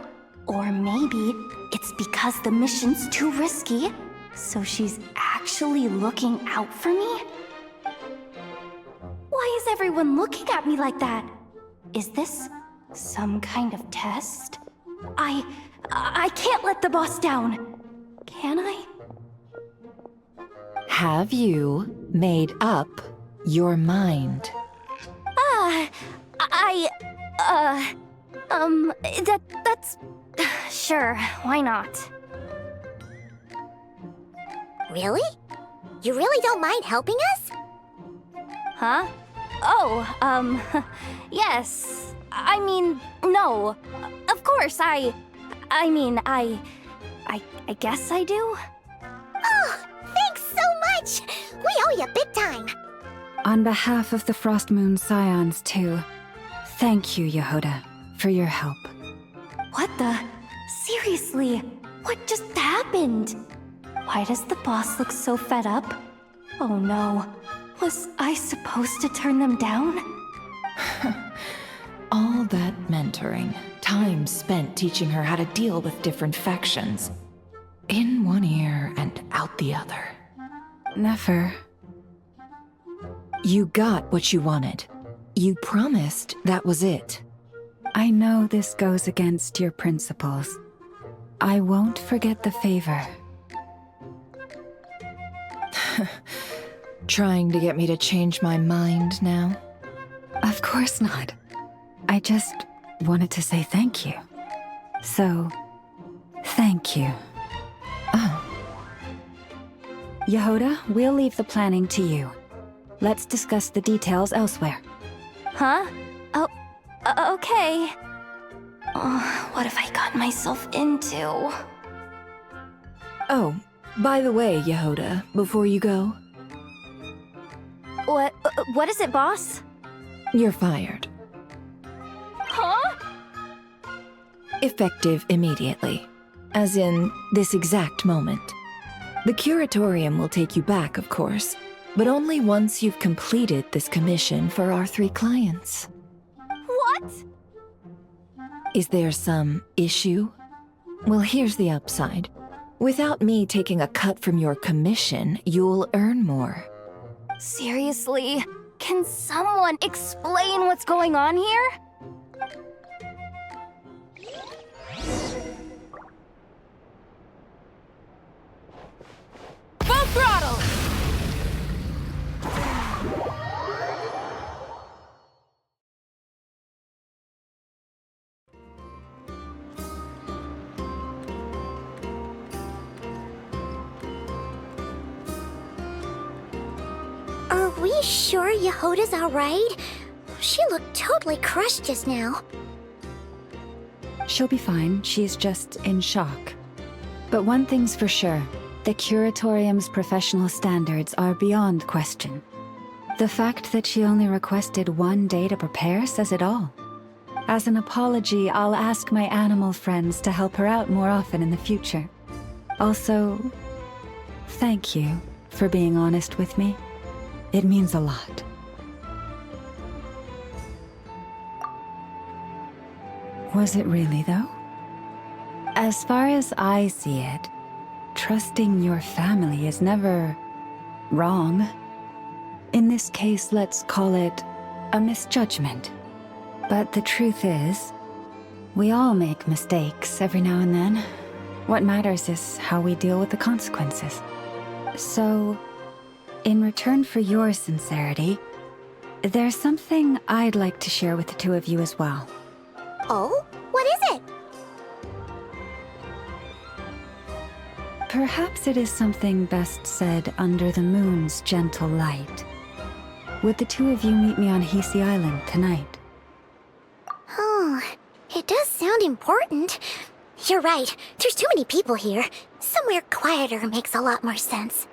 maybe it's because the mission's too risky, so she's actually looking out for me? Why is everyone looking at me like that? Is this some kind of test? I can't let the boss down. Can I? Have you made up your mind? That's... Sure, why not? Really? You really don't mind helping us? Huh? Oh, yes. I mean, no. Of course, I guess I do. Oh, thanks so much! We owe you big time! On behalf of the Frost Moon Scions, too, thank you, Yehoda, for your help. What the? Seriously, what just happened? Why does the boss look so fed up? Oh no, was I supposed to turn them down? All that mentoring, time spent teaching her how to deal with different factions. In one ear and out the other. Never. You got what you wanted. You promised that was it. I know this goes against your principles. I won't forget the favor. Trying to get me to change my mind now? Of course not. I just wanted to say thank you. So, thank you. Yehoda, we'll leave the planning to you. Let's discuss the details elsewhere. Huh? Oh, okay. What have I gotten myself into? Oh, by the way, Yehoda, before you go, What is it, boss? you're fired. Huh? Effective immediately. As in, this exact moment. The curatorium will take you back, of course, but only once you've completed this commission for our 3 clients. What? Is there some issue? Well, here's the upside. Without me taking a cut from your commission, you'll earn more. Seriously? Can someone explain what's going on here? Full throttle! Are we sure Yehoda's alright? She looked totally crushed just now. She'll be fine, she's just in shock. But one thing's for sure, the Curatorium's professional standards are beyond question. The fact that she only requested 1 day to prepare says it all. As an apology, I'll ask my animal friends to help her out more often in the future. Also, thank you for being honest with me. It means a lot. Was it really, though? As far as I see it, trusting your family is never wrong. In this case, let's call it a misjudgment. But the truth is, we all make mistakes every now and then. What matters is how we deal with the consequences. So, in return for your sincerity, there's something I'd like to share with the 2 of you as well. Oh? What is it? Perhaps it is something best said under the moon's gentle light. Would the 2 of you meet me on Hisi Island tonight? Oh, it does sound important. You're right, there's too many people here. Somewhere quieter makes a lot more sense.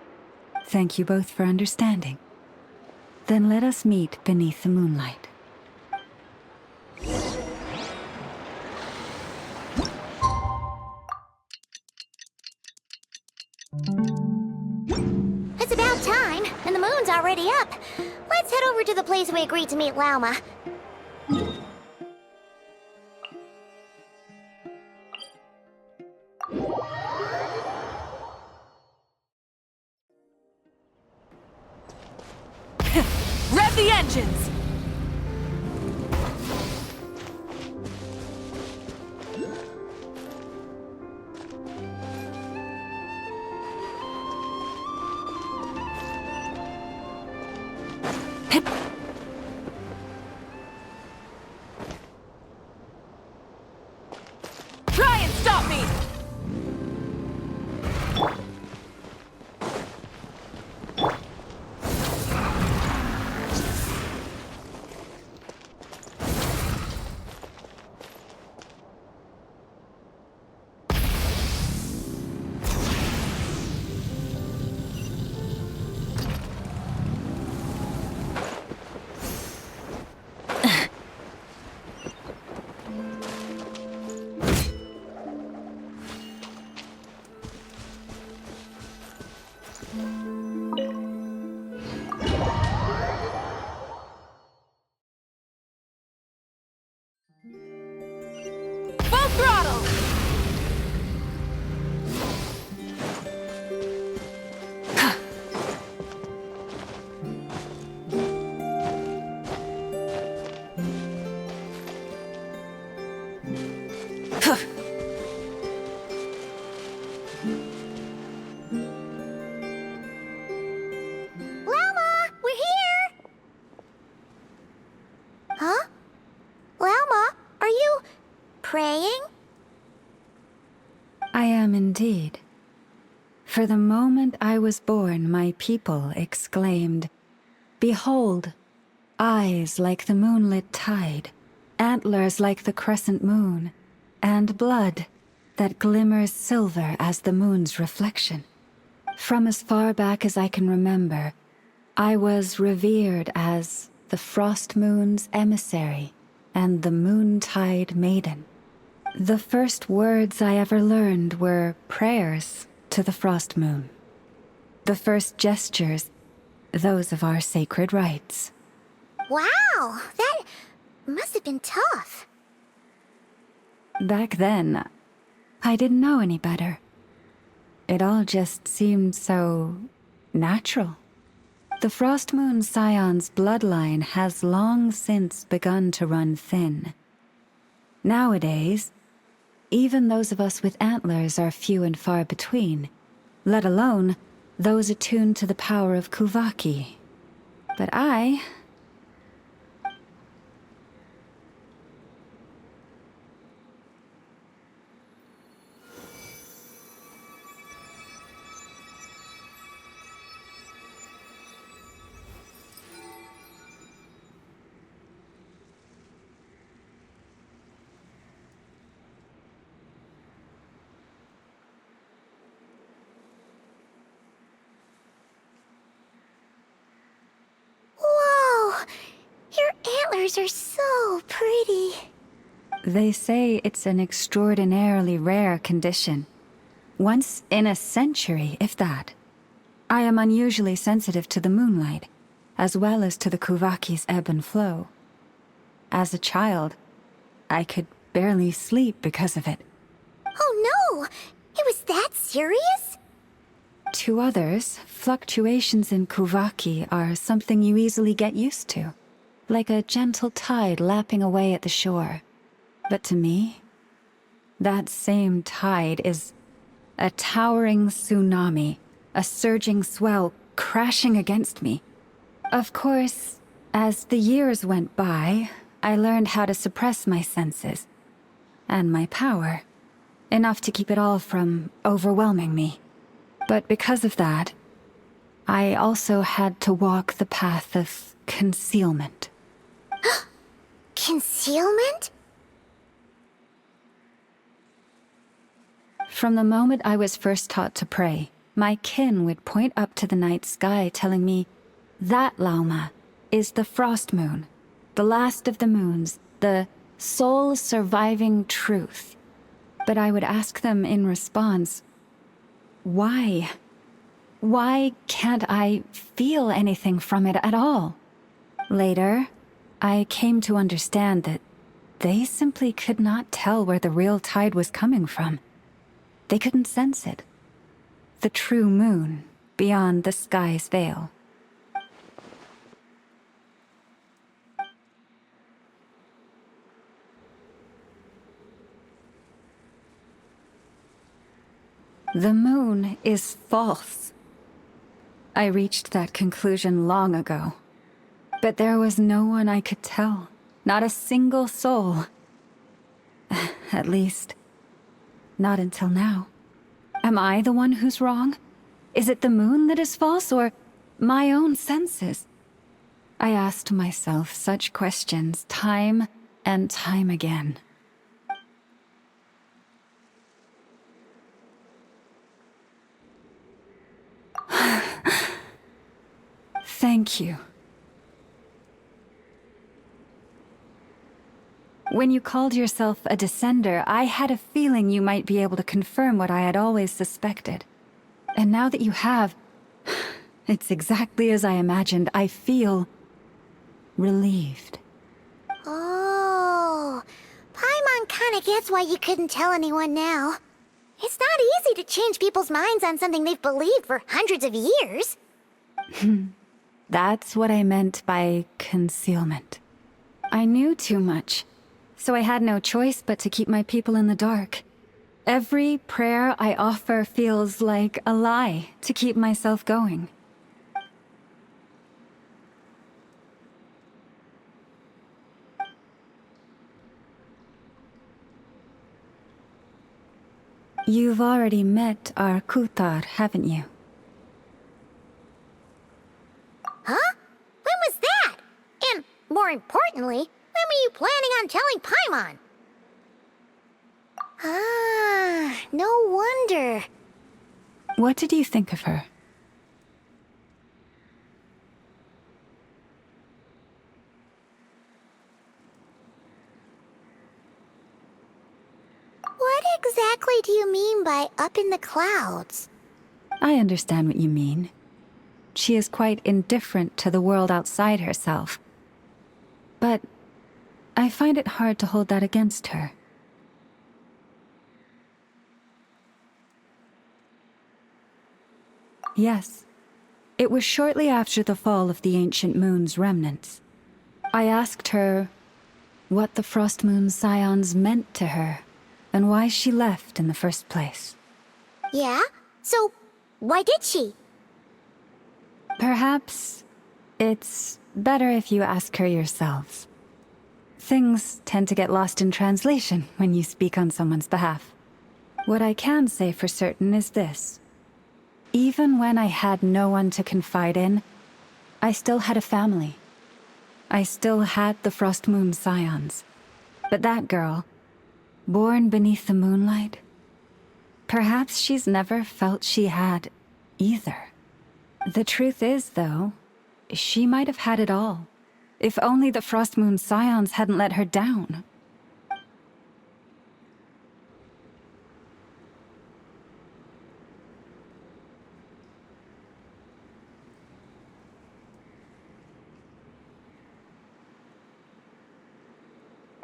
Thank you both for understanding. Then let us meet beneath the moonlight. It's about time, and the moon's already up. Let's head over to the place we agreed to meet Lauma. Rev the engines! Try and stop me! Full throttle! Lauma, we're here! Huh? Lauma, are you praying? Indeed. For the moment I was born, my people exclaimed, "Behold, eyes like the moonlit tide, antlers like the crescent moon, and blood that glimmers silver as the moon's reflection." From as far back as I can remember, I was revered as the Frost Moon's emissary and the Moontide Maiden. The first words I ever learned were prayers to the Frost Moon. The first gestures, those of our sacred rites. Wow, that must have been tough. Back then, I didn't know any better. It all just seemed so natural. The Frost Moon Scion's bloodline has long since begun to run thin. Nowadays, even those of us with antlers are few and far between, let alone those attuned to the power of Kuvaki. But I... Whoa! Your antlers are so pretty. They say it's an extraordinarily rare condition. Once in a century, if that. I am unusually sensitive to the moonlight, as well as to the Kuvaki's ebb and flow. As a child, I could barely sleep because of it. Oh no! It was that serious? To others, fluctuations in Kuvaki are something you easily get used to, like a gentle tide lapping away at the shore. But to me, that same tide is a towering tsunami, a surging swell crashing against me. Of course, as the years went by, I learned how to suppress my senses and my power, enough to keep it all from overwhelming me. But because of that, I also had to walk the path of concealment. Concealment? From the moment I was first taught to pray, my kin would point up to the night sky telling me, "That, Lauma, is the Frost Moon, the last of the moons, the sole surviving truth." But I would ask them in response, why? Why can't I feel anything from it at all? Later, I came to understand that they simply could not tell where the real tide was coming from. They couldn't sense it. The true moon beyond the sky's veil. The moon is false. I reached that conclusion long ago. But there was no one I could tell. Not a single soul. At least, not until now. Am I the one who's wrong? Is it the moon that is false, or my own senses? I asked myself such questions time and time again. Thank you. When you called yourself a descender, I had a feeling you might be able to confirm what I had always suspected. And now that you have, it's exactly as I imagined. I feel relieved. Oh, Paimon kinda gets why you couldn't tell anyone now. It's not easy to change people's minds on something they've believed for hundreds of years. That's what I meant by concealment. I knew too much, so I had no choice but to keep my people in the dark. Every prayer I offer feels like a lie to keep myself going. You've already met our Kutar, haven't you? Huh? When was that? And more importantly, when were you planning on telling Paimon? Ah, no wonder. What did you think of her? What exactly do you mean by up in the clouds? I understand what you mean. She is quite indifferent to the world outside herself. But I find it hard to hold that against her. Yes. It was shortly after the fall of the ancient moon's remnants. I asked her what the Frost Moon Scions meant to her, and why she left in the first place. Yeah? So, why did she? Perhaps it's better if you ask her yourselves. Things tend to get lost in translation when you speak on someone's behalf. What I can say for certain is this. Even when I had no one to confide in, I still had a family. I still had the Frost Moon Scions. But that girl, born beneath the moonlight, perhaps she's never felt she had either. The truth is, though, she might have had it all, if only the Frost Moon Scions hadn't let her down.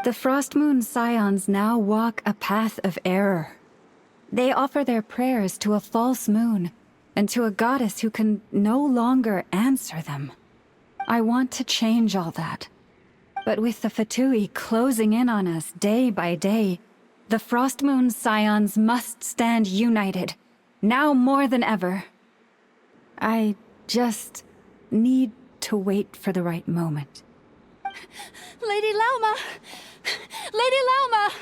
The Frost Moon Scions now walk a path of error. They offer their prayers to a false moon, and to a goddess who can no longer answer them. I want to change all that. But with the Fatui closing in on us day by day, the Frost Moon Scions must stand united, now more than ever. I just need to wait for the right moment. Lady Lauma! Lady Lauma!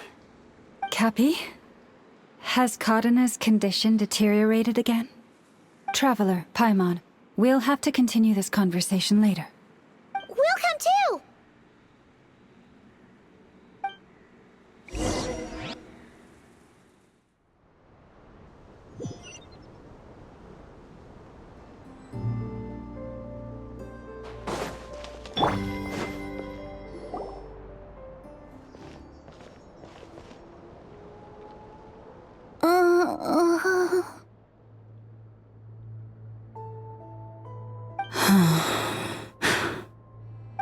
Cappy? Has Kadena's condition deteriorated again? Traveler, Paimon, we'll have to continue this conversation later. We'll come too!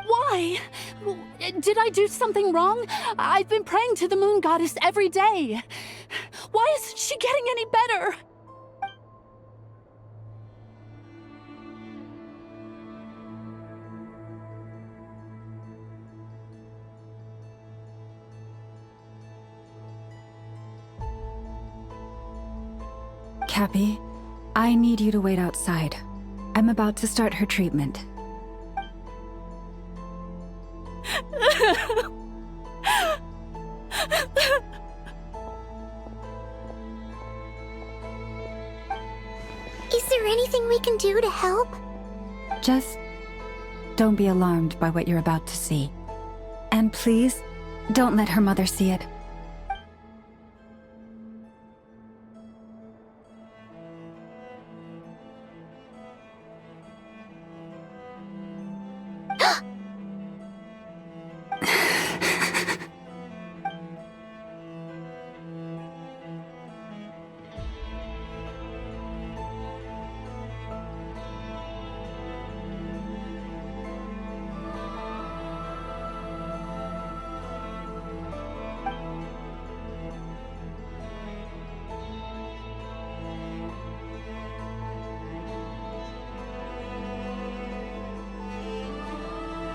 Why? Did I do something wrong? I've been praying to the moon goddess every day. Why isn't she getting any better? Cappy, I need you to wait outside. I'm about to start her treatment. Is there anything we can do to help? Just don't be alarmed by what you're about to see. And please, don't let her mother see it.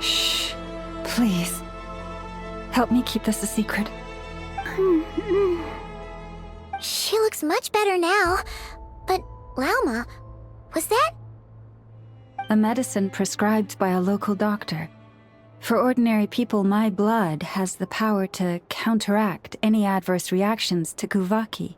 Shh. Please. Help me keep this a secret. She looks much better now. But, Lauma, was that? A medicine prescribed by a local doctor. For ordinary people, my blood has the power to counteract any adverse reactions to Kuvaki.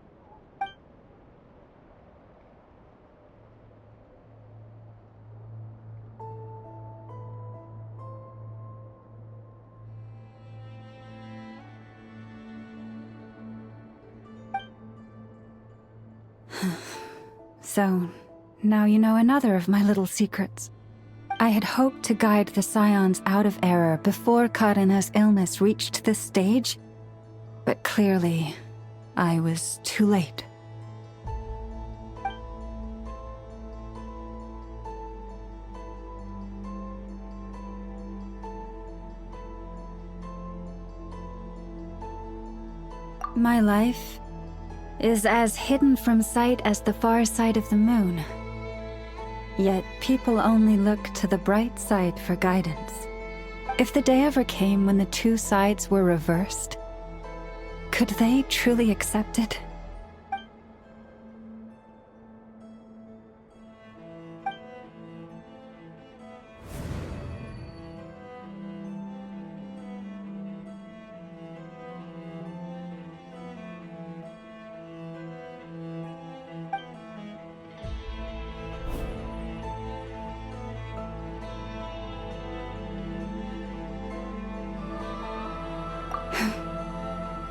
So, now you know another of my little secrets. I had hoped to guide the Scions out of error before Karina's illness reached this stage, but clearly, I was too late. My life is as hidden from sight as the far side of the moon. Yet people only look to the bright side for guidance. If the day ever came when the two sides were reversed, could they truly accept it?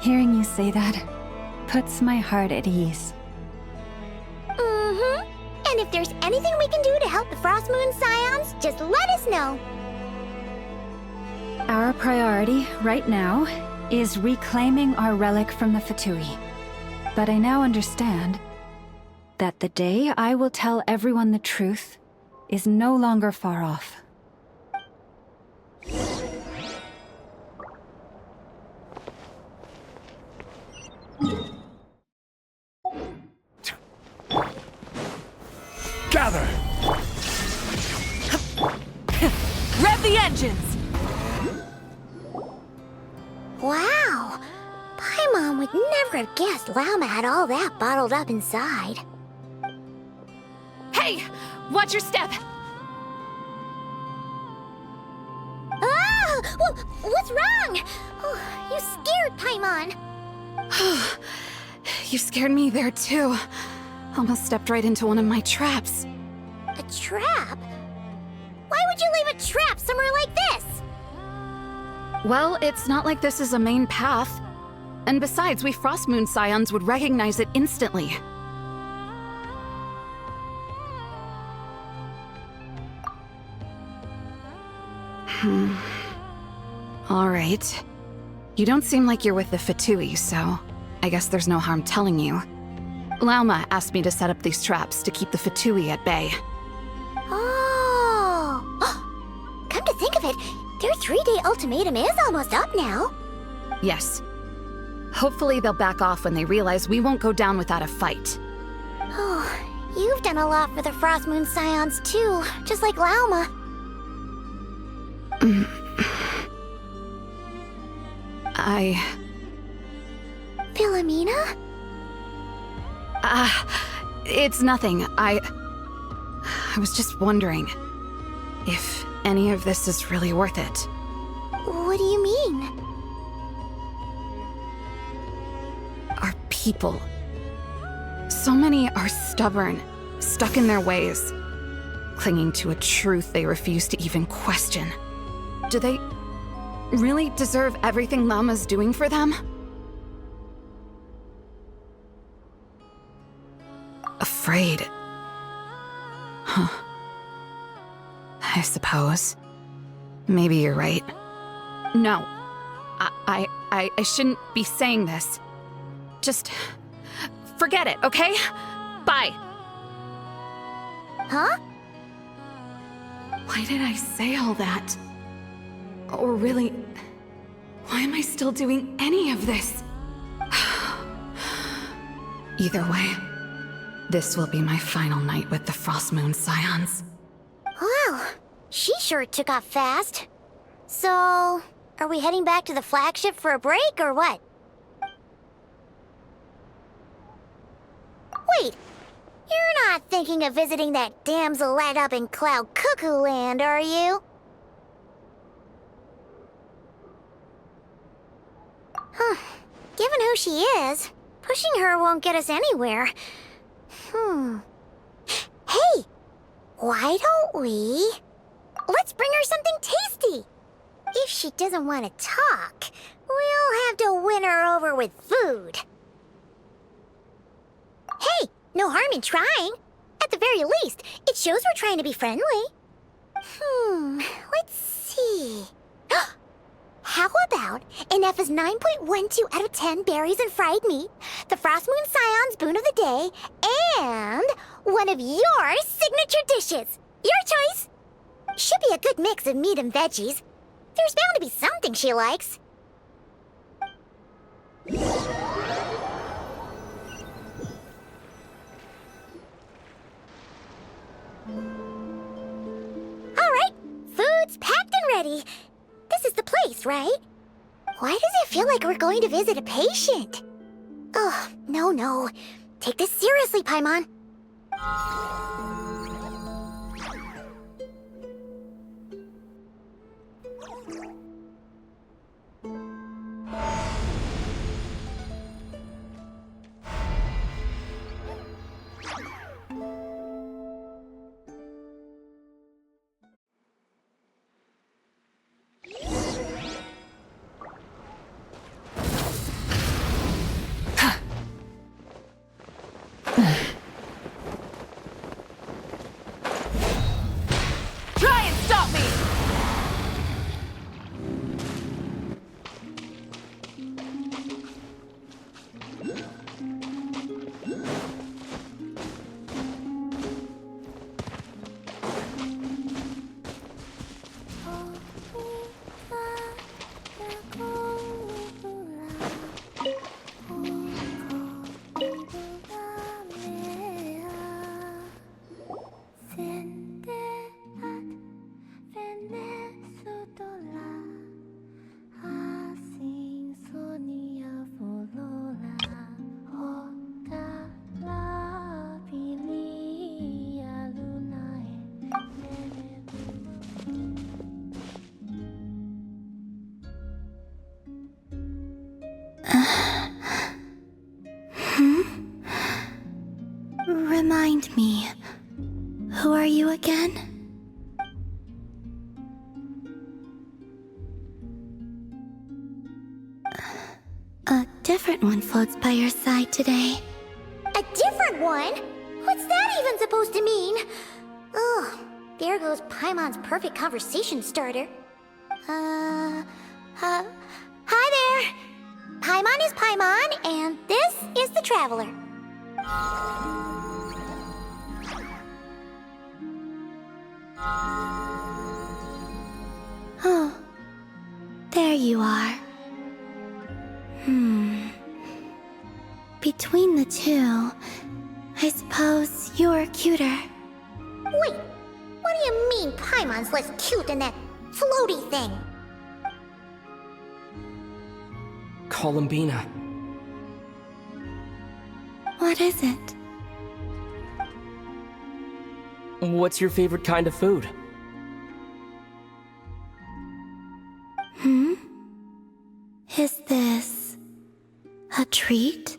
Hearing you say that puts my heart at ease. Mm-hmm. And if there's anything we can do to help the Frost Moon Scions, just let us know. Our priority, right now, is reclaiming our relic from the Fatui. But I now understand that the day I will tell everyone the truth is no longer far off. Gather! Rev the engines! Wow! Paimon would never have guessed Lauma had all that bottled up inside. Hey! Watch your step! Ah! What's wrong? Oh, you scared Paimon. You scared me there too. Almost stepped right into one of my traps. A trap? Why would you leave a trap somewhere like this? Well, it's not like this is a main path. And besides, we Frostmoon Scions would recognize it instantly. Alright. You don't seem like you're with the Fatui, so I guess there's no harm telling you. Lauma asked me to set up these traps to keep the Fatui at bay. Oh! Come to think of it, their 3-day ultimatum is almost up now. Yes. Hopefully they'll back off when they realize we won't go down without a fight. Oh, you've done a lot for the Frost Moon Scions too, just like Lauma. Philomena? It's nothing. I was just wondering if any of this is really worth it. What do you mean? Our people. So many are stubborn, stuck in their ways, clinging to a truth they refuse to even question. Do they really deserve everything Lauma's doing for them? Afraid. Huh. I suppose. Maybe you're right. No. I shouldn't be saying this. Just forget it, okay? Bye. Huh? Why did I say all that? Or really, why am I still doing any of this? Either way, this will be my final night with the Frostmoon Scions. Wow, she sure took off fast. So, are we heading back to the flagship for a break, or what? Wait, you're not thinking of visiting that damsel light up in Cloud Cuckoo Land, are you? Huh. Given who she is, pushing her won't get us anywhere. Hey! Why don't we... Let's bring her something tasty! If she doesn't want to talk, we'll have to win her over with food. Hey! No harm in trying. At the very least, it shows we're trying to be friendly. Let's see. How about an F is 9.12 out of 10 berries and fried meat, the Frost Moon Scion's boon of the day, and one of your signature dishes. Your choice. Should be a good mix of meat and veggies. There's bound to be something she likes. All right, food's packed and ready. This is the place, right? Why does it feel like we're going to visit a patient? Oh, no. Take this seriously, Paimon. Try and stop me! Remind me, who are you again? A different one floats by your side today. A different one? What's that even supposed to mean? Ugh, there goes Paimon's perfect conversation starter. Hi there! Paimon is Paimon, and this is the Traveler. Oh, there you are. Between the two, I suppose you're cuter. Wait, what do you mean Paimon's less cute than that floaty thing? Columbina. What is it? What's your favorite kind of food? Is this a treat?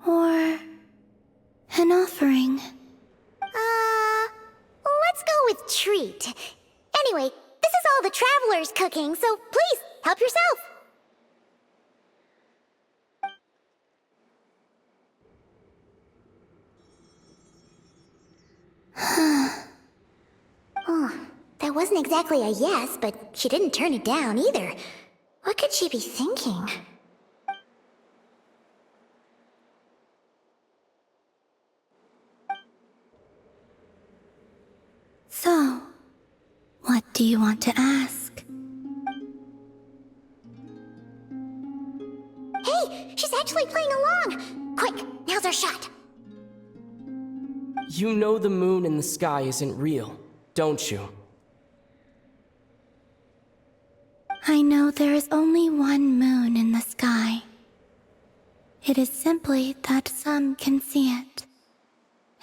Or an offering? Let's go with treat. Anyway, this is all the Traveler's cooking, so please, help yourself. Oh, that wasn't exactly a yes, but she didn't turn it down either. What could she be thinking? So, what do you want to ask? Hey, she's actually playing along! Quick, now's our shot. You know the moon in the sky isn't real, don't you? I know there is only one moon in the sky. It is simply that some can see it,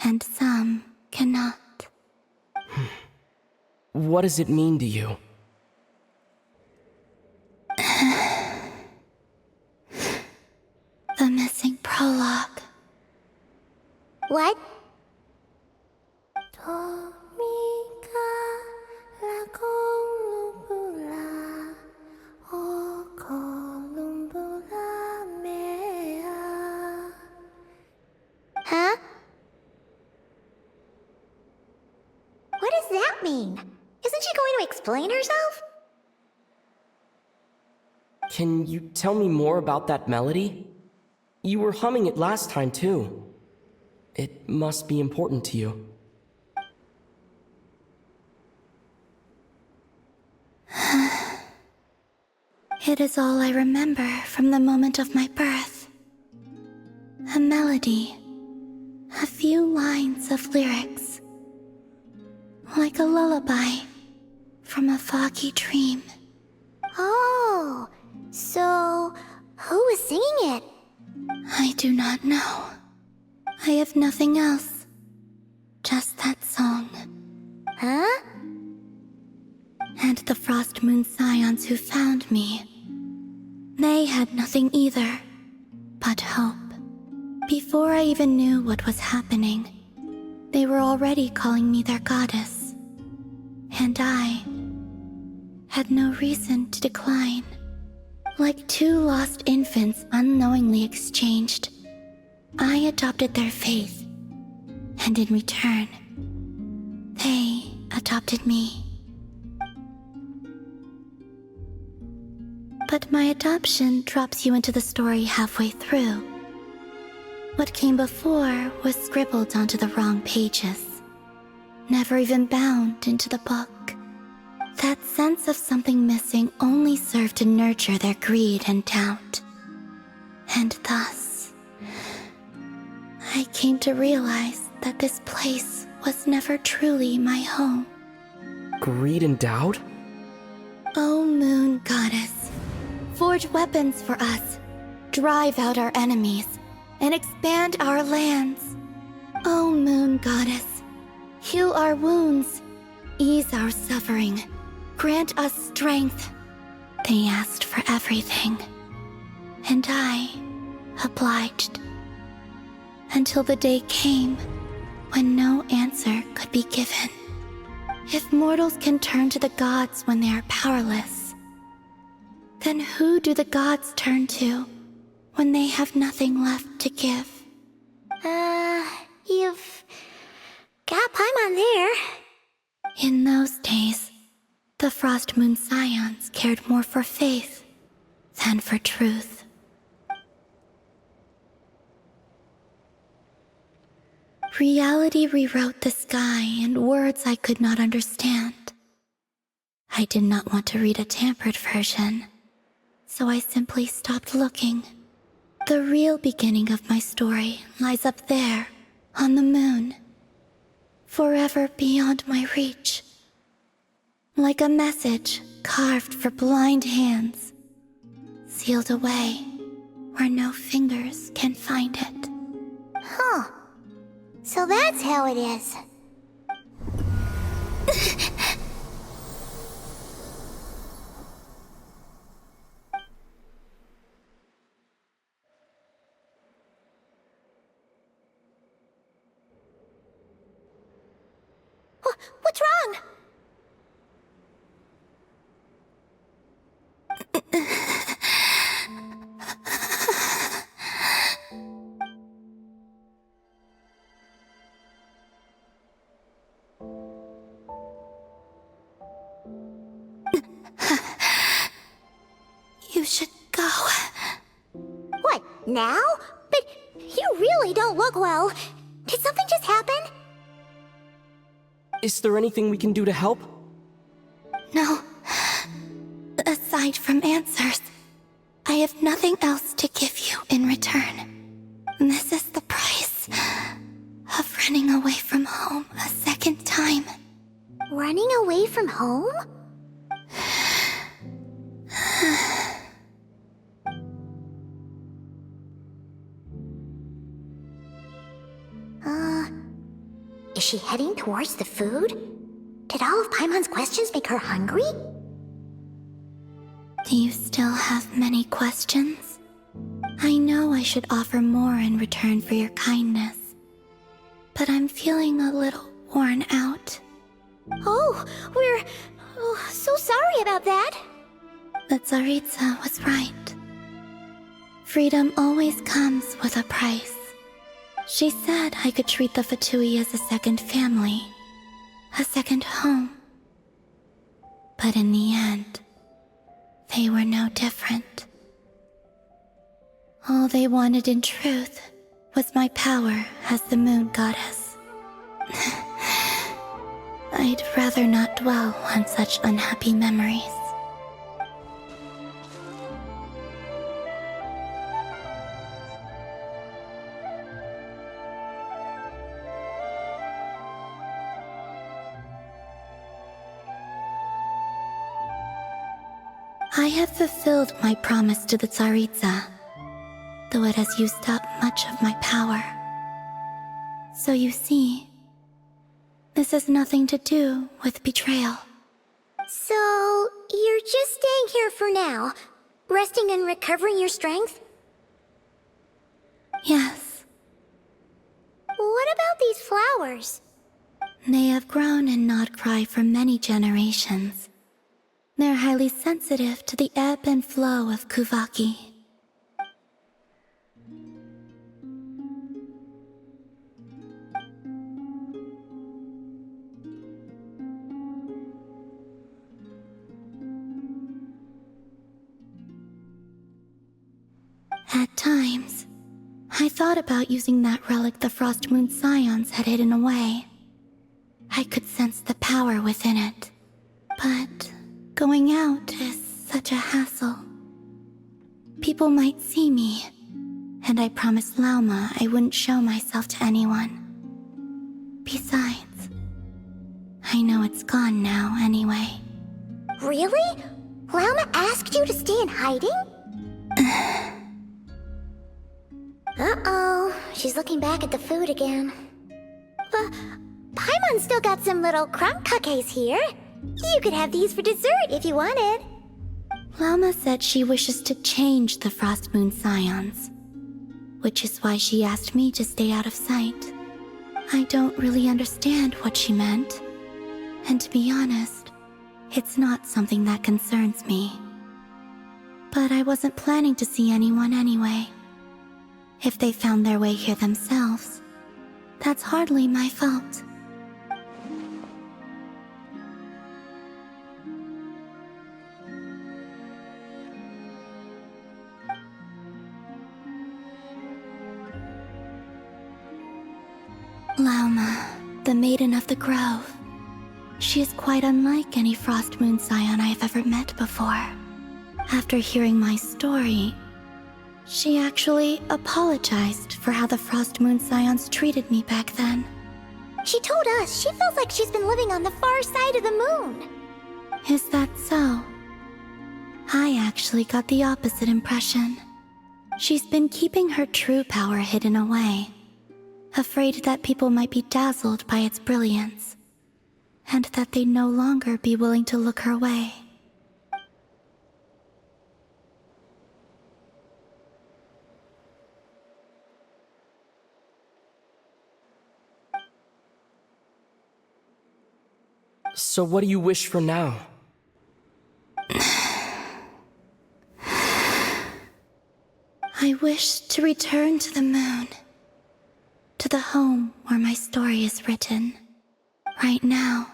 and some cannot. What does it mean to you? The missing prologue. What? Huh? does that mean? Isn't she going to explain herself? Can you tell me more about that melody? You were humming it last time, too. It must be important to you. It is all I remember from the moment of my birth. A melody. A few lines of lyrics. Like a lullaby from a foggy dream. Oh, so who was singing it? I do not know. I have nothing else. Just that song. Huh? And the Frost Moon Scions who found me. They had nothing either, but hope. Before I even knew what was happening, they were already calling me their goddess. And I had no reason to decline. Like two lost infants unknowingly exchanged, I adopted their faith, and in return, they adopted me. But my adoption drops you into the story halfway through. What came before was scribbled onto the wrong pages, never even bound into the book. That sense of something missing only served to nurture their greed and doubt. And thus, I came to realize that this place was never truly my home. Greed and doubt? O Moon Goddess, forge weapons for us, drive out our enemies, and expand our lands. O Moon Goddess, heal our wounds, ease our suffering, grant us strength. They asked for everything, and I obliged. Until the day came when no answer could be given. If mortals can turn to the gods when they are powerless, then who do the gods turn to when they have nothing left to give? You've got Paimon there. In those days, the Frost Moon Scions cared more for faith than for truth. Reality rewrote the sky in words I could not understand. I did not want to read a tampered version, so I simply stopped looking. The real beginning of my story lies up there, on the moon, forever beyond my reach. Like a message carved for blind hands, sealed away where no fingers can find it. Huh. So that's how it is. What's wrong? You should go. What, now? But you really don't look well. Did something just happen? Is there anything we can do to help? No. Aside from answers, I have nothing else to give you in return. This is the price of running away from home a second time. Running away from home? Is she heading towards the food? Did all of Paimon's questions make her hungry? Do you still have many questions? I know I should offer more in return for your kindness, but I'm feeling a little worn out. Oh, we're so sorry about that. But Tsaritsa was right. Freedom always comes with a price. She said I could treat the Fatui as a second family. a second home. But in the end, they were no different. All they wanted in truth was my power as the moon goddess. I'd rather not dwell on such unhappy memories. I have fulfilled my promise to the Tsaritsa, though it has used up much of my power. So you see, this has nothing to do with betrayal. So, you're just staying here for now, resting and recovering your strength? Yes. What about these flowers? They have grown in Nod Krai for many generations. They're highly sensitive to the ebb and flow of Kuvaki. At times, I thought about using that relic the Frost Moon Scions had hidden away. I could sense the power within it, but going out is such a hassle. People might see me, and I promised Lauma I wouldn't show myself to anyone. Besides, I know it's gone now anyway. Really? Lauma asked you to stay in hiding? Uh-oh, she's looking back at the food again. Paimon's still got some little crumb cookies here. You could have these for dessert if you wanted. Lauma said she wishes to change the Frost Moon Scions, which is why she asked me to stay out of sight. I don't really understand what she meant, and to be honest, it's not something that concerns me. But I wasn't planning to see anyone anyway. If they found their way here themselves, that's hardly my fault. Lauma, the Maiden of the Grove. She is quite unlike any Frost Moon Scion I have ever met before. After hearing my story, she actually apologized for how the Frost Moon Scions treated me back then. She told us she feels like she's been living on the far side of the moon. Is that so? I actually got the opposite impression. She's been keeping her true power hidden away, afraid that people might be dazzled by its brilliance, and that they'd no longer be willing to look her way. So what do you wish for now? I wish to return to the moon, to the home where my story is written. Right now,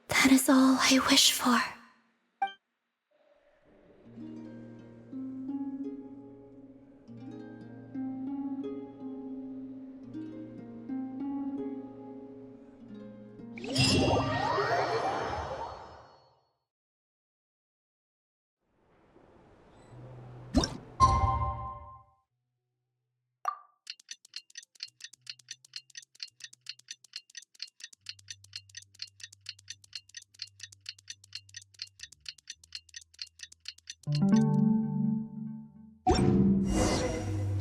that is all I wish for.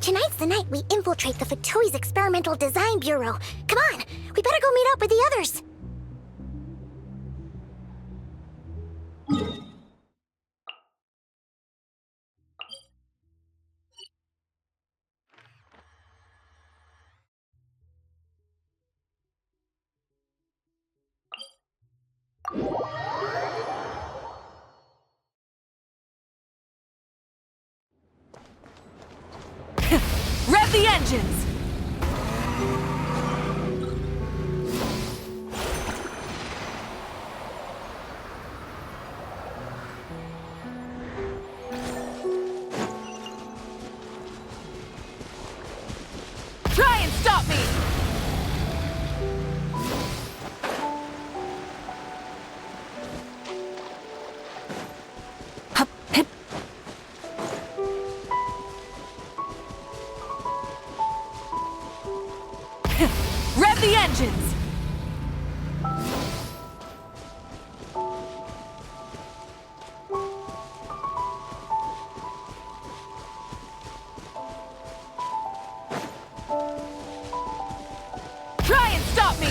Tonight's the night we infiltrate the Fatoi's Experimental Design Bureau. Come on, we better go meet up with the others. Rev the engines! the engines! Try and stop me!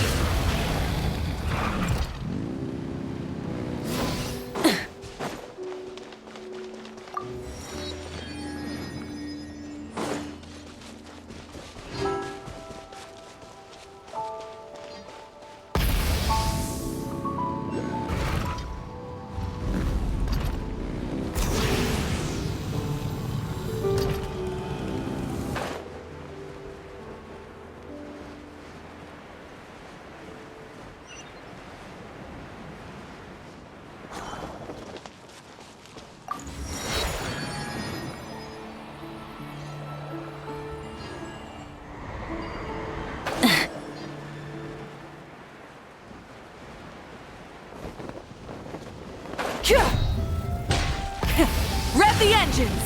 Rev the engines!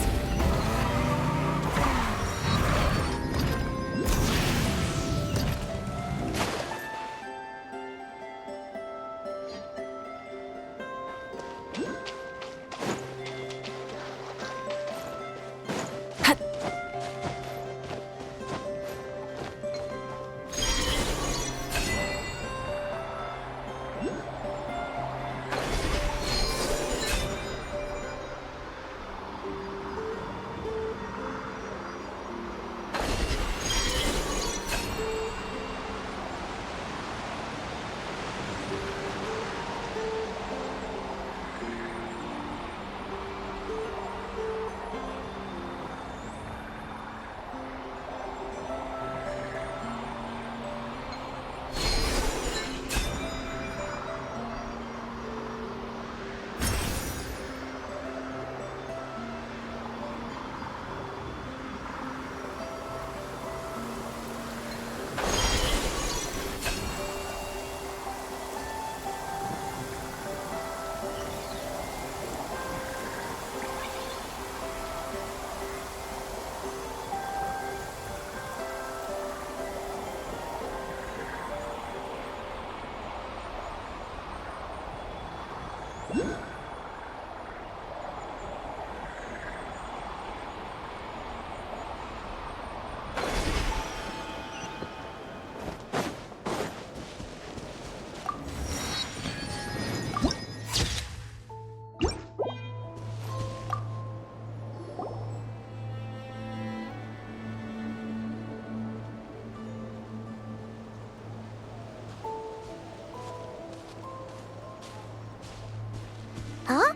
Huh?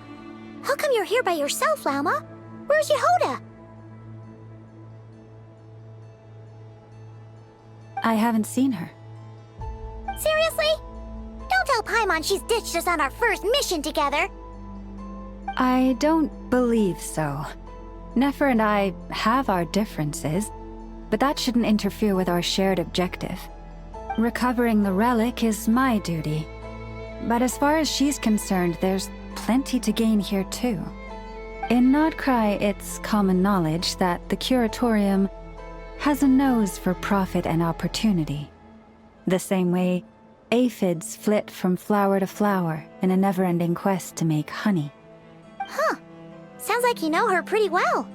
How come you're here by yourself, Lauma? Where's Yehoda? I haven't seen her. Seriously? Don't tell Paimon she's ditched us on our first mission together. I don't believe so. Nefer and I have our differences, but that shouldn't interfere with our shared objective. Recovering the relic is my duty. But as far as she's concerned, there's plenty to gain here too. In Krai, it's common knowledge that the Curatorium has a nose for profit and opportunity. The same way aphids flit from flower to flower in a never-ending quest to make honey. Huh. Sounds like you know her pretty well.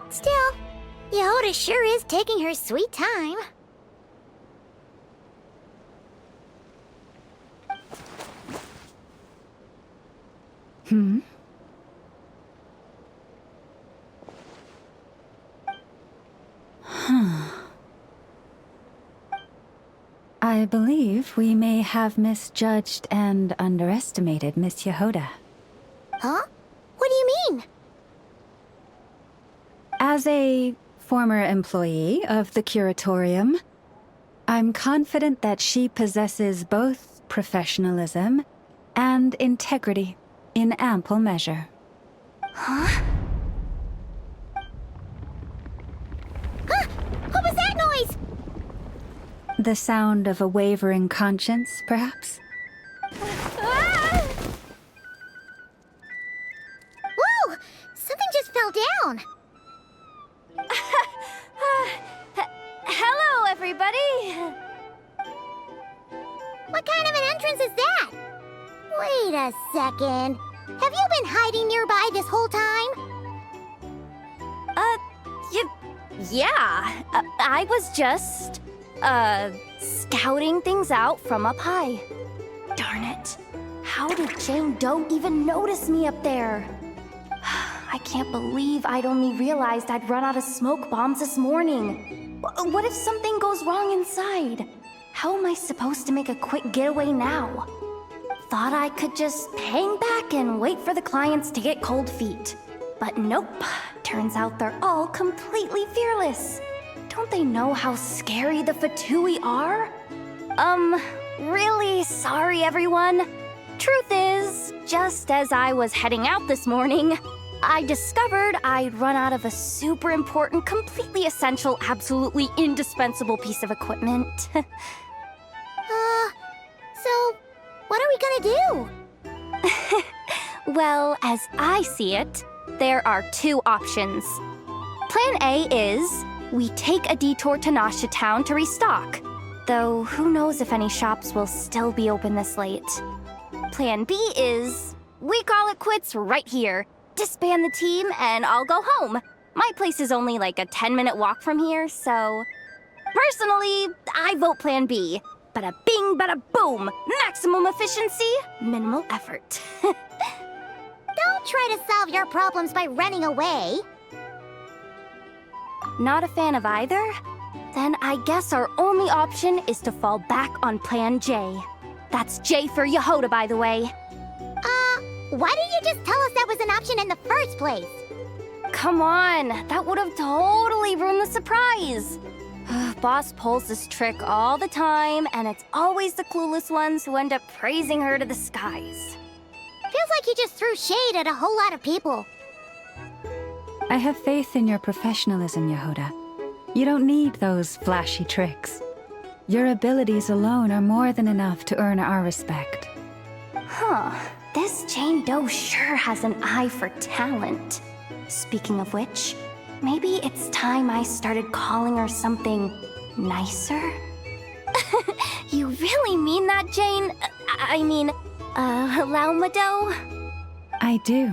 Still, Yehoda sure is taking her sweet time. I believe we may have misjudged and underestimated Miss Yehoda. Huh? What do you mean? As a former employee of the Curatorium, I'm confident that she possesses both professionalism and integrity in ample measure. Huh? Huh? What was that noise? The sound of a wavering conscience, perhaps? Ah! Whoa! Something just fell fell down. Hello, everybody! What kind of an entrance is that? Wait a second. Have you been hiding nearby this whole time? Yeah. I was just, scouting things out from up high. Darn it. How did Jane Doe even notice me up there? I can't believe I'd only realized I'd run out of smoke bombs this morning. What if something goes wrong inside? How am I supposed to make a quick getaway now? Thought I could just hang back and wait for the clients to get cold feet. But nope. Turns out they're all completely fearless. Don't they know how scary the Fatui are? Really sorry, everyone. Truth is, just as I was heading out this morning, I discovered I'd run out of a super important, completely essential, absolutely indispensable piece of equipment. So, what are we gonna do? Well, as I see it, there are two options. Plan A is we take a detour to Nasha Town to restock, though who knows if any shops will still be open this late. Plan B is we call it quits right here, disband the team, and I'll go home. My place is only like a 10-minute walk from here, so... Personally, I vote Plan B. Bada bing, bada boom! Maximum efficiency, minimal effort. Don't try to solve your problems by running away. Not a fan of either? Then I guess our only option is to fall back on Plan J. That's J for Yehoda, by the way. Why didn't you just tell us that was an option in the first place? Come on, that would have totally ruined the surprise. Boss pulls this trick all the time, and it's always the clueless ones who end up praising her to the skies. Feels like you just threw shade at a whole lot of people. I have faith in your professionalism, Yehoda. You don't need those flashy tricks. Your abilities alone are more than enough to earn our respect. Huh. This Jane Doe sure has an eye for talent. Speaking of which, maybe it's time I started calling her something nicer? You really mean that, Jane? Lauma Doe? I do.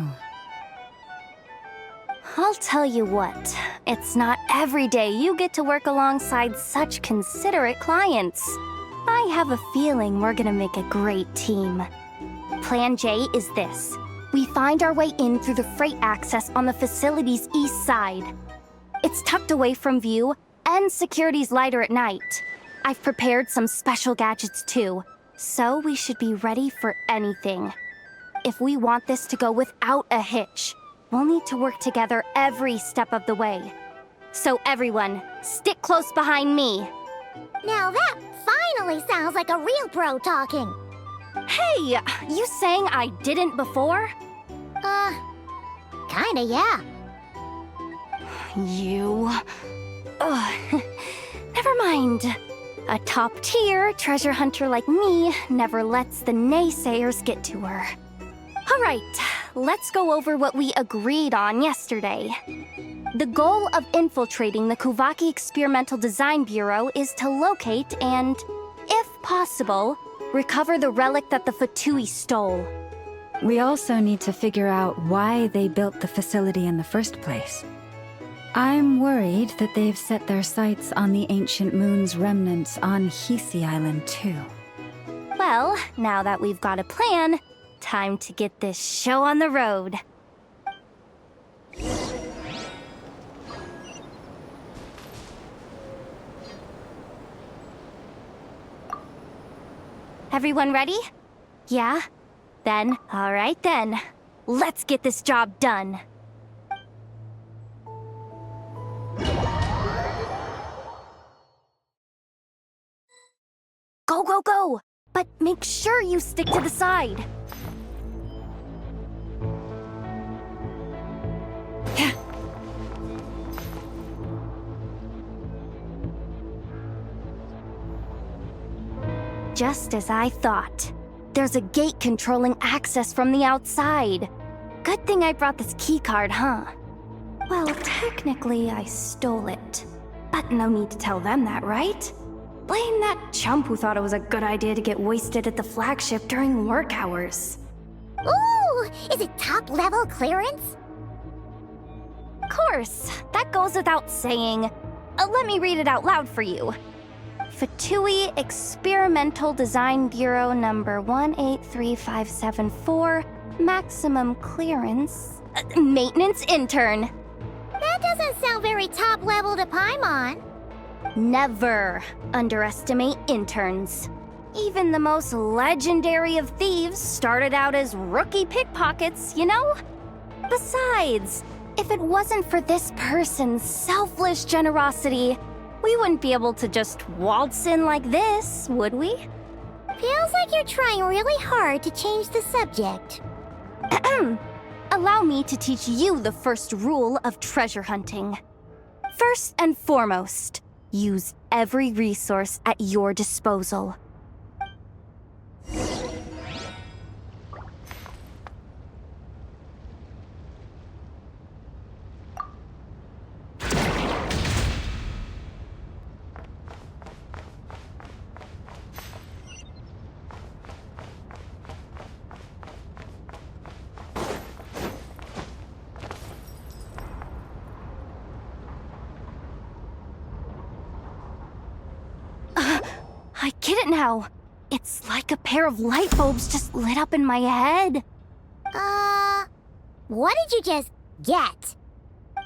I'll tell you what, it's not every day you get to work alongside such considerate clients. I have a feeling we're gonna make a great team. Plan J is this. We find our way in through the freight access on the facility's east side. It's tucked away from view, and security's lighter at night. I've prepared some special gadgets too, so we should be ready for anything. If we want this to go without a hitch, we'll need to work together every step of the way. So everyone, stick close behind me. Now that finally sounds like a real pro talking. Hey, you saying I didn't before? Kinda, yeah. You... Ugh. Never mind. A top-tier treasure hunter like me never lets the naysayers get to her. All right, let's go over what we agreed on yesterday. The goal of infiltrating the Kuvaki Experimental Design Bureau is to locate and, if possible, recover the relic that the Fatui stole. We also need to figure out why they built the facility in the first place. I'm worried that they've set their sights on the ancient moon's remnants on Hisi Island too. Well, now that we've got a plan, time to get this show on the road. Everyone ready? Yeah? Then, all right then. Let's get this job done. Go, go, go! But make sure you stick to the side. Just as I thought. There's a gate controlling access from the outside. Good thing I brought this keycard, huh? Well, technically, I stole it. But no need to tell them that, right? Blame that chump who thought it was a good idea to get wasted at the flagship during work hours. Ooh, is it top-level clearance? Course, that goes without saying. Let me read it out loud for you. Fatui Experimental Design Bureau number 183574, maximum clearance, maintenance intern. That doesn't sound very top-level to Paimon. Never underestimate interns. Even the most legendary of thieves started out as rookie pickpockets, you know? Besides, if it wasn't for this person's selfless generosity, we wouldn't be able to just waltz in like this, would we? Feels like you're trying really hard to change the subject. Allow me to teach you the first rule of treasure hunting. First and foremost, use every resource at your disposal. I get it now. It's like a pair of light bulbs just lit up in my head. What did you just get?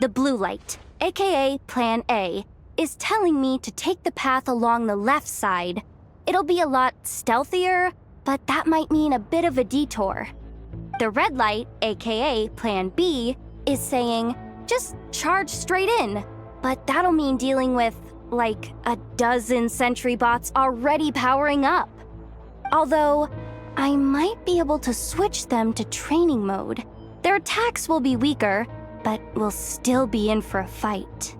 The blue light, aka Plan A, is telling me to take the path along the left side. It'll be a lot stealthier, but that might mean a bit of a detour. The red light, aka Plan B, is saying, just charge straight in. But that'll mean dealing with, like, a dozen sentry bots already powering up. Although, I might be able to switch them to training mode. Their attacks will be weaker, but we'll still be in for a fight.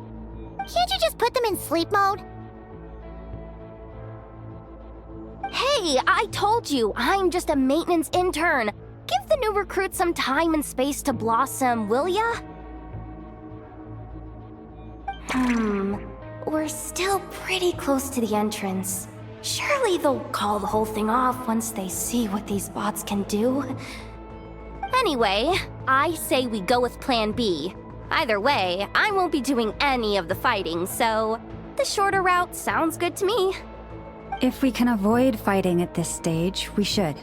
Can't you just put them in sleep mode? Hey, I told you, I'm just a maintenance intern. Give the new recruit some time and space to blossom, will ya? We're still pretty close to the entrance. Surely they'll call the whole thing off once they see what these bots can do. Anyway, I say we go with Plan B. Either way, I won't be doing any of the fighting, so the shorter route sounds good to me. If we can avoid fighting at this stage, we should.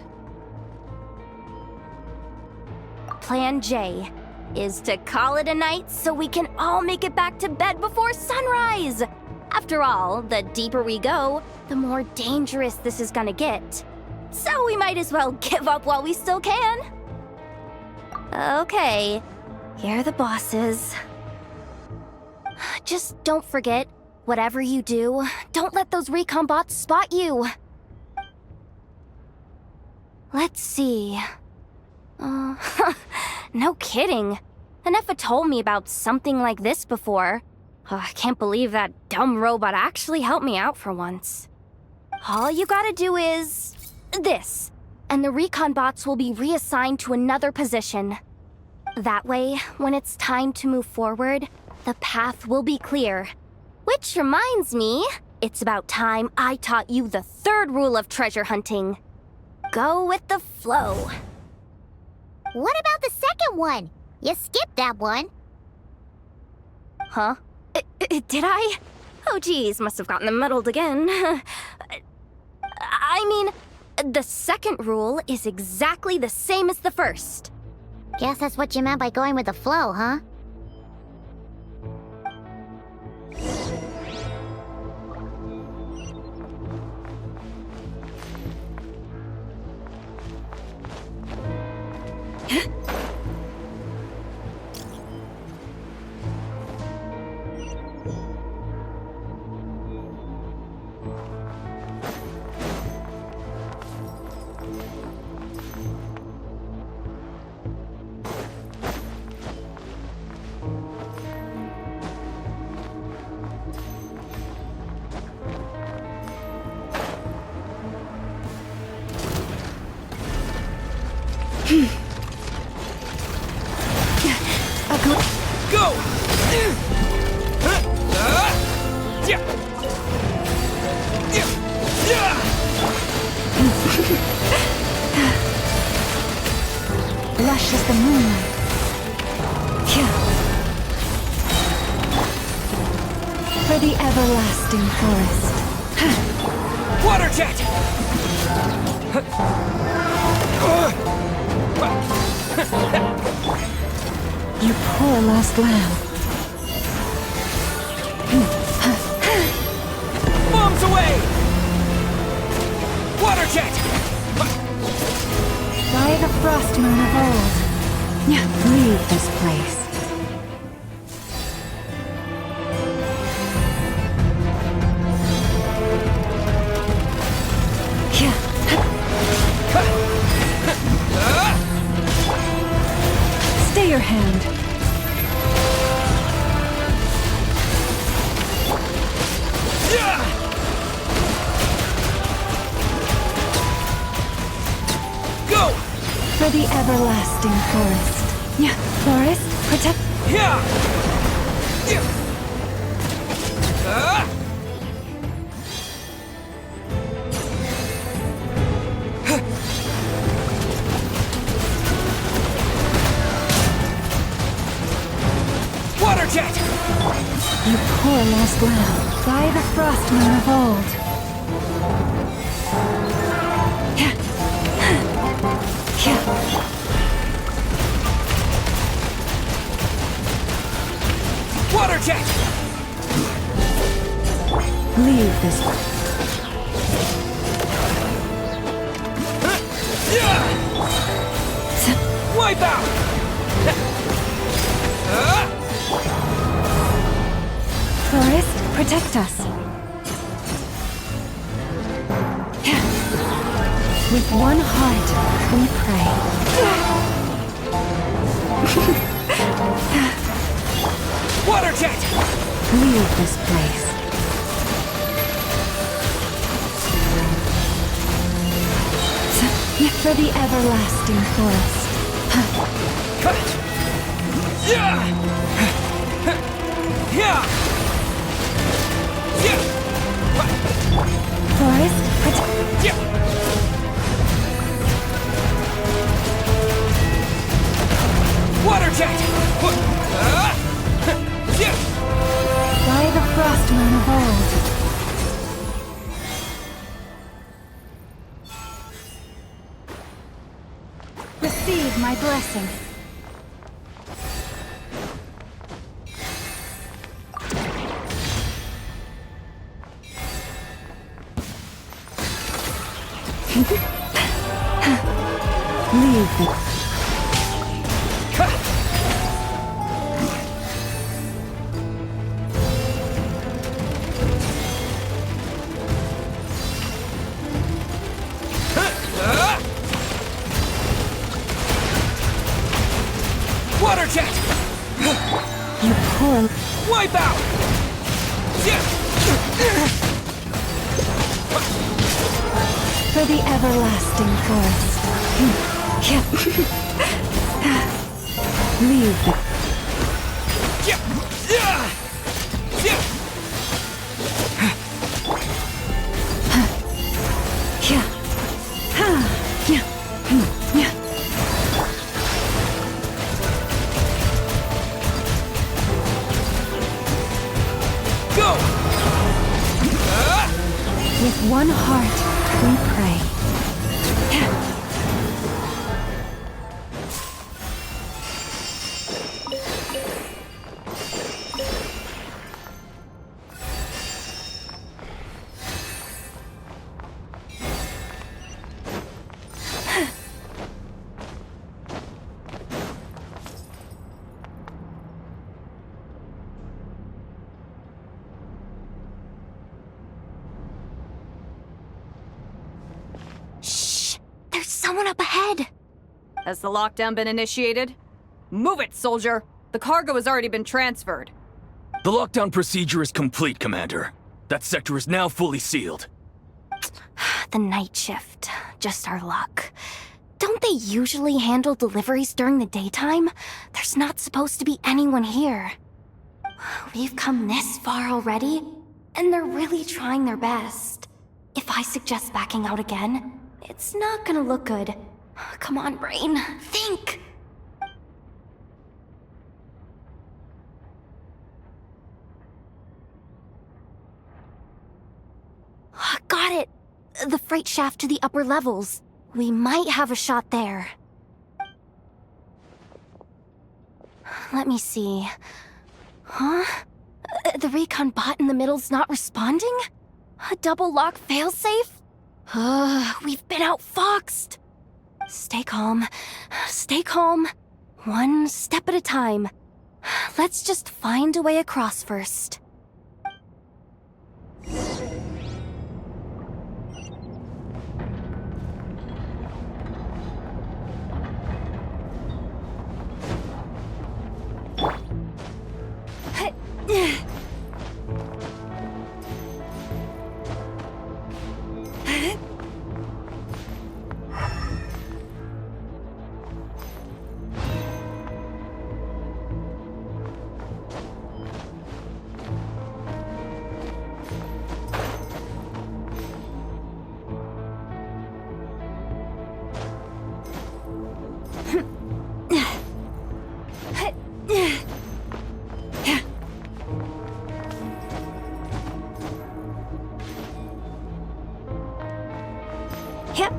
Plan J is to call it a night so we can all make it back to bed before sunrise. After all, the deeper we go, the more dangerous this is gonna get. So we might as well give up while we still can. Okay, here are the bosses. Just don't forget, whatever you do, don't let those recon bots spot you. Let's see. No kidding. Anefa told me about something like this before. I can't believe that dumb robot actually helped me out for once. All you gotta do is this, and the recon bots will be reassigned to another position. That way, when it's time to move forward, the path will be clear. Which reminds me, it's about time I taught you the third rule of treasure hunting. Go with the flow. What about the second one? You skipped that one. Huh? Did I? Oh geez, must have gotten muddled again. I mean, the second rule is exactly the same as the first. Guess that's what you meant by going with the flow, huh? Lush as the moonlight. For the everlasting forest. Water jet! You poor lost lamb. Bombs away! Water jet! By the frost moon of old. Leave this place. Stay your hand. Go! For the everlasting forest. Forest, protect. Water jet! You poor lost lamb. By the frost moon of old. Water jet! Leave this. Wipe out! Forest, protect us. With one heart, we pray. Water jet! Leave this place. For the everlasting forest. Forest, protect. Water jet! By the frost moon of old. Receive my blessing. Leave the... Water jet! You poor... Wipe out! For the everlasting forest. Leave the... Go! With one heart, we pray. Someone up ahead! Has the lockdown been initiated? Move it, soldier! The cargo has already been transferred. The lockdown procedure is complete, Commander. That sector is now fully sealed. The night shift. Just our luck. Don't they usually handle deliveries during the daytime? There's not supposed to be anyone here. We've come this far already, and they're really trying their best. If I suggest backing out again, it's not gonna look good. Come on, brain, think! Got it! The freight shaft to the upper levels. We might have a shot there. Let me see. Huh? The recon bot in the middle's not responding? A double lock failsafe? We've been outfoxed. Stay calm. Stay calm. One step at a time. Let's just find a way across first. Yep.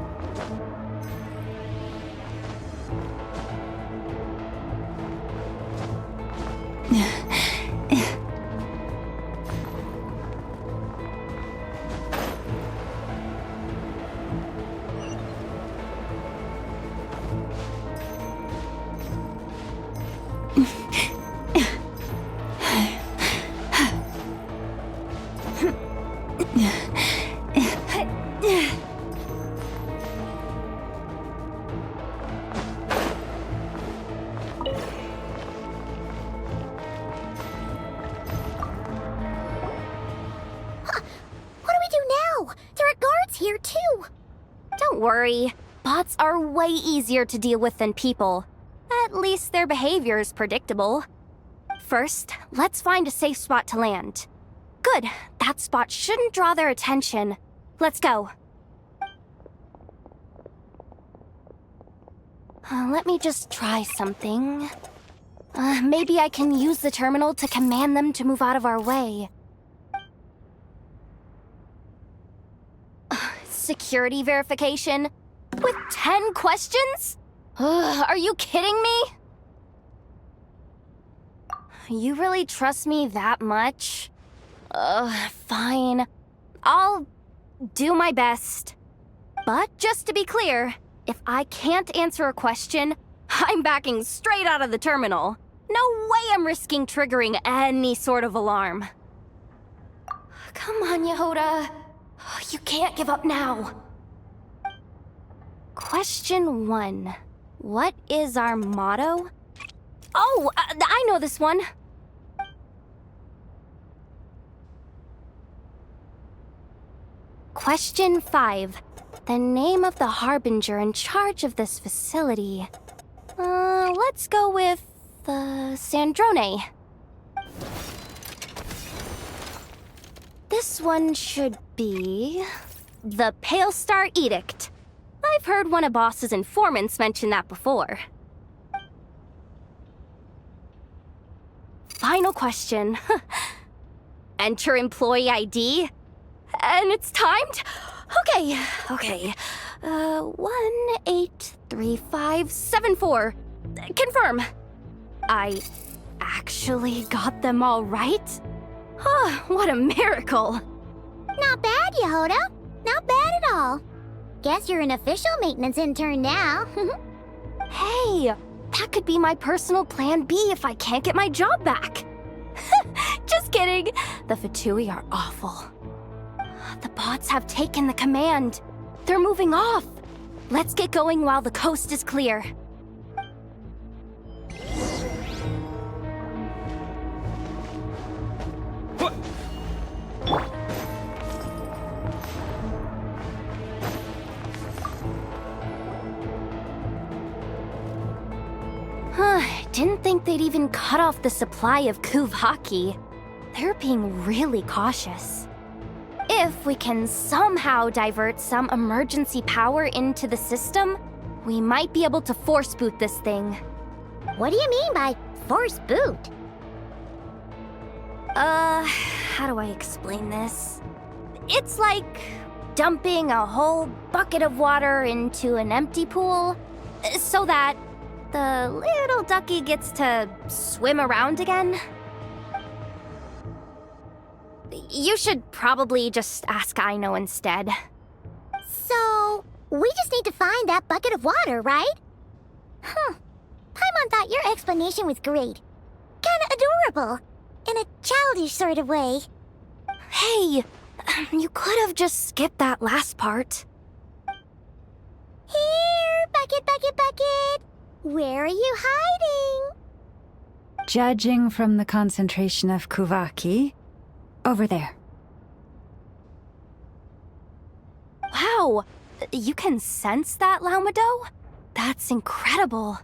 Here too. Don't worry. Bots are way easier to deal with than people. At least their behavior is predictable. First, let's find a safe spot to land. Good. That spot shouldn't draw their attention. Let's go. Let me just try something. Maybe I can use the terminal to command them to move out of our way. Security verification? With 10 questions? Are you kidding me? You really trust me that much? Fine. I'll do my best. But just to be clear, if I can't answer a question, I'm backing straight out of the terminal. No way I'm risking triggering any sort of alarm. Come on, Yehoda. You can't give up now. Question 1. What is our motto? Oh, I know this one. Question 5. The name of the harbinger in charge of this facility. Let's go with, Sandrone. This one should be the Pale Star Edict. I've heard one of Boss's informants mention that before. Final question. Enter employee ID. And it's timed? Okay. 183574. Confirm. I actually got them all right? What a miracle! Not bad, Yehoda. Not bad at all. Guess you're an official maintenance intern now. Hey, that could be my personal plan B if I can't get my job back. Just kidding. The Fatui are awful. The bots have taken the command. They're moving off. Let's get going while the coast is clear. Didn't think think they'd even cut off the supply of Kuvaki. They're being really cautious. If we can somehow divert some emergency power into the system, we might be able to force boot this thing. What do you mean by force boot? How do I explain this? It's like dumping a whole bucket of water into an empty pool so that the little ducky gets to swim around again. You should probably just ask Aino instead. So, we just need to find that bucket of water, right? Huh. Paimon thought your explanation was great. Kinda adorable. In a childish sort of way. Hey, you could have just skipped that last part. Here, bucket, bucket, bucket. Where are you hiding? Judging from the concentration of Kuvaki, over there. Wow, you can sense that, Laumado? That's incredible.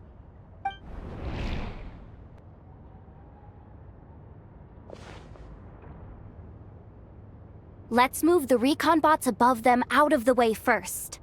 Let's move the recon bots above them out of the way first.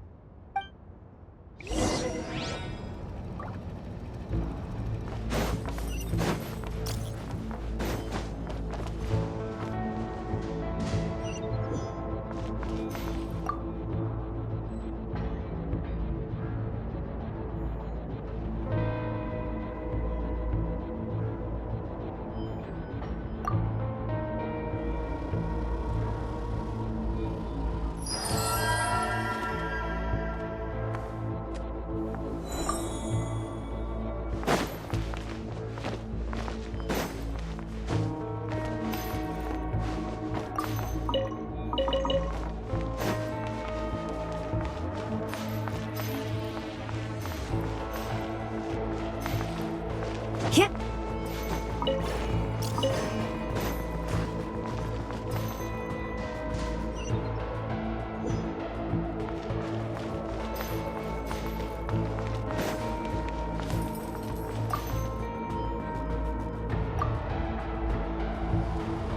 Yeah.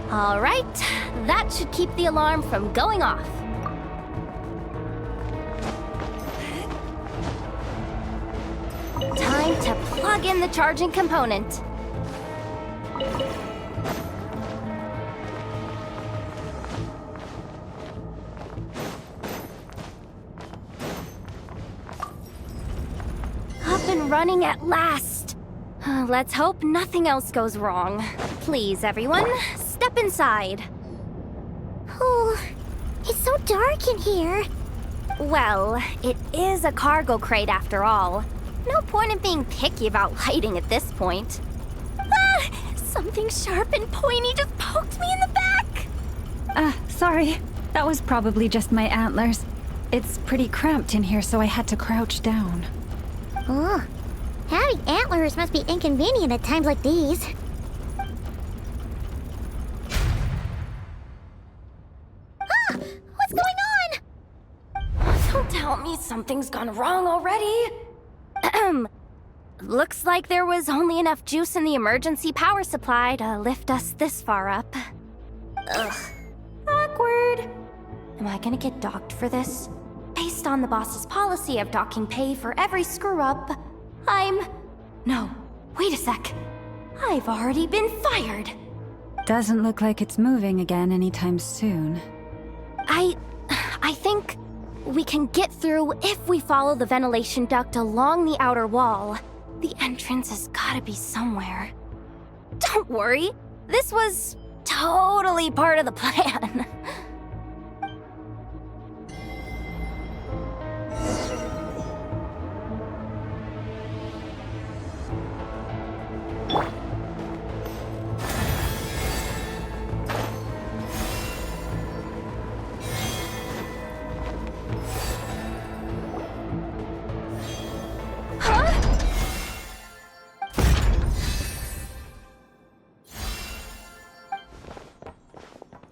All right, that should keep the alarm from going off. Time to plug in the charging component. Up and running at last. Let's hope nothing else goes wrong. Please, everyone, step inside. Oh, it's so dark in here. Well, it is a cargo crate after all. No point in being picky about lighting at this point. Ah! Something sharp and pointy just poked me in the back! Sorry. That was probably just my antlers. It's pretty cramped in here, so I had to crouch down. Oh, having antlers must be inconvenient at times like these. Ah! What's going on? Don't tell me something's gone wrong already. Looks like there was only enough juice in the emergency power supply to lift us this far up. Ugh. Awkward. Am I gonna get docked for this? Based on the boss's policy of docking pay for every screw-up, No, wait a sec. I've already been fired. Doesn't look like it's moving again anytime soon. I think we can get through if we follow the ventilation duct along the outer wall. The entrance has gotta be somewhere. Don't worry, this was totally part of the plan.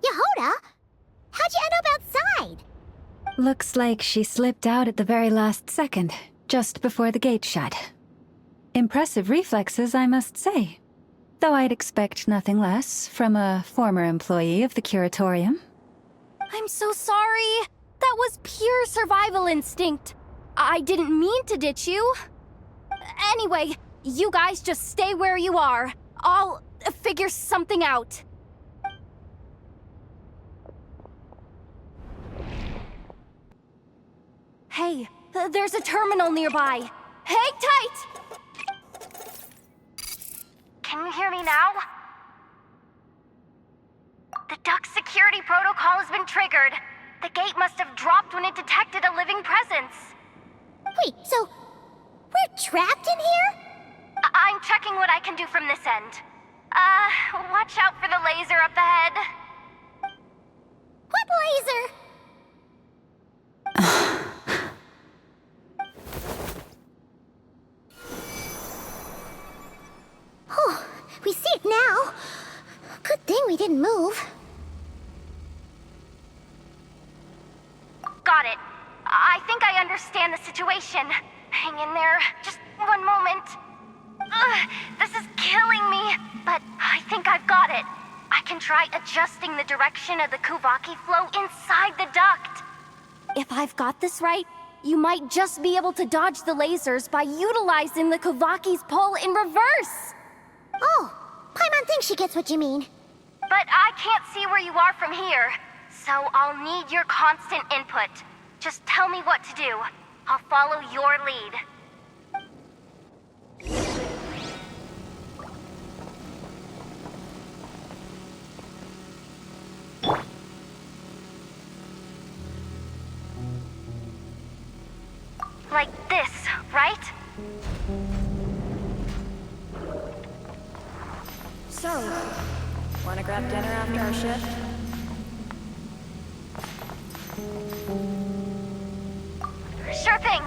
Yehoda? How'd you end up outside? Looks like she slipped out at the very last second, just before the gate shut. Impressive reflexes, I must say. Though I'd expect nothing less from a former employee of the Curatorium. I'm so sorry. That was pure survival instinct. I didn't mean to ditch you. Anyway, you guys just stay where you are. I'll figure something out. Hey, there's a terminal nearby. Hang tight! Can you hear me now? The duck security protocol has been triggered. The gate must have dropped when it detected a living presence. Wait, so we're trapped in here? I'm checking what I can do from this end. Watch out for the laser up ahead. What laser? Oh, we see it now. Good thing we didn't move. Got it. I think I understand the situation. Hang in there. Just one moment. This is killing me, but I think I've got it. I can try adjusting the direction of the Kuvaki flow inside the duct. If I've got this right, you might just be able to dodge the lasers by utilizing the Kuvaki's pull in reverse. Oh, Paimon thinks she gets what you mean. But I can't see where you are from here, so I'll need your constant input. Just tell me what to do. I'll follow your lead. Like this, right? So, wanna grab dinner after our shift? Sure thing.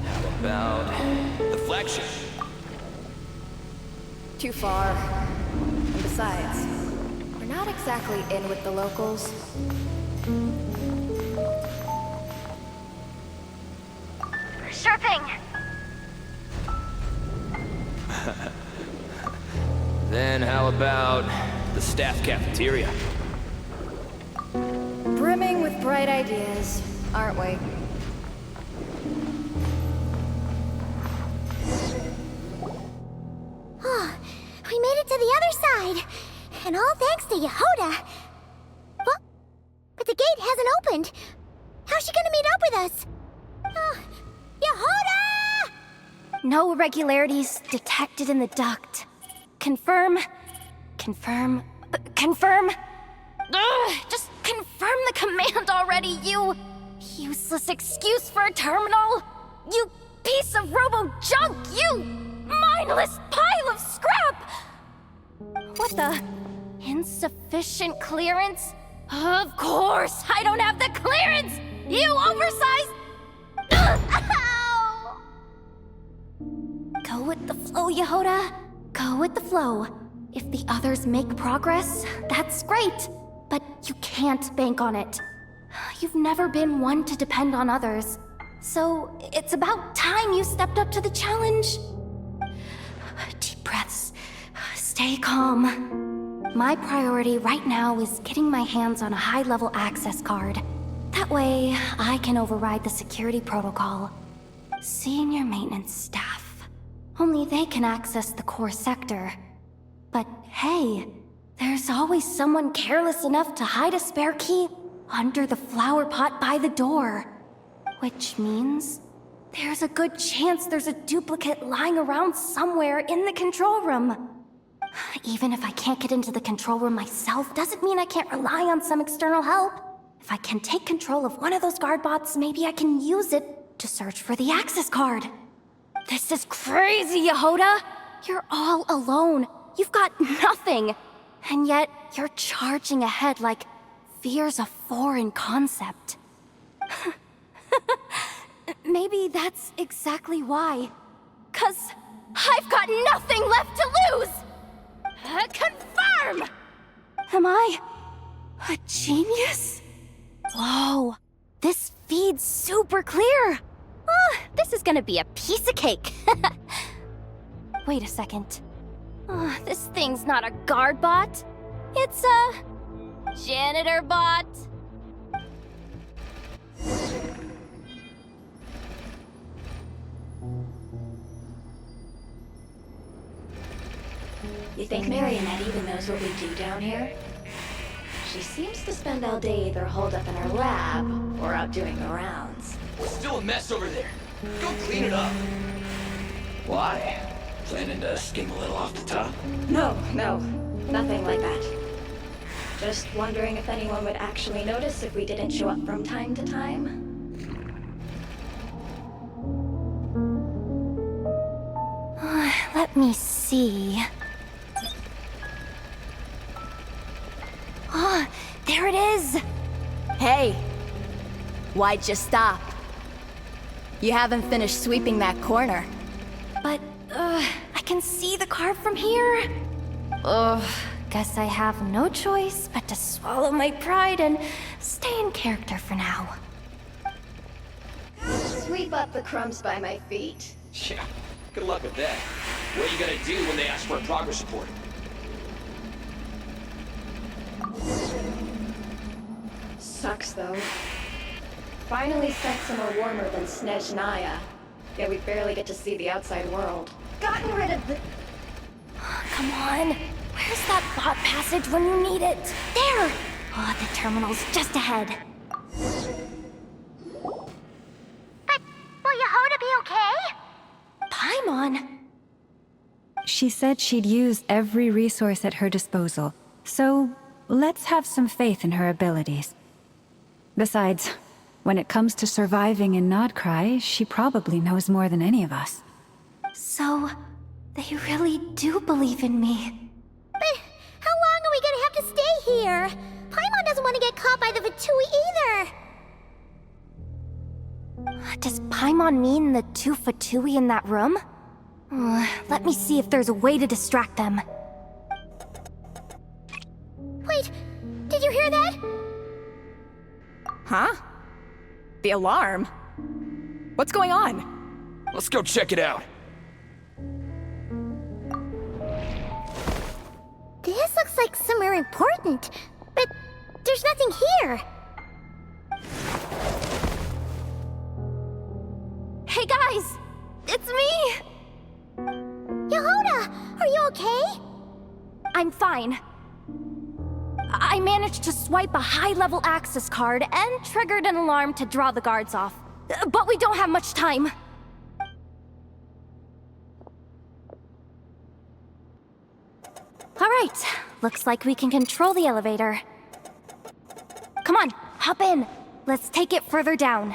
How about the flagship? Too far. And besides, we're not exactly in with the locals. Sure thing. Then how about the staff cafeteria? Brimming with bright ideas, aren't we? Oh, we made it to the other side. And all thanks to Yehoda. Well, but the gate hasn't opened. How's she gonna meet up with us? Yehoda! No irregularities detected in the duct. Confirm. Confirm. Confirm. Ugh, just confirm the command already, you useless excuse for a terminal. You piece of robo-junk, you mindless pile of scrap! What the? Insufficient clearance? Of course, I don't have the clearance! You oversized... Ow! Go with the flow, Yehoda. Go with the flow. If the others make progress, that's great. But you can't bank on it. You've never been one to depend on others. So it's about time you stepped up to the challenge. Deep breaths. Stay calm. My priority right now is getting my hands on a high-level access card. That way, I can override the security protocol. Senior maintenance staff. Only they can access the core sector. But hey, there's always someone careless enough to hide a spare key under the flower pot by the door. Which means there's a good chance there's a duplicate lying around somewhere in the control room. Even if I can't get into the control room myself, doesn't mean I can't rely on some external help. If I can take control of one of those guard bots, maybe I can use it to search for the access card. This is crazy, Yehoda! You're all alone. You've got nothing. And yet, you're charging ahead like fear's a foreign concept. Maybe that's exactly why. 'Cause I've got nothing left to lose! Confirm! Am I a genius? Whoa, this feed's super clear. This is gonna be a piece of cake. Wait a second. This thing's not a guard bot. It's a janitor bot. You think Marionette even knows what we do down here? She seems to spend all day either holed up in her lab or out doing the rounds. Still a mess over there. Go clean it up. Why? Planning to skim a little off the top? No, nothing like that. Just wondering if anyone would actually notice if we didn't show up from time to time. Let me see. There it is! Hey! Why'd you stop? You haven't finished sweeping that corner. But, I can see the card from here. Guess I have no choice but to swallow my pride and stay in character for now. Sweep up the crumbs by my feet. Yeah, good luck with that. What are you gonna do when they ask for a progress report? Sucks, though. Finally sent somewhere warmer than Snezhnaya. Yet we barely get to see the outside world. Gotten rid of the... Come on. Where's that bot passage when you need it? There! The terminal's just ahead. But will Yehoda be okay? Paimon! She said she'd use every resource at her disposal, so let's have some faith in her abilities. Besides, when it comes to surviving in Krai, she probably knows more than any of us. So, they really do believe in me. But how long are we gonna have to stay here? Paimon doesn't want to get caught by the Fatui either. Does Paimon mean the two Fatui in that room? Let me see if there's a way to distract them. Wait, did you hear that? Huh? The alarm? What's going on? Let's go check it out. This looks like somewhere important, but there's nothing here. Hey guys! It's me! Yehoda, are you okay? I'm fine. I managed to swipe a high-level access card and triggered an alarm to draw the guards off. But we don't have much time. All right, looks like we can control the elevator. Come on, hop in. Let's take it further down.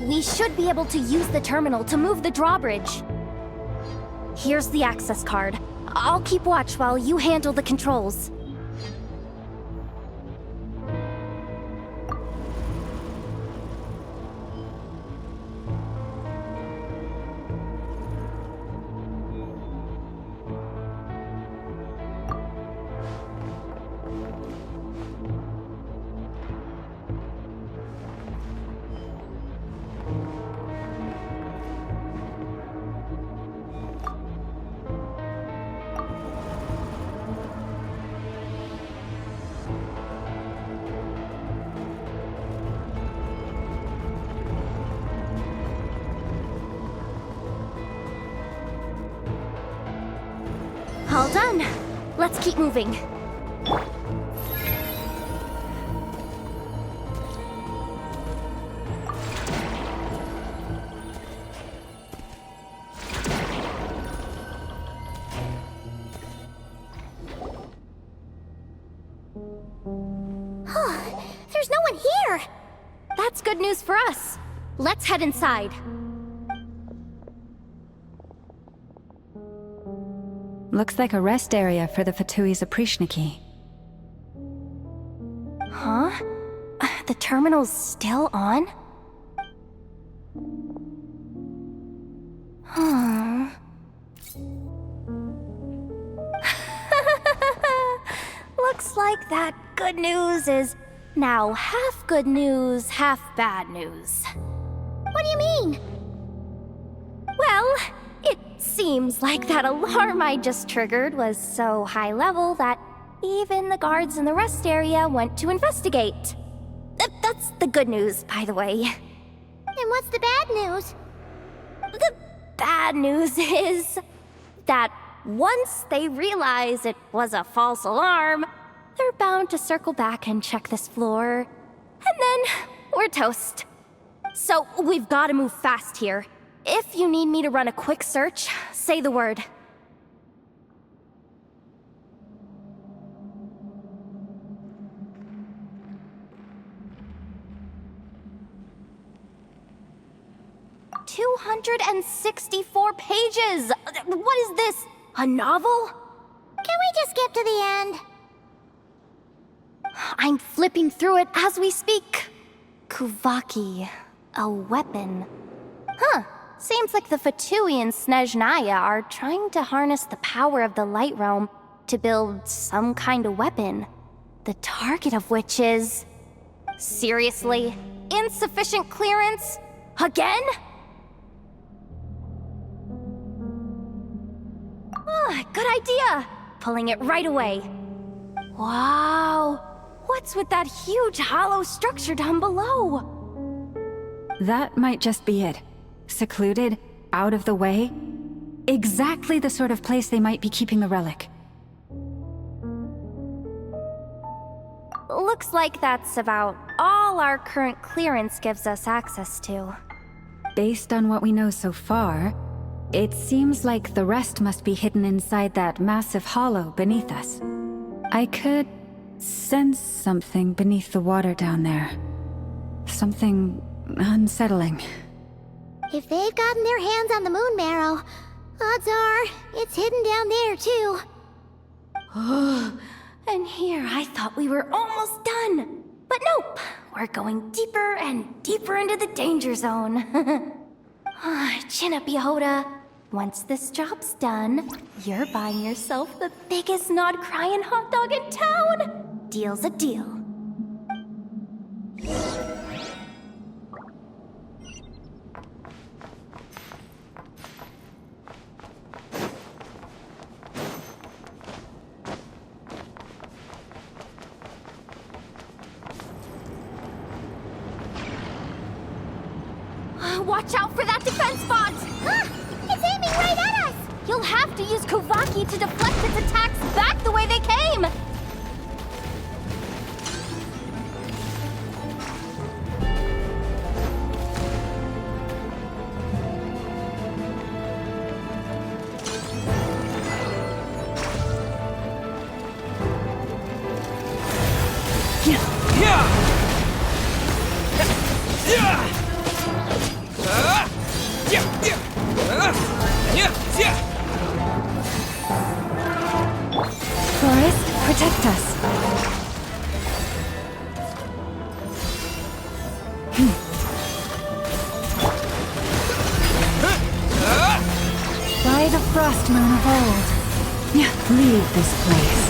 We should be able to use the terminal to move the drawbridge. Here's the access card. I'll keep watch while you handle the controls. All done. Let's keep moving. good news for us. Let's head inside. Looks like a rest area for the Fatui's Oprishniki. Huh? The terminal's still on? Huh. Looks like that good news is now half good news, half bad news. What do you mean? Well, it seems like that alarm I just triggered was so high level that even the guards in the rest area went to investigate. That's the good news, by the way. And what's the bad news? The bad news is that once they realize it was a false alarm, they're bound to circle back and check this floor. And then we're toast. So we've got to move fast here. If you need me to run a quick search, say the word. "264 pages! What is this? A novel?" Can we just skip to the end? I'm flipping through it as we speak. Kuvaki, a weapon. Huh. Seems like the Fatui and Snezhnaya are trying to harness the power of the Light Realm to build some kind of weapon. The target of which is... Seriously? Insufficient clearance? Again? Ah, good idea! Pulling it right away. Wow! What's with that huge hollow structure down below? That might just be it. Secluded, out of the way. Exactly the sort of place they might be keeping the relic. Looks like that's about all our current clearance gives us access to. Based on what we know so far, it seems like the rest must be hidden inside that massive hollow beneath us. I could sense something beneath the water down there. Something unsettling. If they've gotten their hands on the moon marrow, odds are it's hidden down there too. And here I thought we were almost done. But nope, we're going deeper and deeper into the danger zone. Chin up, Yehoda. Once this job's done, you're buying yourself the biggest nod-crying hot dog in town. Deal's a deal. Watch out for that defense bot! It's aiming right at us! You'll have to use Kuvaki to deflect its attacks back the way they came! Forest, protect us. By the frost moon of old, leave this place.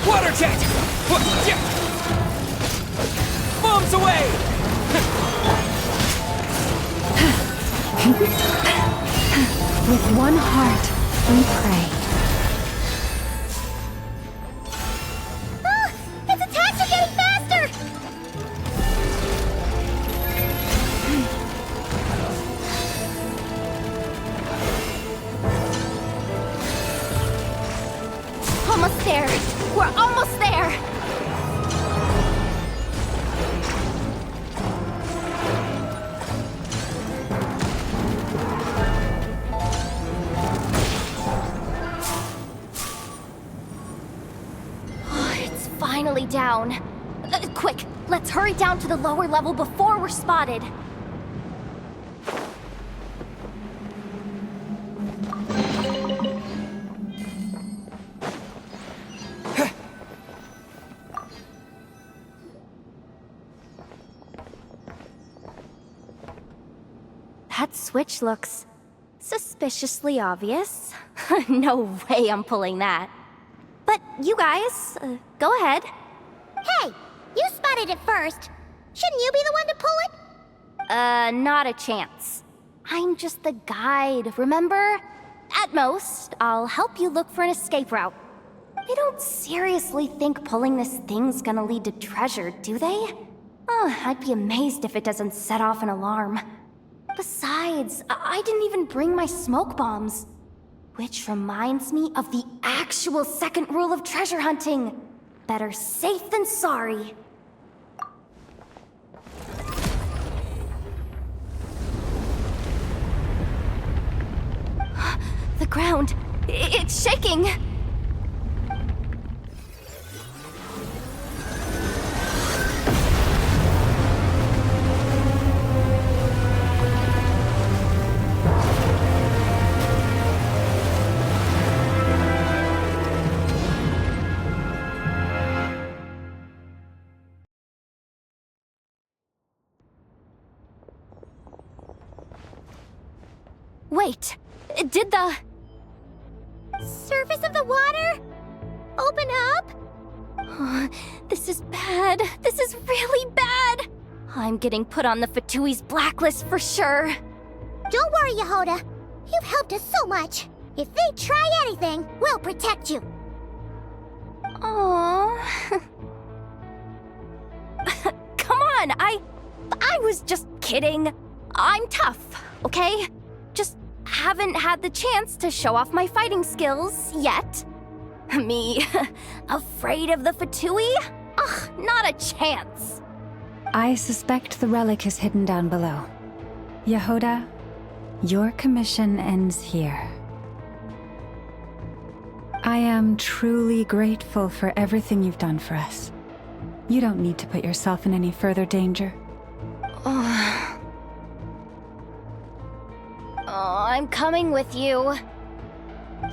Water jet! With one heart, we pray. Its attacks are getting faster! Almost there! We're almost there! It's finally down. Quick, let's hurry down to the lower level before we're spotted. That switch looks suspiciously obvious. No way I'm pulling that. But you guys, go ahead. Hey, you spotted it first. Shouldn't you be the one to pull it? Not a chance. I'm just the guide, remember? At most, I'll help you look for an escape route. They don't seriously think pulling this thing's gonna lead to treasure, do they? I'd be amazed if it doesn't set off an alarm. Besides, I didn't even bring my smoke bombs. Which reminds me of the actual second rule of treasure hunting. Better safe than sorry. The ground, it's shaking. Wait, did the surface of the water open up? This is bad. This is really bad. I'm getting put on the Fatui's blacklist for sure. Don't worry, Yehoda. You've helped us so much. If they try anything, we'll protect you. Aww. Come on, I was just kidding. I'm tough, okay? Just haven't had the chance to show off my fighting skills yet. Me, afraid of the Fatui? Ugh, not a chance. I suspect the relic is hidden down below. Yehoda, your commission ends here. I am truly grateful for everything you've done for us. You don't need to put yourself in any further danger. I'm coming with you.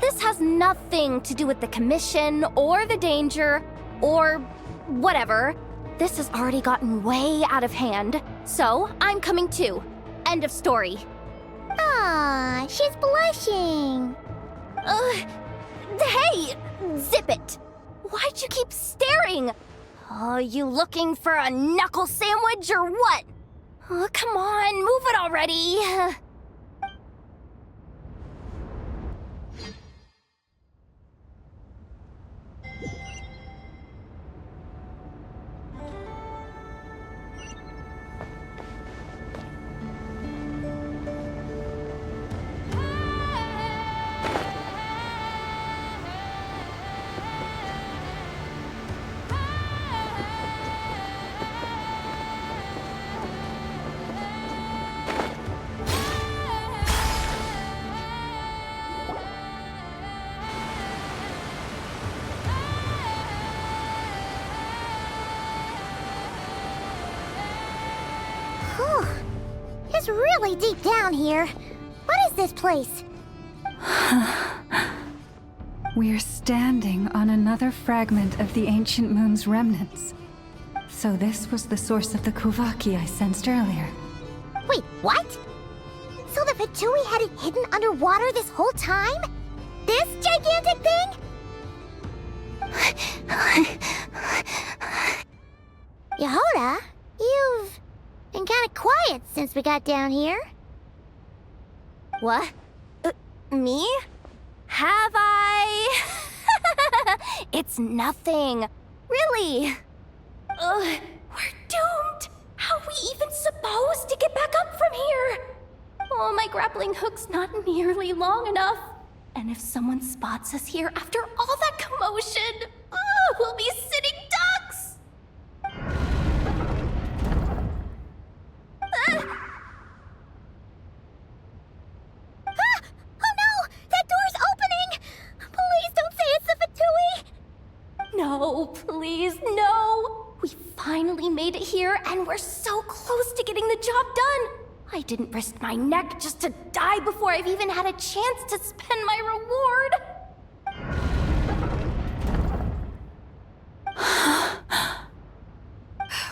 This has nothing to do with the commission, or the danger, or whatever. This has already gotten way out of hand, so I'm coming too. End of story. Ah, she's blushing. Hey! Zip it! Why'd you keep staring? You looking for a knuckle sandwich or what? Come on, move it already! It's really deep down here. What is this place? We're standing on another fragment of the ancient moon's remnants. So this was the source of the Kuvaki I sensed earlier. Wait, what? So the Fatui had it hidden underwater this whole time? This gigantic thing? Yehoda, you've been kind of quiet since we got down here. What? Me? Have I? It's nothing. Really. We're doomed. How are we even supposed to get back up from here? Oh, my grappling hook's not nearly long enough. And if someone spots us here after all that commotion, we'll be sitting ducks! Oh no! That door's opening! Please don't say it's the Fatui! No, please, no! We finally made it here, and we're so close to getting the job done! I didn't risk my neck just to die before I've even had a chance to spend my reward!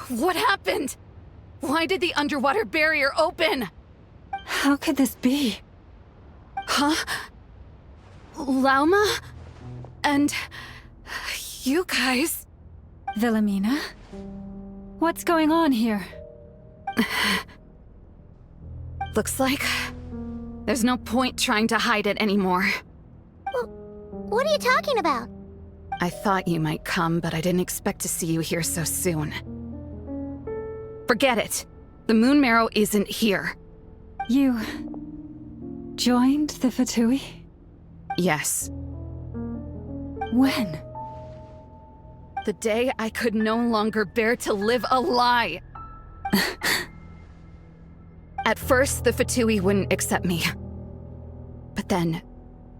What happened? Why did the underwater barrier open? How could this be? Huh? Lauma? And... you guys... Wilhelmina? What's going on here? Looks like... there's no point trying to hide it anymore. What are you talking about? I thought you might come, but I didn't expect to see you here so soon. Forget it. The Moon Marrow isn't here. You... joined the Fatui? Yes. When? The day I could no longer bear to live a lie. At first, the Fatui wouldn't accept me. But then,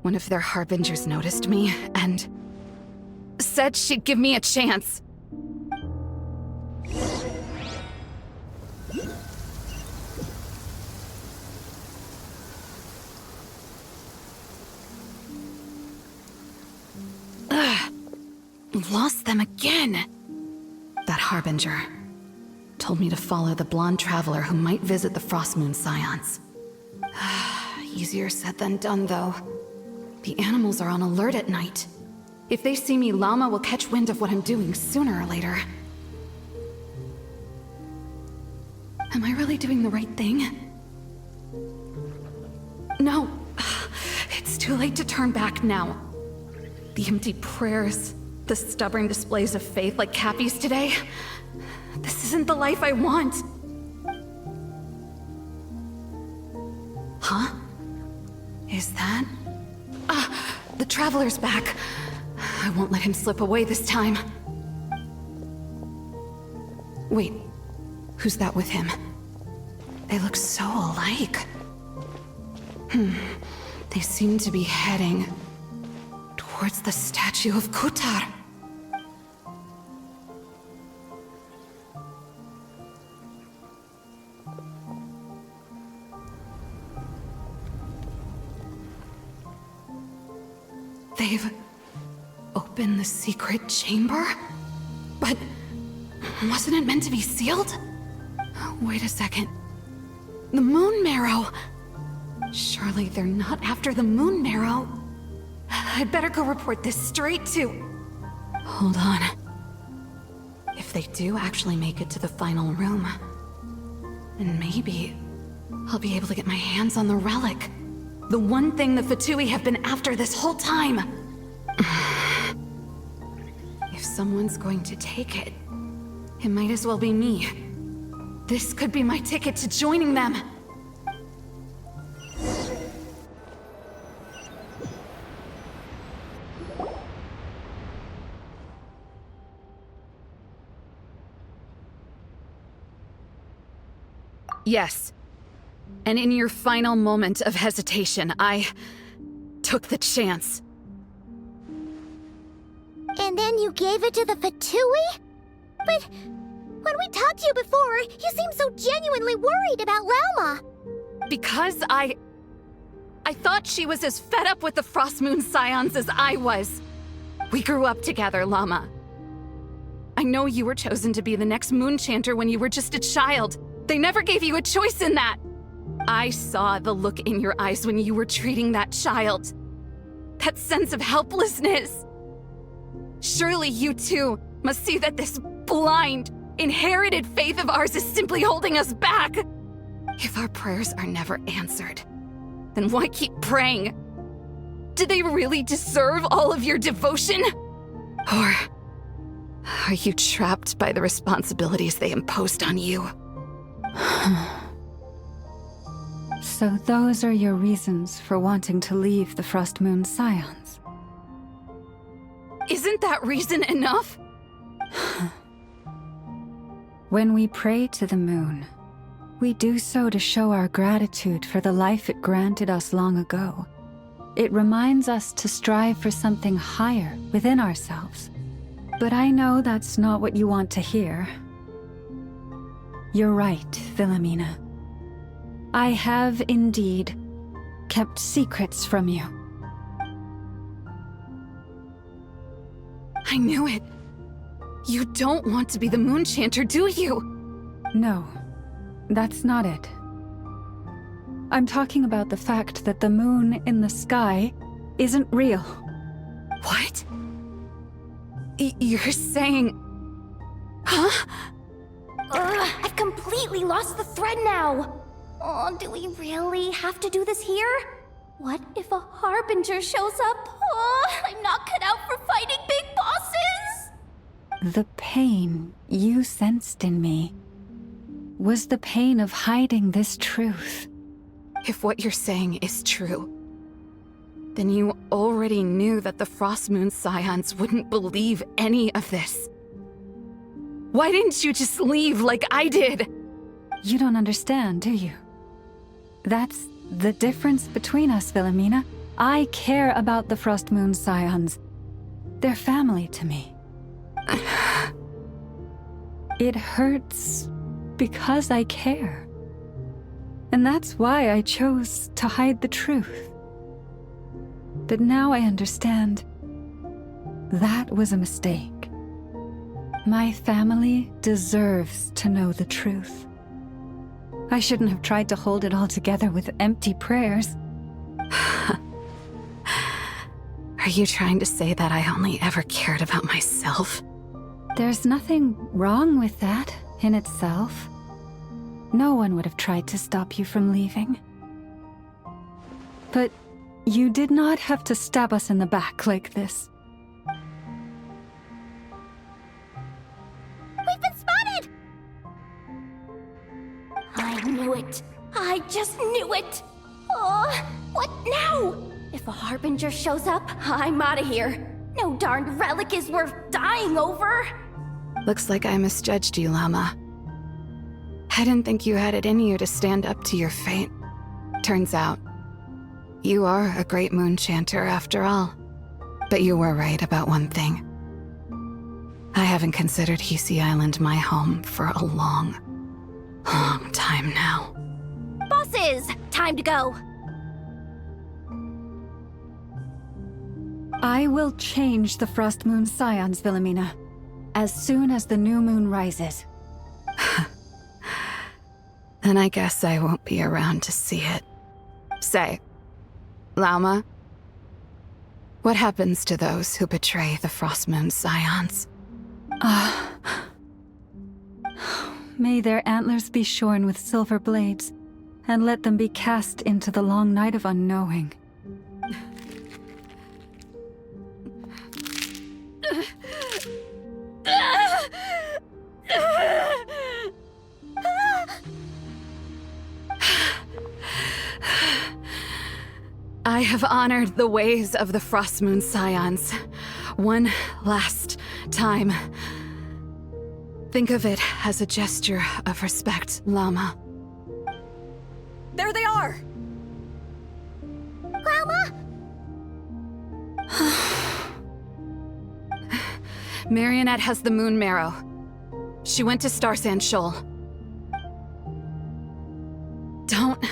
one of their harbingers noticed me and said she'd give me a chance. Ugh. Lost them again. That harbinger told me to follow the blonde traveler who might visit the Frostmoon Scions. Easier said than done, though. The animals are on alert at night. If they see me, Lauma will catch wind of what I'm doing sooner or later. Am I really doing the right thing? No. It's too late to turn back now. The empty prayers, the stubborn displays of faith like Cappy's today. This isn't the life I want. Huh? Is that? The Traveler's back. I won't let him slip away this time. Wait, who's that with him? They look so alike. They seem to be heading towards the statue of Kutar. They've opened the secret chamber? But wasn't it meant to be sealed? Wait a second. The Moon Marrow! Surely they're not after the Moon Marrow. I'd better go report this straight to... Hold on. If they do actually make it to the final room, then maybe I'll be able to get my hands on the relic. The one thing the Fatui have been after this whole time. If someone's going to take it, it might as well be me. This could be my ticket to joining them. Yes. And in your final moment of hesitation, I took the chance. And then you gave it to the Fatui? But when we talked to you before, you seemed so genuinely worried about Lauma. Because I thought she was as fed up with the Frostmoon Scions as I was. We grew up together, Lauma. I know you were chosen to be the next Moon Chanter when you were just a child. They never gave you a choice in that. I saw the look in your eyes when you were treating that child. That sense of helplessness. Surely you too must see that this blind, inherited faith of ours is simply holding us back. If our prayers are never answered, then why keep praying? Do they really deserve all of your devotion? Or are you trapped by the responsibilities they imposed on you? So those are your reasons for wanting to leave the Frost Moon Scions? Isn't that reason enough? When we pray to the moon, we do so to show our gratitude for the life it granted us long ago. It reminds us to strive for something higher within ourselves. But I know that's not what you want to hear. You're right, Philomena. I have indeed kept secrets from you. I knew it. You don't want to be the Moon Chanter, do you? No, that's not it. I'm talking about the fact that the moon in the sky isn't real. What? You're saying... Huh? I've completely lost the thread now. Oh, do we really have to do this here? What if a Harbinger shows up? Oh, I'm not cut out for fighting big bosses! The pain you sensed in me was the pain of hiding this truth. If what you're saying is true, then you already knew that the Frost Moon Scions wouldn't believe any of this. Why didn't you just leave like I did? You don't understand, do you? That's the difference between us, Philomena. I care about the Frost Moon Scions. They're family to me. It hurts because I care. And that's why I chose to hide the truth. But now I understand that was a mistake. My family deserves to know the truth. I shouldn't have tried to hold it all together with empty prayers. Are you trying to say that I only ever cared about myself? There's nothing wrong with that in itself. No one would have tried to stop you from leaving. But you did not have to stab us in the back like this. We've been spotted! I knew it. I just knew it. Oh, what now? If a Harbinger shows up, I'm out of here. No darned relic is worth dying over. Looks like I misjudged you, Llama. I didn't think you had it in you to stand up to your fate. Turns out, you are a great Moon Chanter after all. But you were right about one thing. I haven't considered Hisi Island my home for a long time now. Bosses, time to go. I will change the Frost Moon Scions, Philomena, as soon as the new moon rises. Then I guess I won't be around to see it. Say, Lauma, what happens to those who betray the Frost Moon Scions? May their antlers be shorn with silver blades, and let them be cast into the long night of unknowing. I have honored the ways of the Frost Moon Scions one last time. Think of it as a gesture of respect, Llama. There they are! Grandma? Marionette has the Moon Marrow. She went to Star Sand Shoal. Don't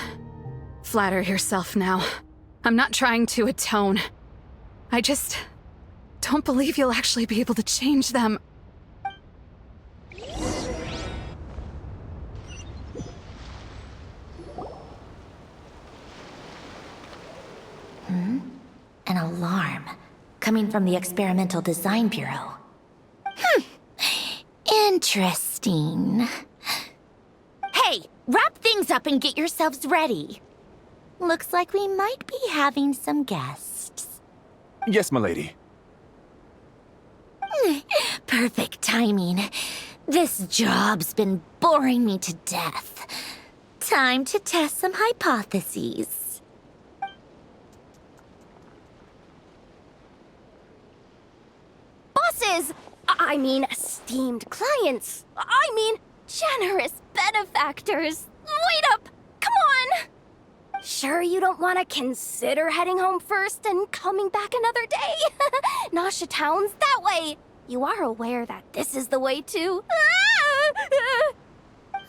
flatter yourself now. I'm not trying to atone. I just don't believe you'll actually be able to change them. An alarm coming from the Experimental Design Bureau. Interesting. Hey, wrap things up and get yourselves ready. Looks like we might be having some guests. Yes, milady. Perfect timing. This job's been boring me to death. Time to test some hypotheses. Bosses! I mean, esteemed clients. I mean, generous benefactors. Wait up! Come on! Sure you don't want to consider heading home first and coming back another day? Nasha Town's that way. You are aware that this is the way too.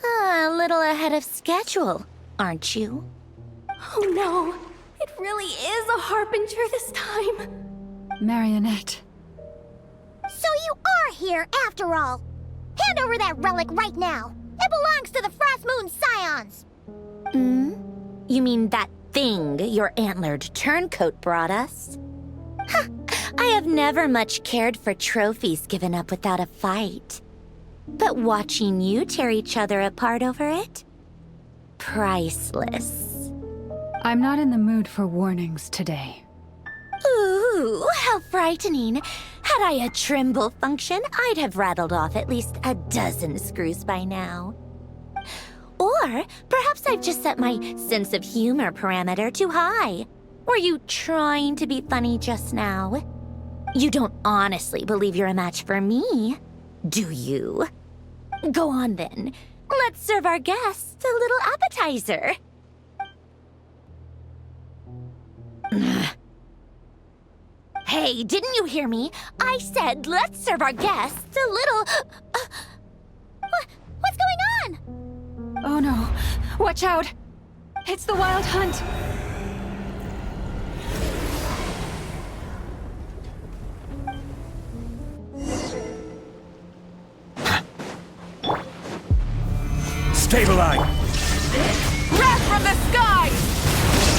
A little ahead of schedule, aren't you? Oh no, it really is a harbinger this time. Marionette. So you are here after all. Hand over that relic right now. It belongs to the Frost Moon Scions. You mean that thing your antlered turncoat brought us? I have never much cared for trophies given up without a fight. But watching you tear each other apart over it? Priceless. I'm not in the mood for warnings today. Ooh, how frightening. Had I a Trimble function, I'd have rattled off at least a dozen screws by now. Or perhaps I've just set my sense of humor parameter too high. Were you trying to be funny just now? You don't honestly believe you're a match for me, do you? Go on then. Let's serve our guests a little appetizer. Hey, didn't you hear me? I said let's serve our guests a little... What's going on? Oh no. Watch out. It's the Wild Hunt. Stabilize! Wrath from the sky!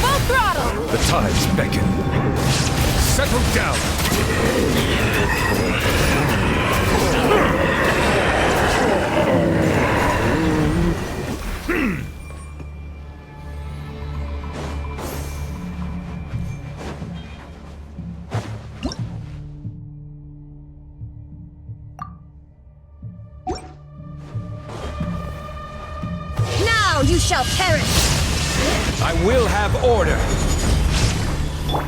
Full throttle! The tides beckon. Settle down! Now you shall perish! I will have order!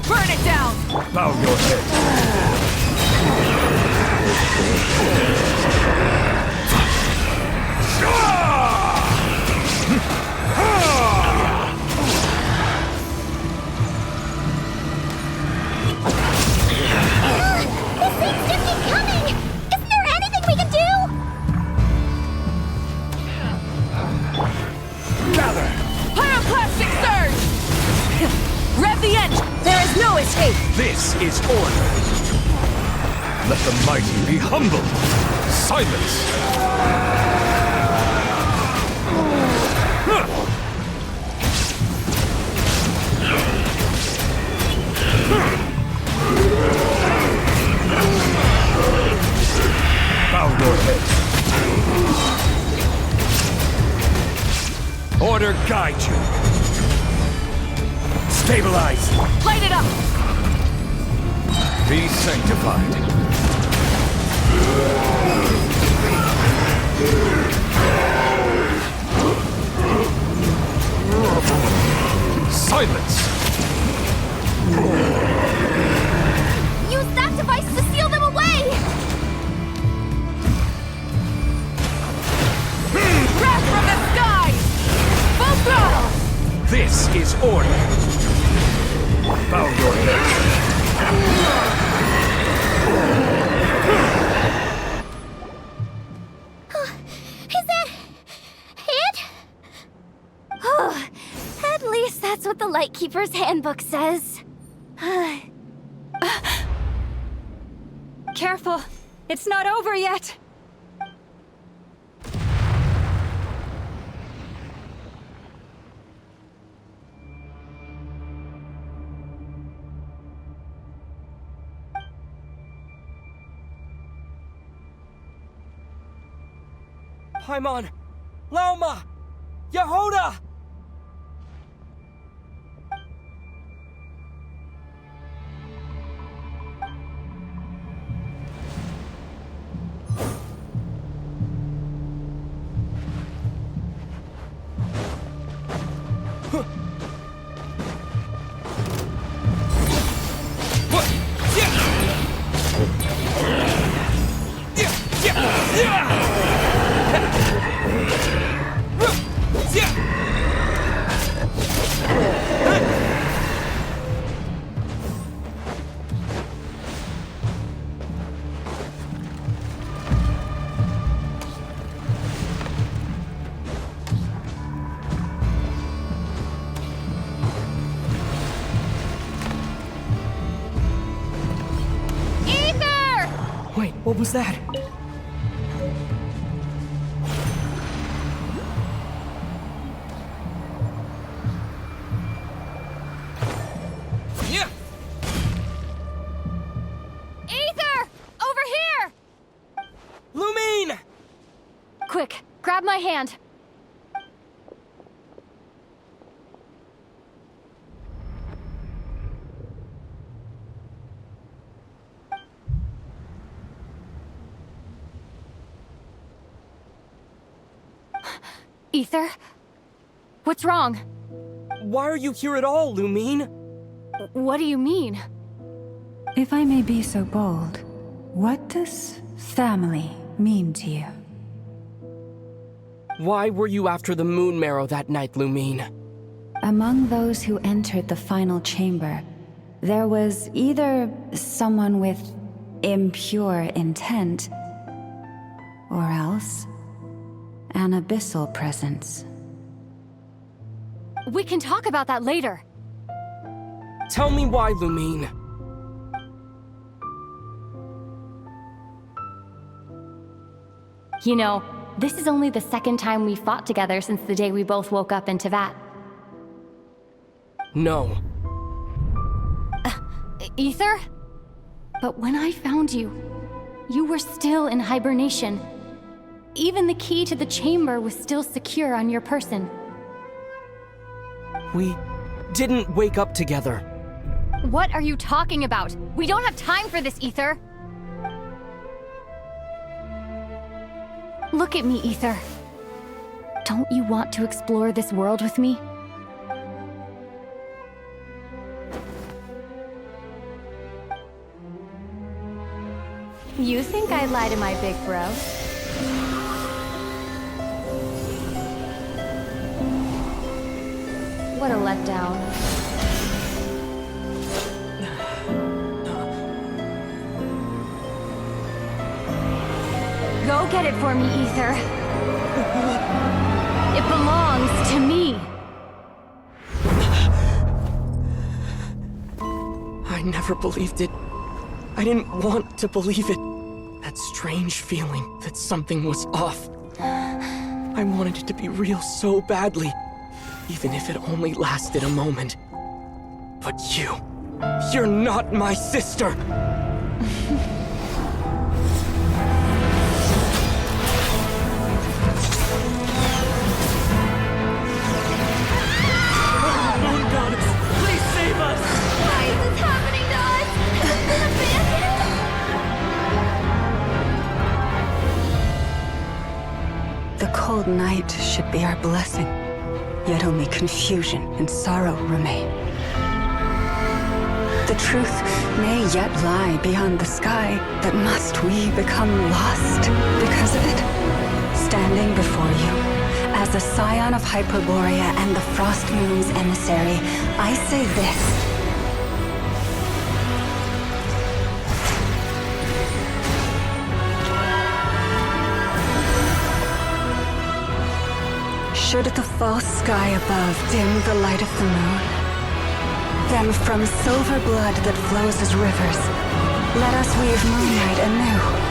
Burn it down! Bow your This thing's just keep coming! Isn't there anything we can do? Gather! Pyroclastic surge! Rev the engine! There is no escape! This is order! Let the mighty be humbled! Silence! Bow your head. Order guide you. Stabilize. Light it up! Be sanctified. Silence. Use that device to seal them away! Wrath from the sky! Full throttle! This is order. Bow your head. Is that it? Oh, at least that's what the Lightkeeper's Handbook says. Careful. It's not over yet. Paimon! Lauma! Yehoda! What was that? Yeah! Ether! Over here! Lumine! Quick, grab my hand. Ether? What's wrong? Why are you here at all, Lumine? What do you mean? If I may be so bold, what does family mean to you? Why were you after the moon marrow that night, Lumine? Among those who entered the final chamber, there was either someone with impure intent, or else an abyssal presence. We can talk about that later. Tell me why, Lumine. You know, this is only the second time we fought together since the day we both woke up in Tevat. No. Ether? But when I found you, you were still in hibernation. Even the key to the chamber was still secure on your person. We didn't wake up together. What are you talking about? We don't have time for this, Ether! Look at me, Ether. Don't you want to explore this world with me? You think I'd lie to my big bro? What a letdown. Go get it for me, Ether. It belongs to me. I never believed it. I didn't want to believe it. That strange feeling that something was off. I wanted it to be real so badly, even if it only lasted a moment. But you're not my sister! Moon Goddess, please save us! Why is this happening to us? Has it been abandoned? The cold night should be our blessing, yet only confusion and sorrow remain. The truth may yet lie beyond the sky, but must we become lost because of it? Standing before you, as a scion of Hyperborea and the Frost Moon's emissary, I say this. Should the false sky above dim the light of the moon, then from silver blood that flows as rivers, let us weave moonlight anew.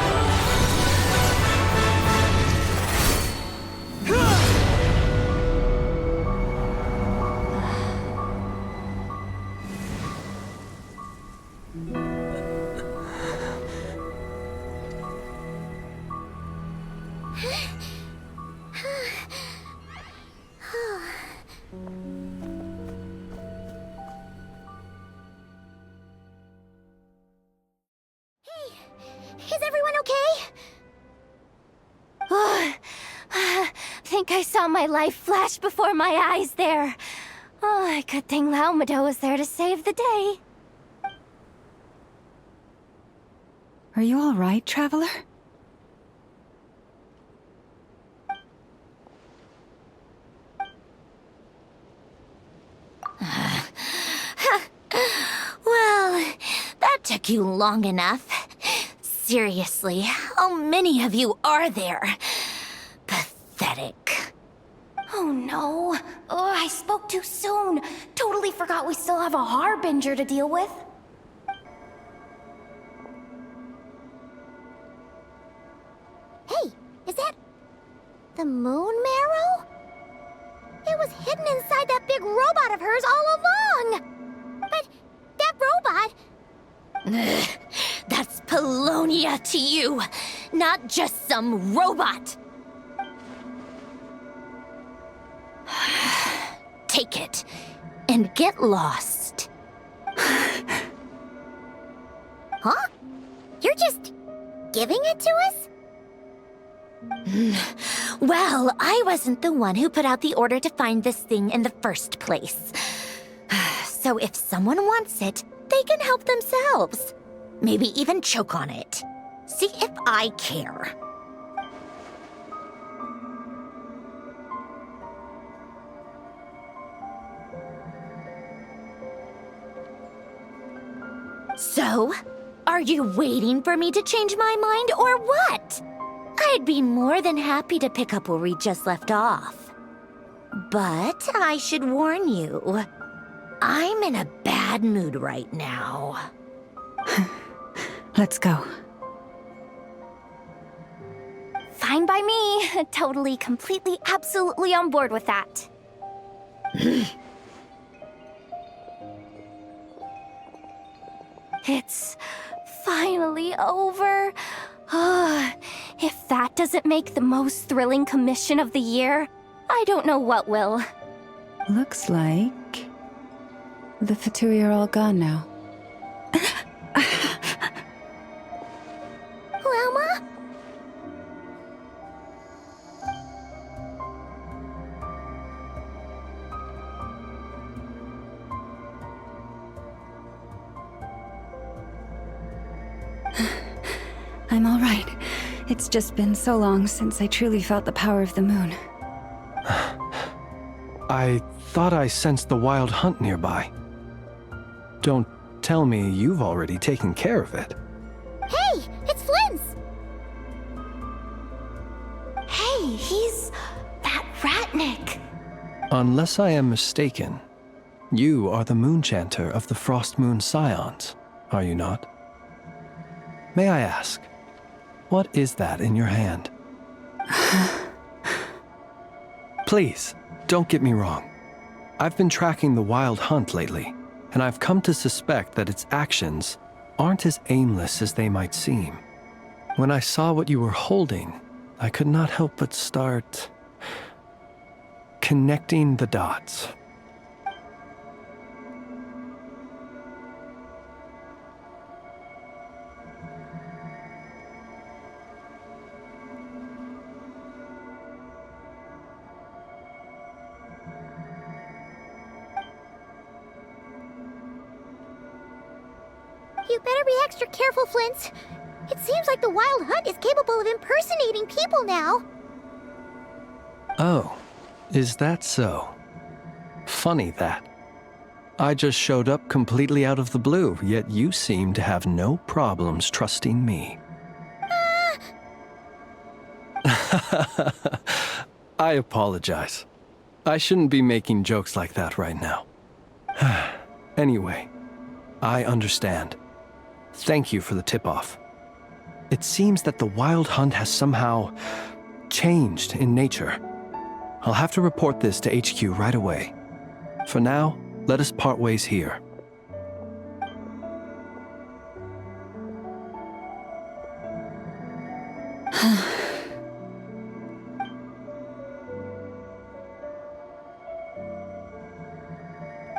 Is everyone okay? Think I saw my life flash before my eyes there. Oh, good thing Laumado was there to save the day. Are you all right, traveler? Well, that took you long enough. Seriously, how many of you are there? Pathetic. Oh no. Oh, I spoke too soon. Totally forgot we still have a Harbinger to deal with. moon marrow? It was hidden inside that big robot of hers all along! But that robot... That's Polonia to you, not just some robot. Take it and get lost. Huh? You're just giving it to us? Well, I wasn't the one who put out the order to find this thing in the first place. So if someone wants it, they can help themselves. Maybe even choke on it. See if I care. So, are you waiting for me to change my mind or what? I'd be more than happy to pick up where we just left off. But I should warn you, I'm in a bad mood right now. Let's go. Fine by me. Totally, completely, absolutely on board with that. It's finally over. If that doesn't make the most thrilling commission of the year, I don't know what will. Looks like the Fatui are all gone now. Velma? I'm all right. It's just been so long since I truly felt the power of the moon. I thought I sensed the wild hunt nearby. Don't tell me you've already taken care of it. Hey, it's Flint's! Hey, he's that Ratnik. Unless I am mistaken, you are the Moonchanter of the Frost Moon Scions, are you not? May I ask, what is that in your hand? Please, don't get me wrong. I've been tracking the wild hunt lately, and I've come to suspect that its actions aren't as aimless as they might seem. When I saw what you were holding, I could not help but start connecting the dots. You better be extra careful, Flint. It seems like the Wild Hunt is capable of impersonating people now. Oh, is that so? Funny that. I just showed up completely out of the blue, yet you seem to have no problems trusting me. I apologize. I shouldn't be making jokes like that right now. Anyway, I understand. Thank you for the tip-off. It seems that the Wild Hunt has somehow changed in nature. I'll have to report this to HQ right away. For now, let us part ways here.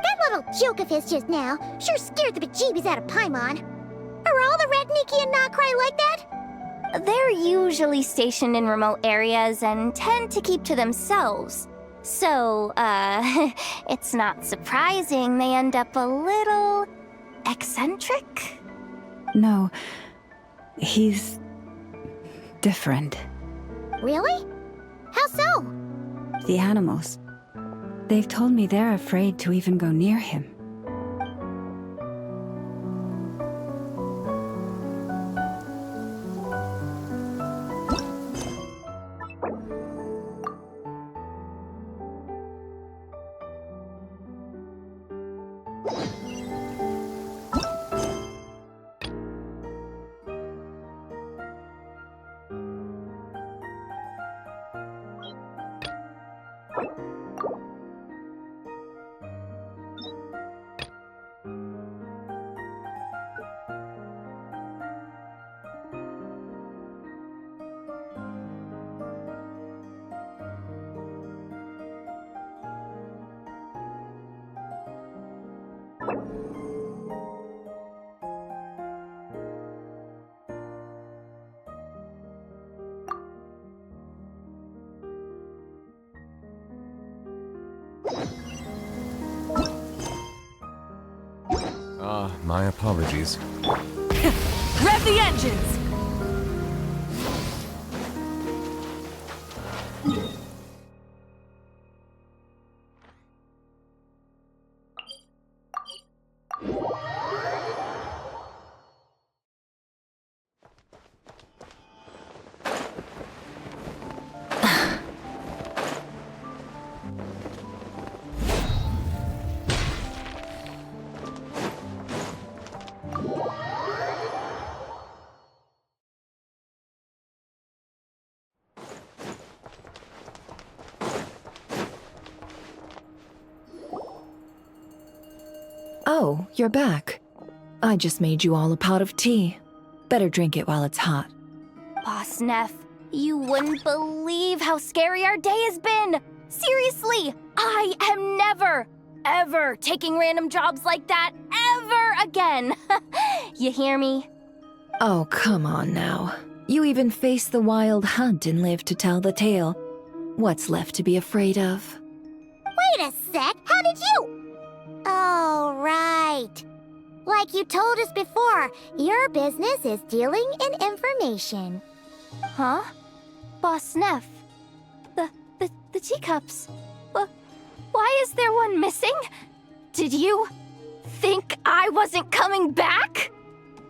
That little joke of his just now sure scared the bejeebies out of Paimon. Are all the Ratniki and Krai like that? They're usually stationed in remote areas and tend to keep to themselves. So, it's not surprising they end up a little eccentric? No, he's different. Really? How so? The animals. They've told me they're afraid to even go near him. My apologies. Rev the engines! Oh, you're back. I just made you all a pot of tea. Better drink it while it's hot. Boss Neff, you wouldn't believe how scary our day has been! Seriously, I am never, ever taking random jobs like that ever again! You hear me? Oh, come on now. You even faced the wild hunt and lived to tell the tale. What's left to be afraid of? Wait a sec, how did you... Oh, right. Like you told us before, your business is dealing in information. Huh? Boss Neff? The teacups? Why is there one missing? Did you think I wasn't coming back?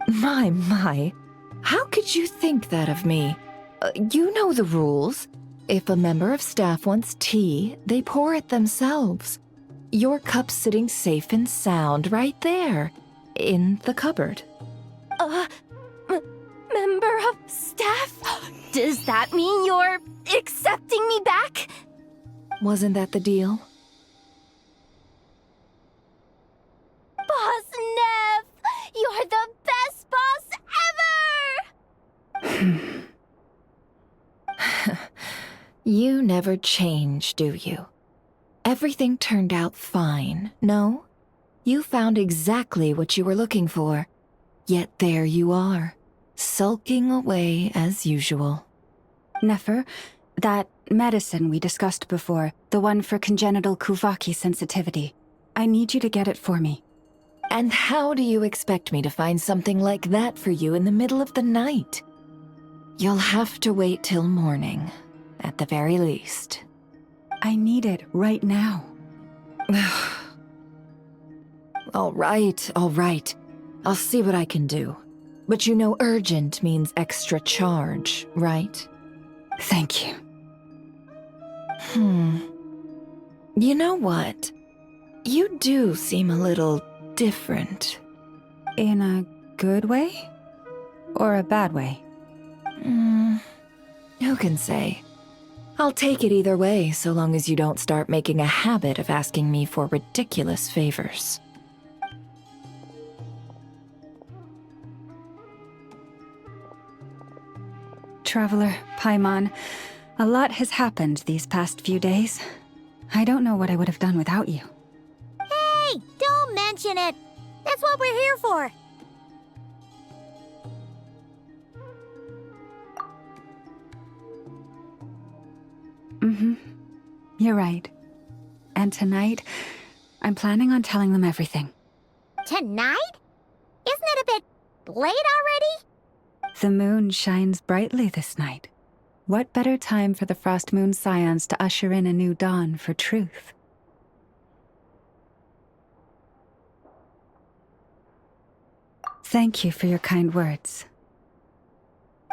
My. How could you think that of me? You know the rules. If a member of staff wants tea, they pour it themselves. Your cup's sitting safe and sound right there, in the cupboard. Member of staff? Does that mean you're accepting me back? Wasn't that the deal? Boss Neff! You're the best boss ever! You never change, do you? Everything turned out fine, no? You found exactly what you were looking for. Yet there you are, sulking away as usual. Nefer, that medicine we discussed before, the one for congenital Kuvaki sensitivity, I need you to get it for me. And how do you expect me to find something like that for you in the middle of the night? You'll have to wait till morning, at the very least. I need it right now. All right. I'll see what I can do. But you know urgent means extra charge, right? Thank you. You know what? You do seem a little different. In a good way? Or a bad way? Who can say? I'll take it either way, so long as you don't start making a habit of asking me for ridiculous favors. Traveler, Paimon, a lot has happened these past few days. I don't know what I would have done without you. Hey, don't mention it. That's what we're here for. You're right. And tonight, I'm planning on telling them everything. Tonight? Isn't it a bit late already? The moon shines brightly this night. What better time for the Frost Moon Scions to usher in a new dawn for truth? Thank you for your kind words.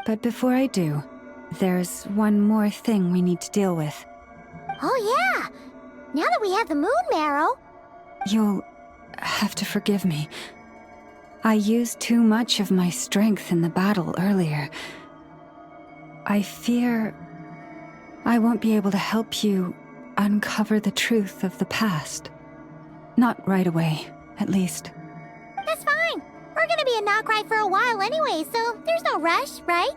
But before I do, there's one more thing we need to deal with. Oh yeah! Now that we have the moon marrow... You'll have to forgive me. I used too much of my strength in the battle earlier. I fear I won't be able to help you uncover the truth of the past. Not right away, at least. That's fine. We're gonna be in Krai for a while anyway, so there's no rush, right?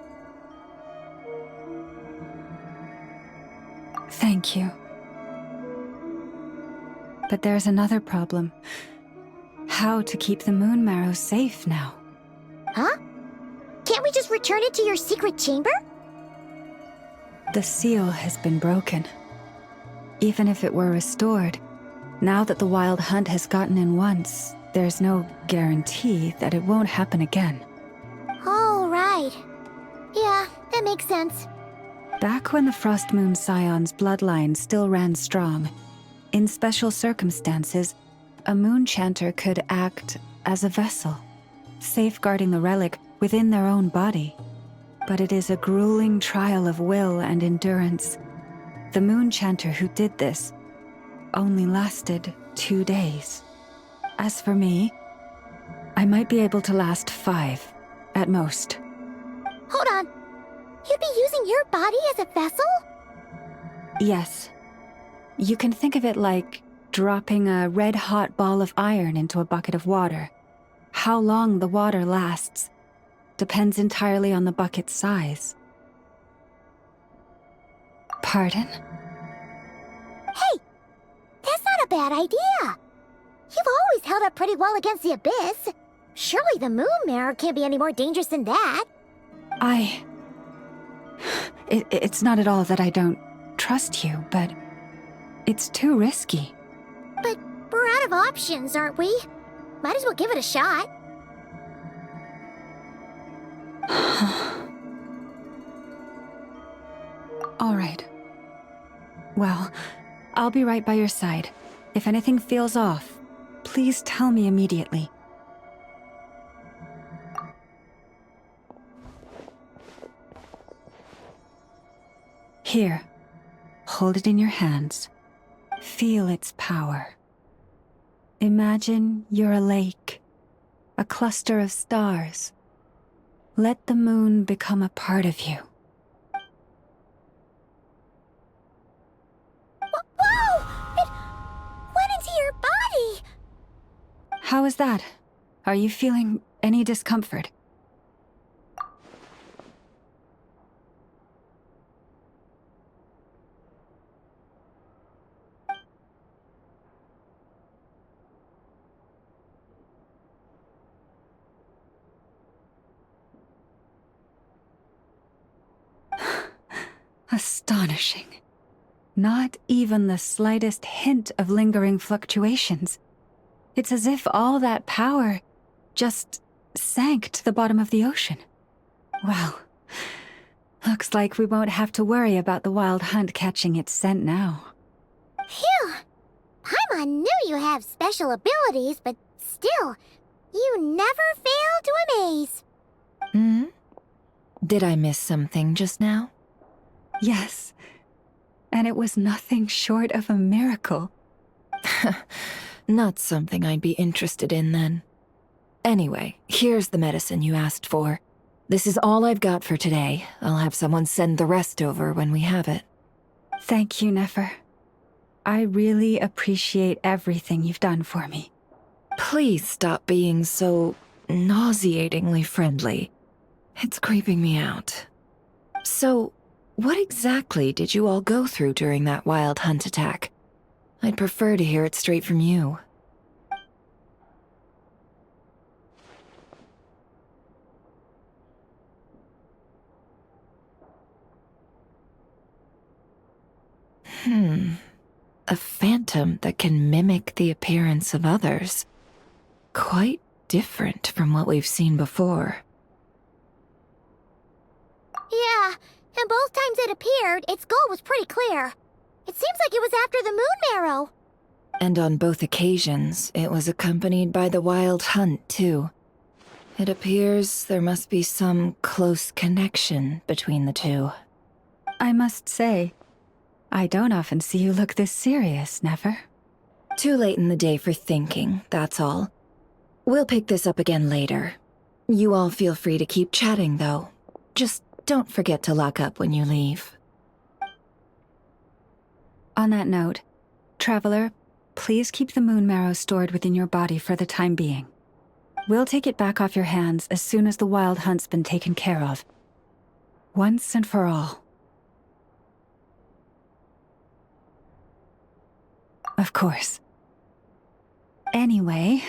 Thank you. But there's another problem. How to keep the moon marrow safe now? Huh? Can't we just return it to your secret chamber? The seal has been broken. Even if it were restored, now that the wild hunt has gotten in once, there's no guarantee that it won't happen again. Oh, right. Yeah, that makes sense. Back when the Frost Moon Scion's bloodline still ran strong, in special circumstances, a moon chanter could act as a vessel, safeguarding the relic within their own body. But it is a grueling trial of will and endurance. The moon chanter who did this only lasted 2 days. As for me, I might be able to last 5, at most. Hold on. You'd be using your body as a vessel? Yes. You can think of it like dropping a red-hot ball of iron into a bucket of water. How long the water lasts depends entirely on the bucket's size. Pardon? Hey! That's not a bad idea! You've always held up pretty well against the abyss. Surely the moon mirror can't be any more dangerous than that. It's not at all that I don't trust you, but it's too risky. But we're out of options, aren't we? Might as well give it a shot. All right. Well, I'll be right by your side. If anything feels off, please tell me immediately. Here, hold it in your hands. Feel its power. Imagine you're a lake, a cluster of stars. Let the moon become a part of you. Whoa! It went into your body! How is that? Are you feeling any discomfort? Astonishing. Not even the slightest hint of lingering fluctuations. It's as if all that power just sank to the bottom of the ocean. Well, looks like we won't have to worry about the wild hunt catching its scent now. Phew! Paimon knew you have special abilities, but still, you never fail to amaze. Hmm? Did I miss something just now? Yes, and it was nothing short of a miracle. Not something I'd be interested in then. Anyway, here's the medicine you asked for. This is all I've got for today. I'll have someone send the rest over when we have it. Thank you, Nefer. I really appreciate everything you've done for me. Please stop being so nauseatingly friendly. It's creeping me out. So, what exactly did you all go through during that wild hunt attack? I'd prefer to hear it straight from you. A phantom that can mimic the appearance of others. Quite different from what we've seen before. Yeah, and both times it appeared, its goal was pretty clear. It seems like it was after the moon marrow. And on both occasions, it was accompanied by the wild hunt, too. It appears there must be some close connection between the two. I must say, I don't often see you look this serious, Nefer. Too late in the day for thinking, that's all. We'll pick this up again later. You all feel free to keep chatting, though. Just don't forget to lock up when you leave. On that note, Traveler, please keep the moon marrow stored within your body for the time being. We'll take it back off your hands as soon as the wild hunt's been taken care of. Once and for all. Of course. Anyway,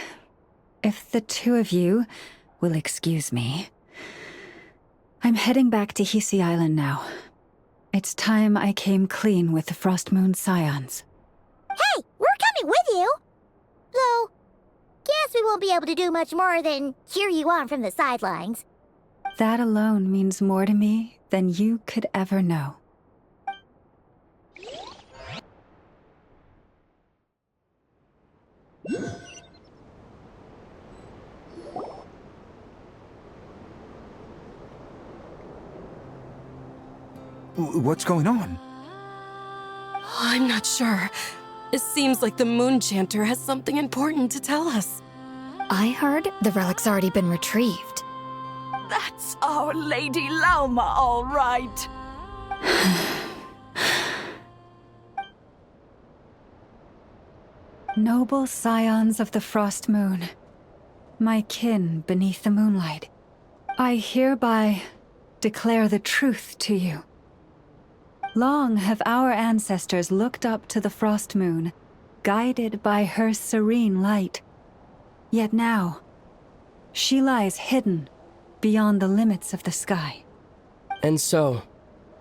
if the two of you will excuse me, I'm heading back to Hisi Island now. It's time I came clean with the Frost Moon Scions. Hey, we're coming with you! Though, guess we won't be able to do much more than cheer you on from the sidelines. That alone means more to me than you could ever know. What's going on? I'm not sure. It seems like the Moon Chanter has something important to tell us. I heard the relic's already been retrieved. That's our Lady Lauma, all right. Noble scions of the Frost Moon, my kin beneath the moonlight, I hereby declare the truth to you. Long have our ancestors looked up to the Frost Moon, guided by her serene light. Yet now, she lies hidden beyond the limits of the sky. And so,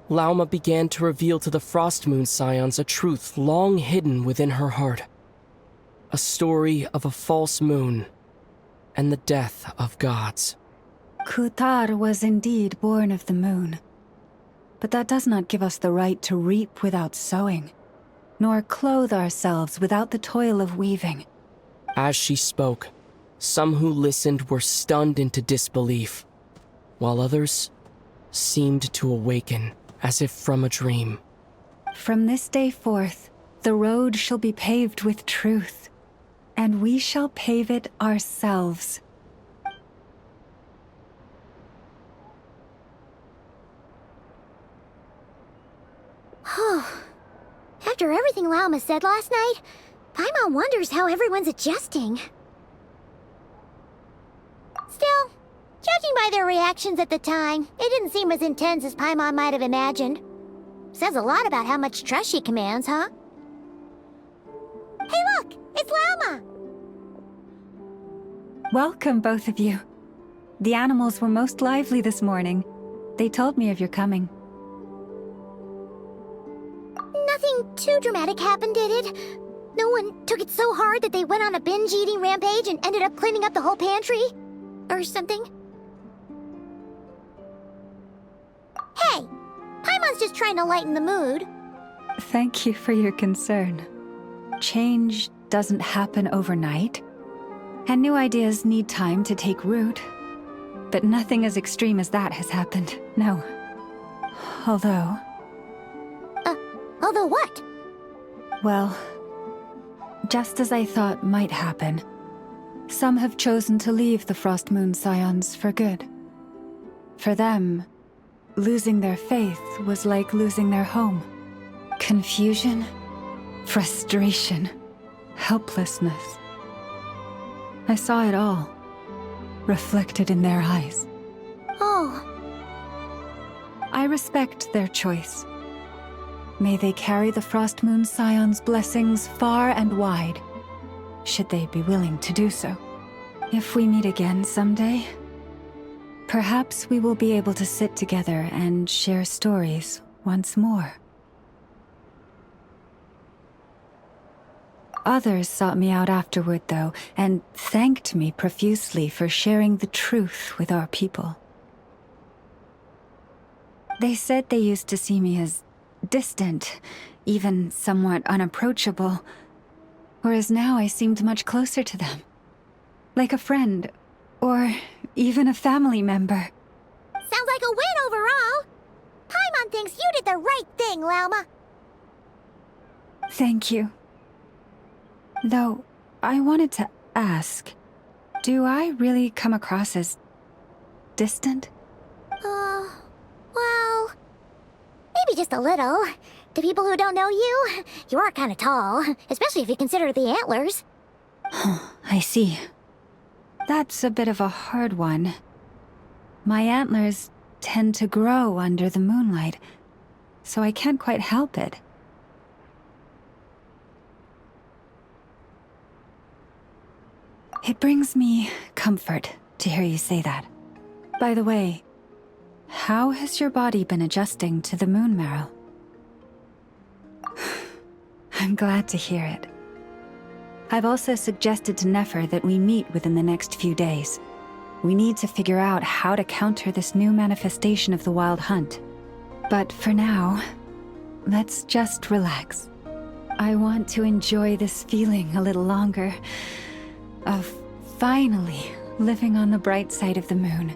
Lauma began to reveal to the Frost Moon Scions a truth long hidden within her heart. A story of a false moon and the death of gods. Kutar was indeed born of the moon. But that does not give us the right to reap without sowing, nor clothe ourselves without the toil of weaving. As she spoke, some who listened were stunned into disbelief, while others seemed to awaken as if from a dream. From this day forth, the road shall be paved with truth, and we shall pave it ourselves. After everything Lauma said last night, Paimon wonders how everyone's adjusting. Still, judging by their reactions at the time, it didn't seem as intense as Paimon might have imagined. Says a lot about how much trust she commands, huh? Hey look! It's Lauma! Welcome, both of you. The animals were most lively this morning. They told me of your coming. Nothing too dramatic happened, did it? No one took it so hard that they went on a binge-eating rampage and ended up cleaning up the whole pantry? Or something? Hey! Paimon's just trying to lighten the mood. Thank you for your concern. Change doesn't happen overnight, and new ideas need time to take root. But nothing as extreme as that has happened, no. Although... Although what? Well, just as I thought might happen, some have chosen to leave the Frost Moon Scions for good. For them, losing their faith was like losing their home. Confusion, frustration, helplessness. I saw it all, reflected in their eyes. Oh. I respect their choice. May they carry the Frost Moon Scions' blessings far and wide, should they be willing to do so. If we meet again someday, perhaps we will be able to sit together and share stories once more. Others sought me out afterward, though, and thanked me profusely for sharing the truth with our people. They said they used to see me as distant, even somewhat unapproachable, whereas now I seemed much closer to them. Like a friend, or even a family member. Sounds like a win overall! Paimon thinks you did the right thing, Lauma. Thank you. Though, I wanted to ask, do I really come across as distant? Well... maybe just a little. To people who don't know you, you are kind of tall, especially if you consider the antlers. I see. That's a bit of a hard one. My antlers tend to grow under the moonlight, so I can't quite help it. It brings me comfort to hear you say that. By the way, how has your body been adjusting to the moon marrow? I'm glad to hear it. I've also suggested to Nefer that we meet within the next few days. We need to figure out how to counter this new manifestation of the Wild Hunt. But for now, let's just relax. I want to enjoy this feeling a little longer of finally living on the bright side of the moon.